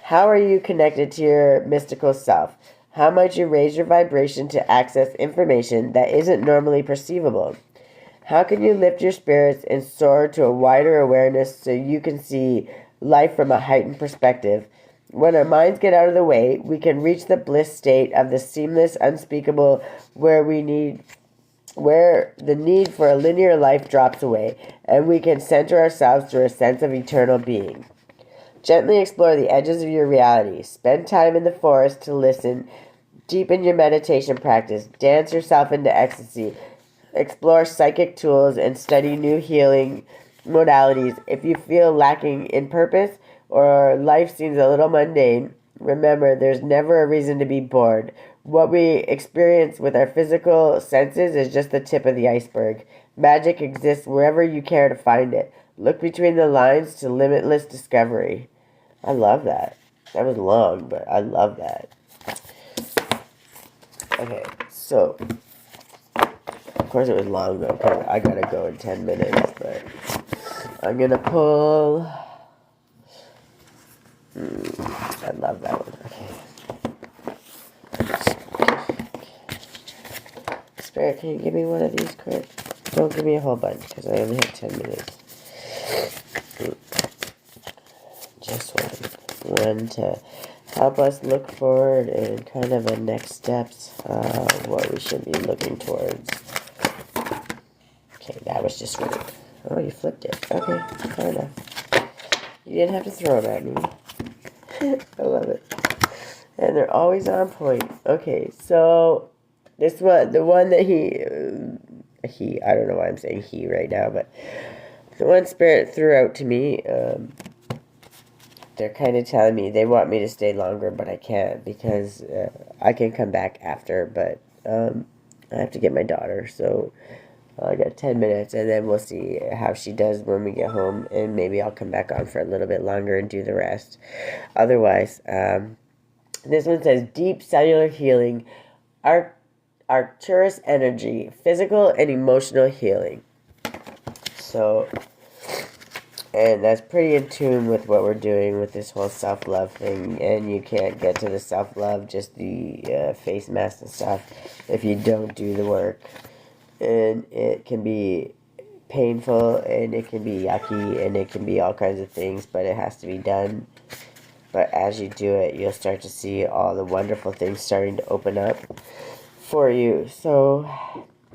How are you connected to your mystical self? How might you raise your vibration to access information that isn't normally perceivable? How can you lift your spirits and soar to a wider awareness so you can see life from a heightened perspective? When our minds get out of the way, we can reach the bliss state of the seamless, unspeakable, where the need for a linear life drops away, and we can center ourselves through a sense of eternal being. Gently explore the edges of your reality. Spend time in the forest to listen. Deepen your meditation practice. Dance yourself into ecstasy. Explore psychic tools and study new healing modalities. If you feel lacking in purpose or life seems a little mundane, remember there's never a reason to be bored. What we experience with our physical senses is just the tip of the iceberg. Magic exists wherever you care to find it. Look between the lines to limitless discovery. I love that. That was long, but I love that. Okay, so of course it was long though, because I gotta go in 10 minutes, but I'm gonna pull. I love that one. Okay. Spirit, can you give me one of these quick? Don't give me a whole bunch, because I only have 10 minutes. Just one to help us look forward and kind of a next steps, what we should be looking towards. Okay, that was just really. Oh, you flipped it. Okay, fair enough. You didn't have to throw them at me. I love it. And they're always on point. Okay, so this one, the one that I don't know why I'm saying he right now, but the one Spirit threw out to me, they're kind of telling me they want me to stay longer, but I can't because I can come back after, but I have to get my daughter, so I got 10 minutes, and then we'll see how she does when we get home, and maybe I'll come back on for a little bit longer and do the rest. Otherwise, this one says deep cellular healing, Arcturus energy, physical and emotional healing. So, and that's pretty in tune with what we're doing with this whole self-love thing, and you can't get to the self-love, just the face mask and stuff, if you don't do the work. And it can be painful, and it can be yucky, and it can be all kinds of things, but it has to be done. But as you do it, you'll start to see all the wonderful things starting to open up for you. So,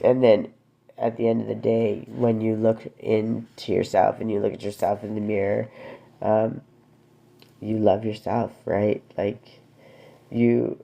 and then at the end of the day, when you look into yourself and you look at yourself in the mirror, you love yourself, right? Like, you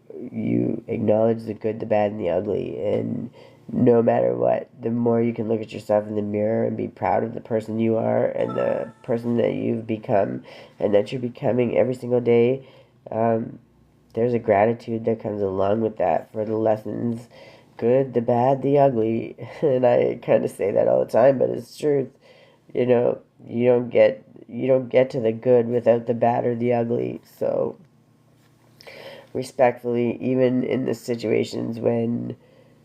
acknowledge the good, the bad, and the ugly, and no matter what, the more you can look at yourself in the mirror and be proud of the person you are and the person that you've become and that you're becoming every single day, there's a gratitude that comes along with that for the lessons, good, the bad, the ugly. And I kind of say that all the time, but it's truth. You know, you don't get to the good without the bad or the ugly. So respectfully, even in the situations when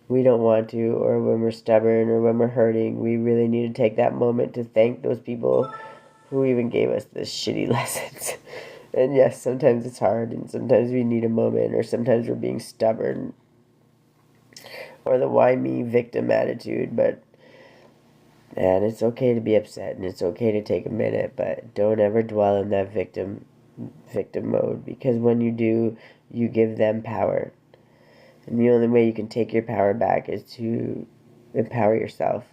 we don't want to, or when we're stubborn, or when we're hurting, we really need to take that moment to thank those people who even gave us the shitty lessons. And yes, sometimes it's hard, and sometimes we need a moment, or sometimes we're being stubborn, or the why me victim attitude, but and it's okay to be upset, and it's okay to take a minute, but don't ever dwell in that victim mode, because when you do, you give them power. And the only way you can take your power back is to empower yourself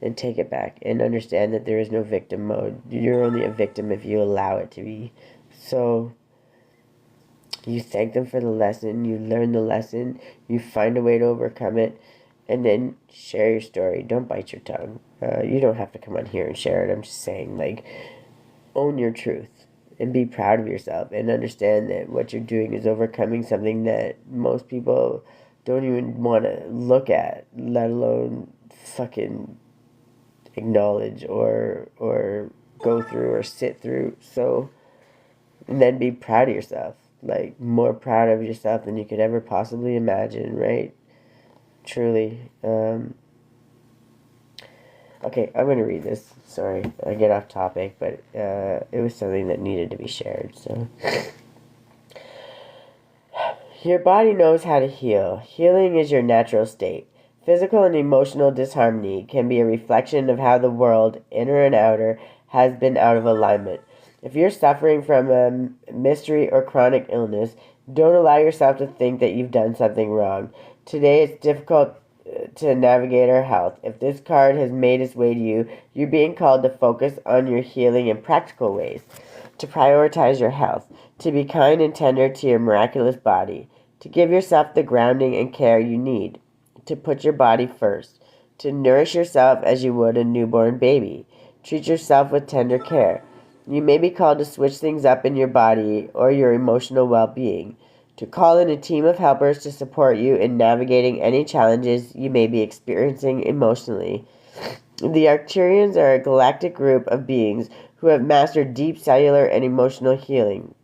and take it back and understand that there is no victim mode. You're only a victim if you allow it to be. So you thank them for the lesson, you learn the lesson, you find a way to overcome it, and then share your story. Don't bite your tongue. You don't have to come on here and share it. I'm just saying, like, own your truth and be proud of yourself and understand that what you're doing is overcoming something that most people don't even want to look at, let alone fucking acknowledge or go through or sit through. So, and then be proud of yourself, like more proud of yourself than you could ever possibly imagine, right? Truly. Okay, I'm going to read this. Sorry, I get off topic, but it was something that needed to be shared. So, your body knows how to heal. Healing is your natural state. Physical and emotional disharmony can be a reflection of how the world, inner and outer, has been out of alignment. If you're suffering from a mystery or chronic illness, don't allow yourself to think that you've done something wrong. Today it's difficult to navigate our health. If this card has made its way to you, you're being called to focus on your healing in practical ways, to prioritize your health, to be kind and tender to your miraculous body, to give yourself the grounding and care you need, to put your body first, to nourish yourself as you would a newborn baby. Treat yourself with tender care. You may be called to switch things up in your body or your emotional well-being, to call in a team of helpers to support you in navigating any challenges you may be experiencing emotionally. The Arcturians are a galactic group of beings who have mastered deep cellular and emotional healing.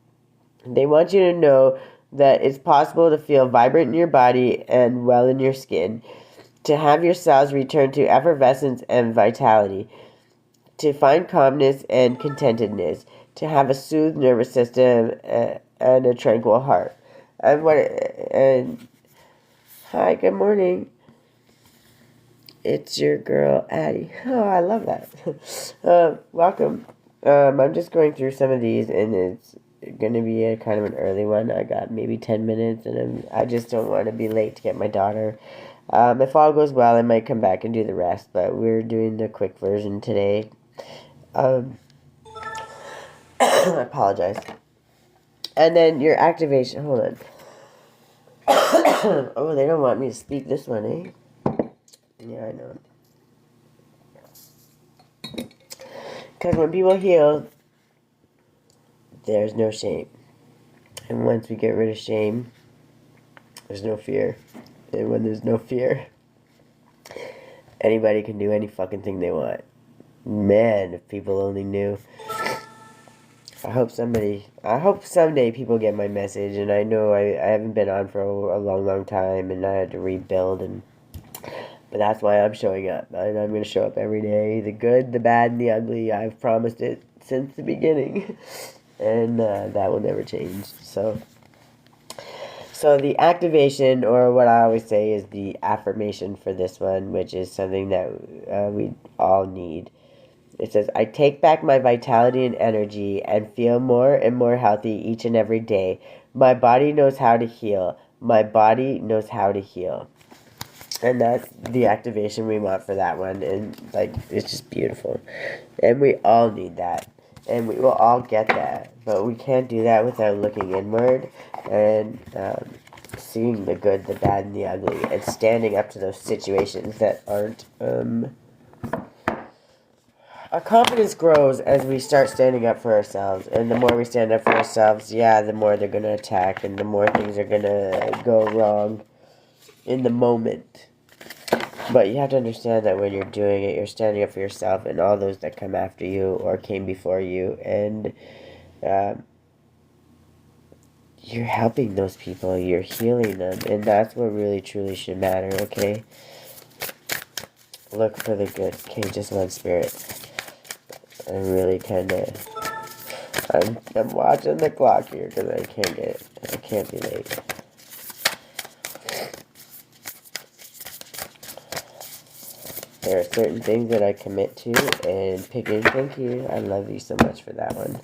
They want you to know that it's possible to feel vibrant in your body and well in your skin, to have your cells return to effervescence and vitality, to find calmness and contentedness, to have a soothed nervous system and a tranquil heart. And hi, good morning. It's your girl, Addie. Oh, I love that. Welcome. I'm just going through some of these, and it's going to be a kind of an early one. I got maybe 10 minutes, and I just don't want to be late to get my daughter. If all goes well, I might come back and do the rest, but we're doing the quick version today. I apologize. And then your activation, hold on. Oh, they don't want me to speak this one, eh? Yeah, I know. Because when people heal, there's no shame. And once we get rid of shame, there's no fear. And when there's no fear, anybody can do any fucking thing they want. Man, if people only knew. I hope someday people get my message, and I know I haven't been on for a long time, and I had to rebuild, but that's why I'm showing up, and I'm going to show up every day, the good, the bad, and the ugly. I've promised it since the beginning, and that will never change. So the activation, or what I always say is the affirmation for this one, which is something that we all need. It says, I take back my vitality and energy and feel more and more healthy each and every day. My body knows how to heal. My body knows how to heal. And that's the activation we want for that one. And, like, it's just beautiful. And we all need that. And we will all get that. But we can't do that without looking inward and seeing the good, the bad, and the ugly, and standing up to those situations that aren't. Our confidence grows as we start standing up for ourselves, and the more we stand up for ourselves, the more they're gonna attack, and the more things are gonna go wrong in the moment. But you have to understand that when you're doing it, you're standing up for yourself and all those that come after you or came before you, and you're helping those people, you're healing them, and that's what really truly should matter, okay? Look for the good, okay? Just one spirit. I'm really kind of... I'm watching the clock here because I can't be late. There are certain things that I commit to, and picking, thank you. I love you so much for that one.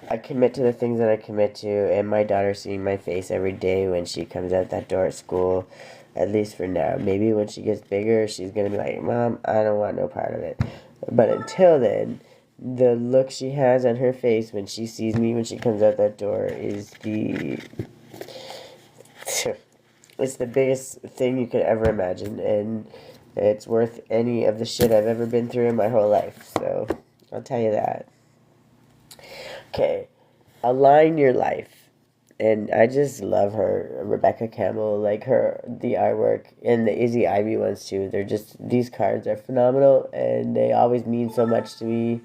I commit to the things that I commit to, and my daughter seeing my face every day when she comes out that door at school, at least for now. Maybe when she gets bigger, she's going to be like, Mom, I don't want no part of it. But until then, the look she has on her face when she sees me when she comes out that door is it's the biggest thing you could ever imagine, and it's worth any of the shit I've ever been through in my whole life, so I'll tell you that. Okay, align your life, and I just love her, Rebecca Campbell, like the artwork, and the Izzy Ivy ones too. They're just, these cards are phenomenal, and they always mean so much to me.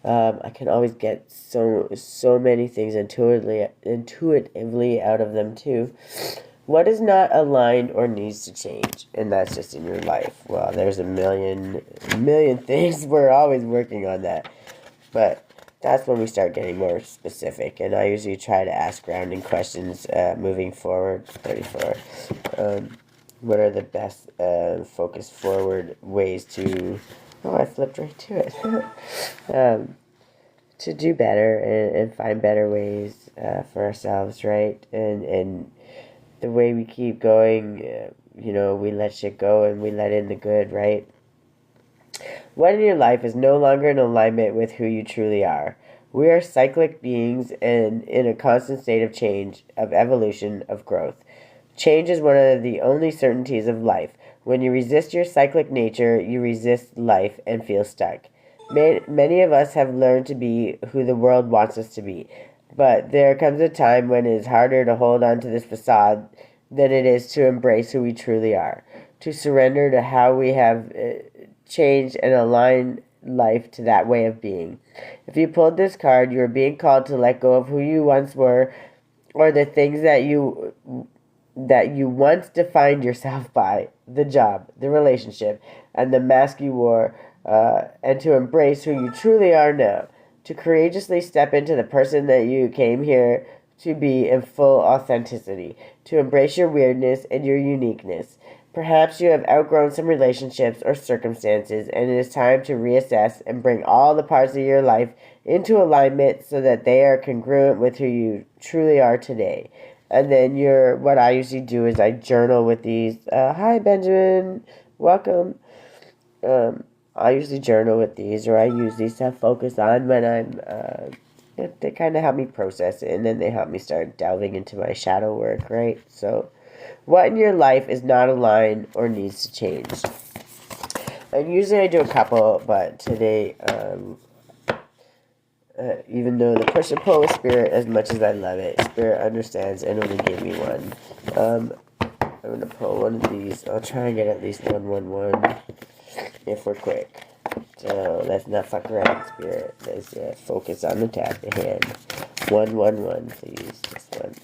I can always get so many things intuitively out of them too. What is not aligned or needs to change? And that's just in your life. Well, there's a million things. We're always working on that. But that's when we start getting more specific. And I usually try to ask grounding questions moving forward. 34. What are the best focus forward ways to... Oh, I flipped right to it. To do better and find better ways for ourselves, right? And the way we keep going, we let shit go and we let in the good, right? What in your life is no longer in alignment with who you truly are? We are cyclic beings and in a constant state of change, of evolution, of growth. Change is one of the only certainties of life. When you resist your cyclic nature, you resist life and feel stuck. Many of us have learned to be who the world wants us to be. But there comes a time when it is harder to hold on to this facade than it is to embrace who we truly are, to surrender to how we have changed and align life to that way of being. If you pulled this card, you are being called to let go of who you once were, or the things that you once defined yourself by, the job, the relationship, and the mask you wore, and to embrace who you truly are now. To courageously step into the person that you came here to be in full authenticity, to embrace your weirdness and your uniqueness. Perhaps you have outgrown some relationships or circumstances, and it is time to reassess and bring all the parts of your life into alignment so that they are congruent with who you truly are today. And then what I usually do is I journal with these. Hi, Benjamin. Welcome. I usually journal with these, or I use these to focus on when I'm, they kind of help me process it, and then they help me start delving into my shadow work, right? So, what in your life is not aligned or needs to change? And usually I do a couple, but today, even though the push and pull with Spirit, as much as I love it, Spirit understands and only gave me one. I'm going to pull one of these. I'll try and get at least 111. If we're quick. So let's not fuck around, Spirit. Let's focus on the tap of the hand. 111, please. Just one.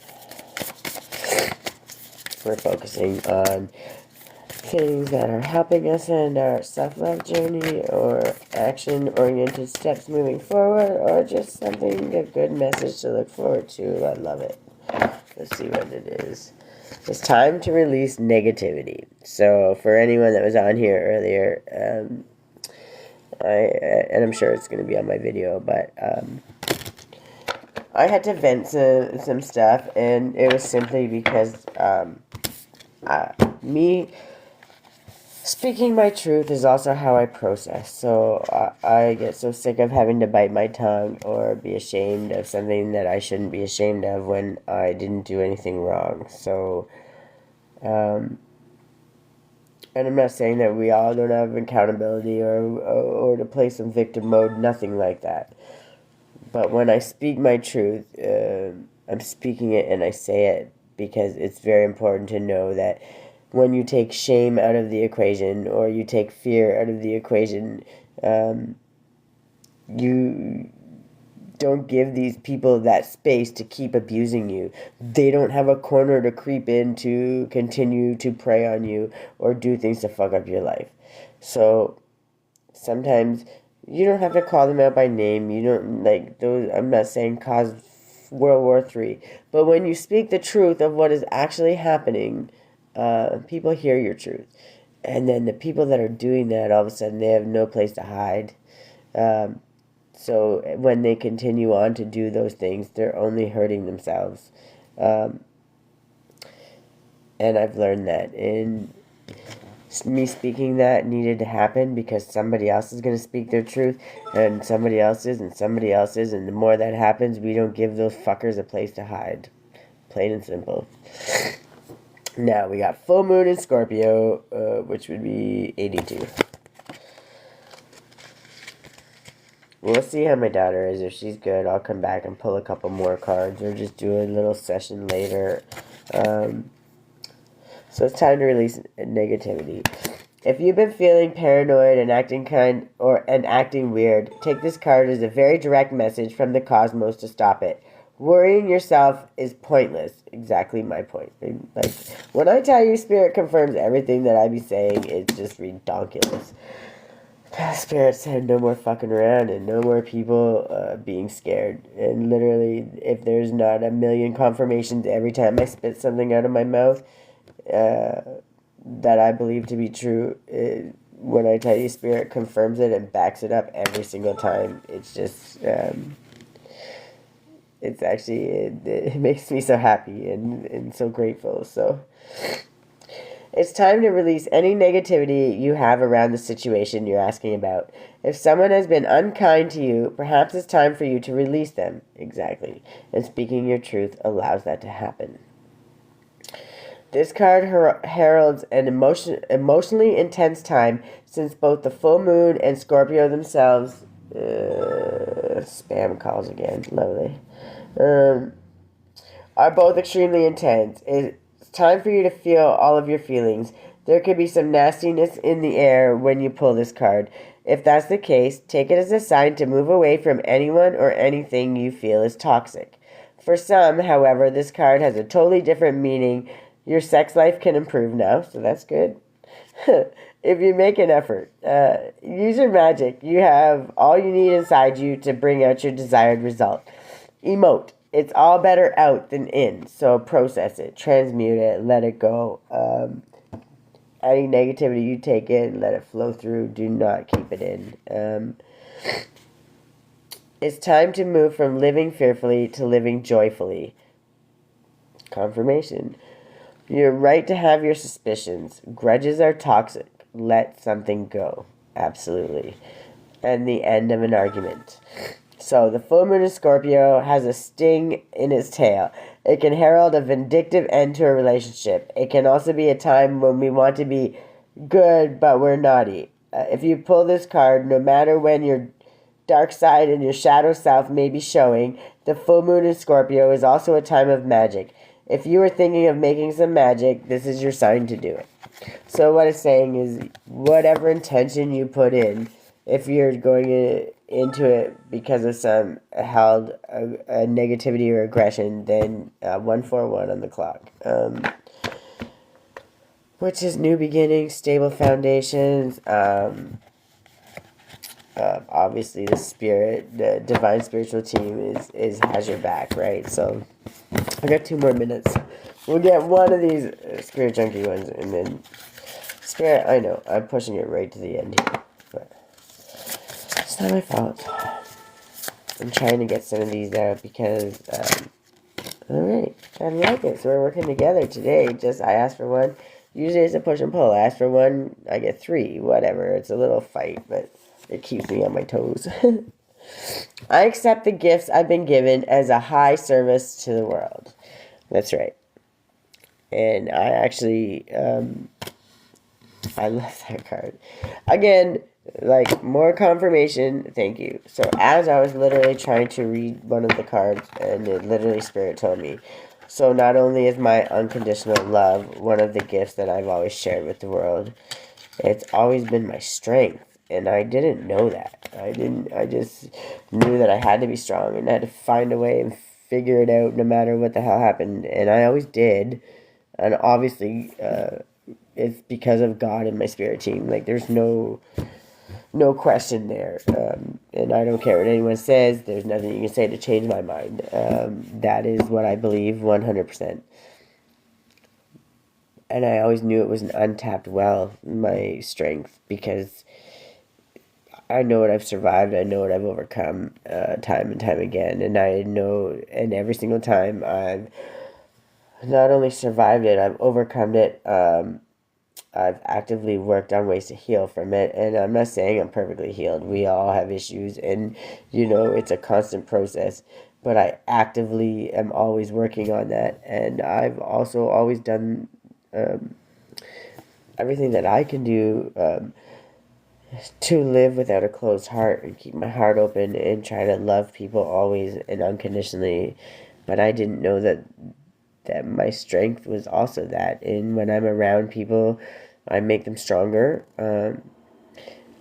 We're focusing on things that are helping us in our self-love journey, or action-oriented steps moving forward, or just something, a good message to look forward to. I love it. Let's see what it is. It's time to release negativity. So for anyone that was on here earlier, and I'm sure it's going to be on my video, but I had to vent some stuff, and it was simply because Speaking my truth is also how I process. So I get so sick of having to bite my tongue or be ashamed of something that I shouldn't be ashamed of when I didn't do anything wrong. So, and I'm not saying that we all don't have accountability or to play some victim mode, nothing like that. But when I speak my truth, I'm speaking it and I say it because it's very important to know that when you take shame out of the equation or you take fear out of the equation, you don't give these people that space to keep abusing you. They don't have a corner to creep in to continue to prey on you or do things to fuck up your life. So sometimes you don't have to call them out by name. You don't like those. I'm not saying cause World War III, but when you speak the truth of what is actually happening, people hear your truth, and then the people that are doing that, all of a sudden, they have no place to hide. So when they continue on to do those things, they're only hurting themselves. And I've learned that in me speaking that needed to happen because somebody else is going to speak their truth and somebody else's and somebody else's, and the more that happens, we don't give those fuckers a place to hide. Plain and simple. Now we got full moon in Scorpio, which would be 82. We'll see how my daughter is. If she's good, I'll come back and pull a couple more cards or just do a little session later. So it's time to release negativity. If you've been feeling paranoid and acting weird, take this card as a very direct message from the cosmos to stop it. Worrying yourself is pointless. Exactly my point. Like, when I tell you Spirit confirms everything that I be saying, it's just redonkulous. Spirit said no more fucking around and no more people being scared. And literally, if there's not a million confirmations every time I spit something out of my mouth that I believe to be true, when I tell you Spirit confirms it and backs it up every single time, it's just... it's actually, it makes me so happy and so grateful. So it's time to release any negativity you have around the situation you're asking about. If someone has been unkind to you, perhaps it's time for you to release them. Exactly. And speaking your truth allows that to happen. This card heralds an emotionally intense time since both the full moon and Scorpio themselves... spam calls again. Lovely. Are both extremely intense. It's time for you to feel all of your feelings. There could be some nastiness in the air when you pull this card. If that's the case, take it as a sign to move away from anyone or anything you feel is toxic. For some, however, this card has a totally different meaning. Your sex life can improve now, so that's good. If you make an effort, use your magic. You have all you need inside you to bring out your desired result. Emote. It's all better out than in, so process it, transmute it, let it go. Any negativity you take in, let it flow through. Do not keep it in. It's time to move from living fearfully to living joyfully. Confirmation. You're right to have your suspicions. Grudges are toxic. Let something go. Absolutely. And the end of an argument. So, the full moon in Scorpio has a sting in its tail. It can herald a vindictive end to a relationship. It can also be a time when we want to be good, but we're naughty. If you pull this card, no matter when your dark side and your shadow self may be showing, the full moon in Scorpio is also a time of magic. If you are thinking of making some magic, this is your sign to do it. So what it's saying is, whatever intention you put in, if you're going into it because of some held a negativity or aggression, then 141 on the clock. Which is new beginnings, stable foundations. Obviously, the divine spiritual team has your back, right? So I got 2 more minutes. We'll get one of these Spirit Junkie ones, and then Spirit. I know I'm pushing it right to the end here, but it's not my fault. I'm trying to get some of these out because, all right, I like it. So we're working together today. I asked for one. Usually it's a push and pull. I ask for one, I get three. Whatever. It's a little fight, but it keeps me on my toes. I accept the gifts I've been given as a high service to the world. That's right. And I actually, I love that card. Again, like, more confirmation. Thank you. So, as I was literally trying to read one of the cards, and it literally Spirit told me. So, not only is my unconditional love one of the gifts that I've always shared with the world, it's always been my strength. And I didn't know that. I just knew that I had to be strong and I had to find a way and figure it out no matter what the hell happened. And I always did. And obviously, it's because of God and my spirit team. Like, there's no question there. And I don't care what anyone says. There's nothing you can say to change my mind. That is what I believe 100%. And I always knew it was an untapped well, my strength, because I know what I've survived. I know what I've overcome time and time again. And I know, and every single time I've not only survived it, I've overcome it. I've actively worked on ways to heal from it. And I'm not saying I'm perfectly healed. We all have issues. And, it's a constant process. But I actively am always working on that. And I've also always done everything that I can do to live without a closed heart and keep my heart open and try to love people always and unconditionally. But I didn't know that my strength was also that. And when I'm around people, I make them stronger.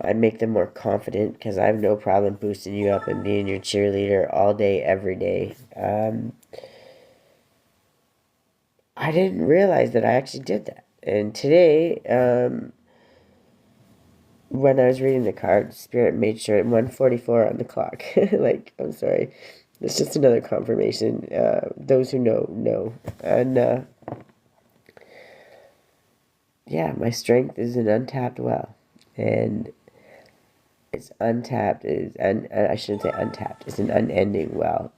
I make them more confident because I have no problem boosting you up and being your cheerleader all day, every day. I didn't realize that I actually did that. And today, when I was reading the card, Spirit made sure at 1:44 on the clock. Like, I'm sorry. It's just another confirmation. Those who know. And, yeah, my strength is an untapped well. And it's untapped. And I shouldn't say untapped. It's an unending well.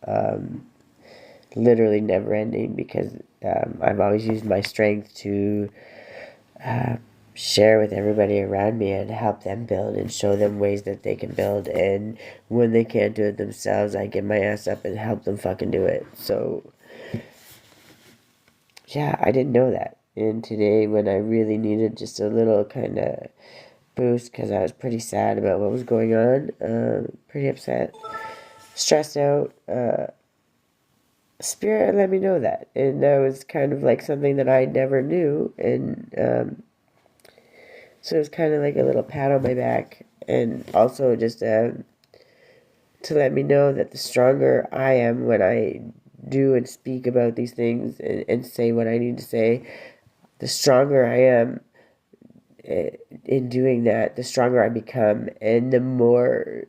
Literally never ending because I've always used my strength to share with everybody around me and help them build and show them ways that they can build. And when they can't do it themselves, I get my ass up and help them fucking do it. So, yeah, I didn't know that. And today, when I really needed just a little kind of boost because I was pretty sad about what was going on, pretty upset, stressed out, Spirit let me know that. And that was kind of like something that I never knew. And so it was kind of like a little pat on my back. And also just to let me know that the stronger I am when I do and speak about these things and say what I need to say, the stronger I am in doing that, the stronger I become, and the more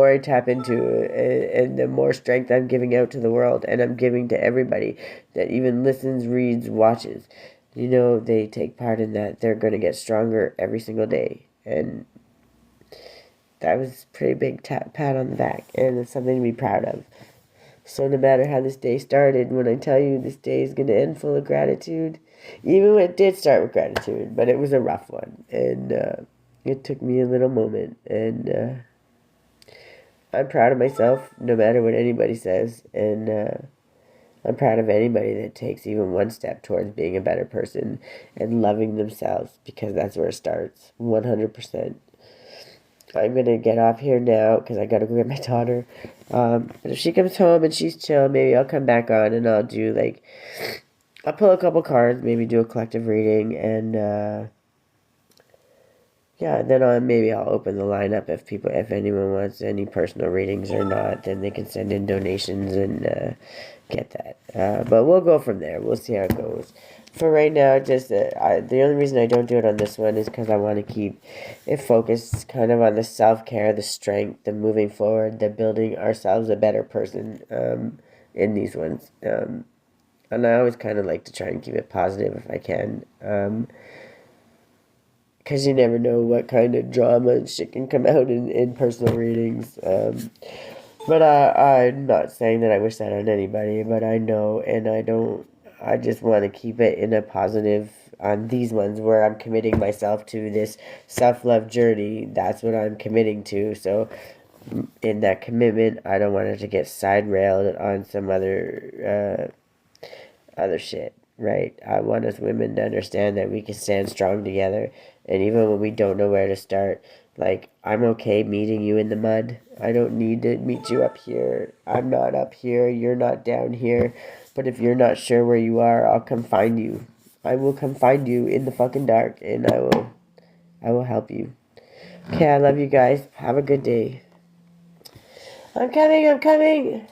I tap into it, and the more strength I'm giving out to the world, and I'm giving to everybody that even listens, reads, watches. They take part in that. They're going to get stronger every single day, and that was a pretty big pat on the back, and it's something to be proud of. So no matter how this day started, when I tell you this day is going to end full of gratitude, even when it did start with gratitude, but it was a rough one, and it took me a little moment, and I'm proud of myself, no matter what anybody says, and I'm proud of anybody that takes even one step towards being a better person and loving themselves, because that's where it starts, 100%. I'm going to get off here now because I got to go get my daughter. But if she comes home and she's chill, maybe I'll come back on and I'll do I'll pull a couple cards, maybe do a collective reading, and yeah, then maybe I'll open the lineup if anyone wants any personal readings or not, then they can send in donations and get that. But we'll go from there. We'll see how it goes. For right now, just the only reason I don't do it on this one is because I want to keep it focused kind of on the self-care, the strength, the moving forward, the building ourselves a better person in these ones. And I always kind of like to try and keep it positive if I can. Because you never know what kind of drama and shit can come out in personal readings. But I'm not saying that I wish that on anybody, but I know, and I just want to keep it in a positive on these ones where I'm committing myself to this self-love journey. That's what I'm committing to. So in that commitment, I don't want it to get side railed on some other shit, right? I want us women to understand that we can stand strong together, and even when we don't know where to start, like, I'm okay meeting you in the mud. I don't need to meet you up here. I'm not up here, you're not down here. But if you're not sure where you are, I'll come find you. I will come find you in the fucking dark, and I will help you. Okay, I love you guys. Have a good day. I'm coming, I'm coming.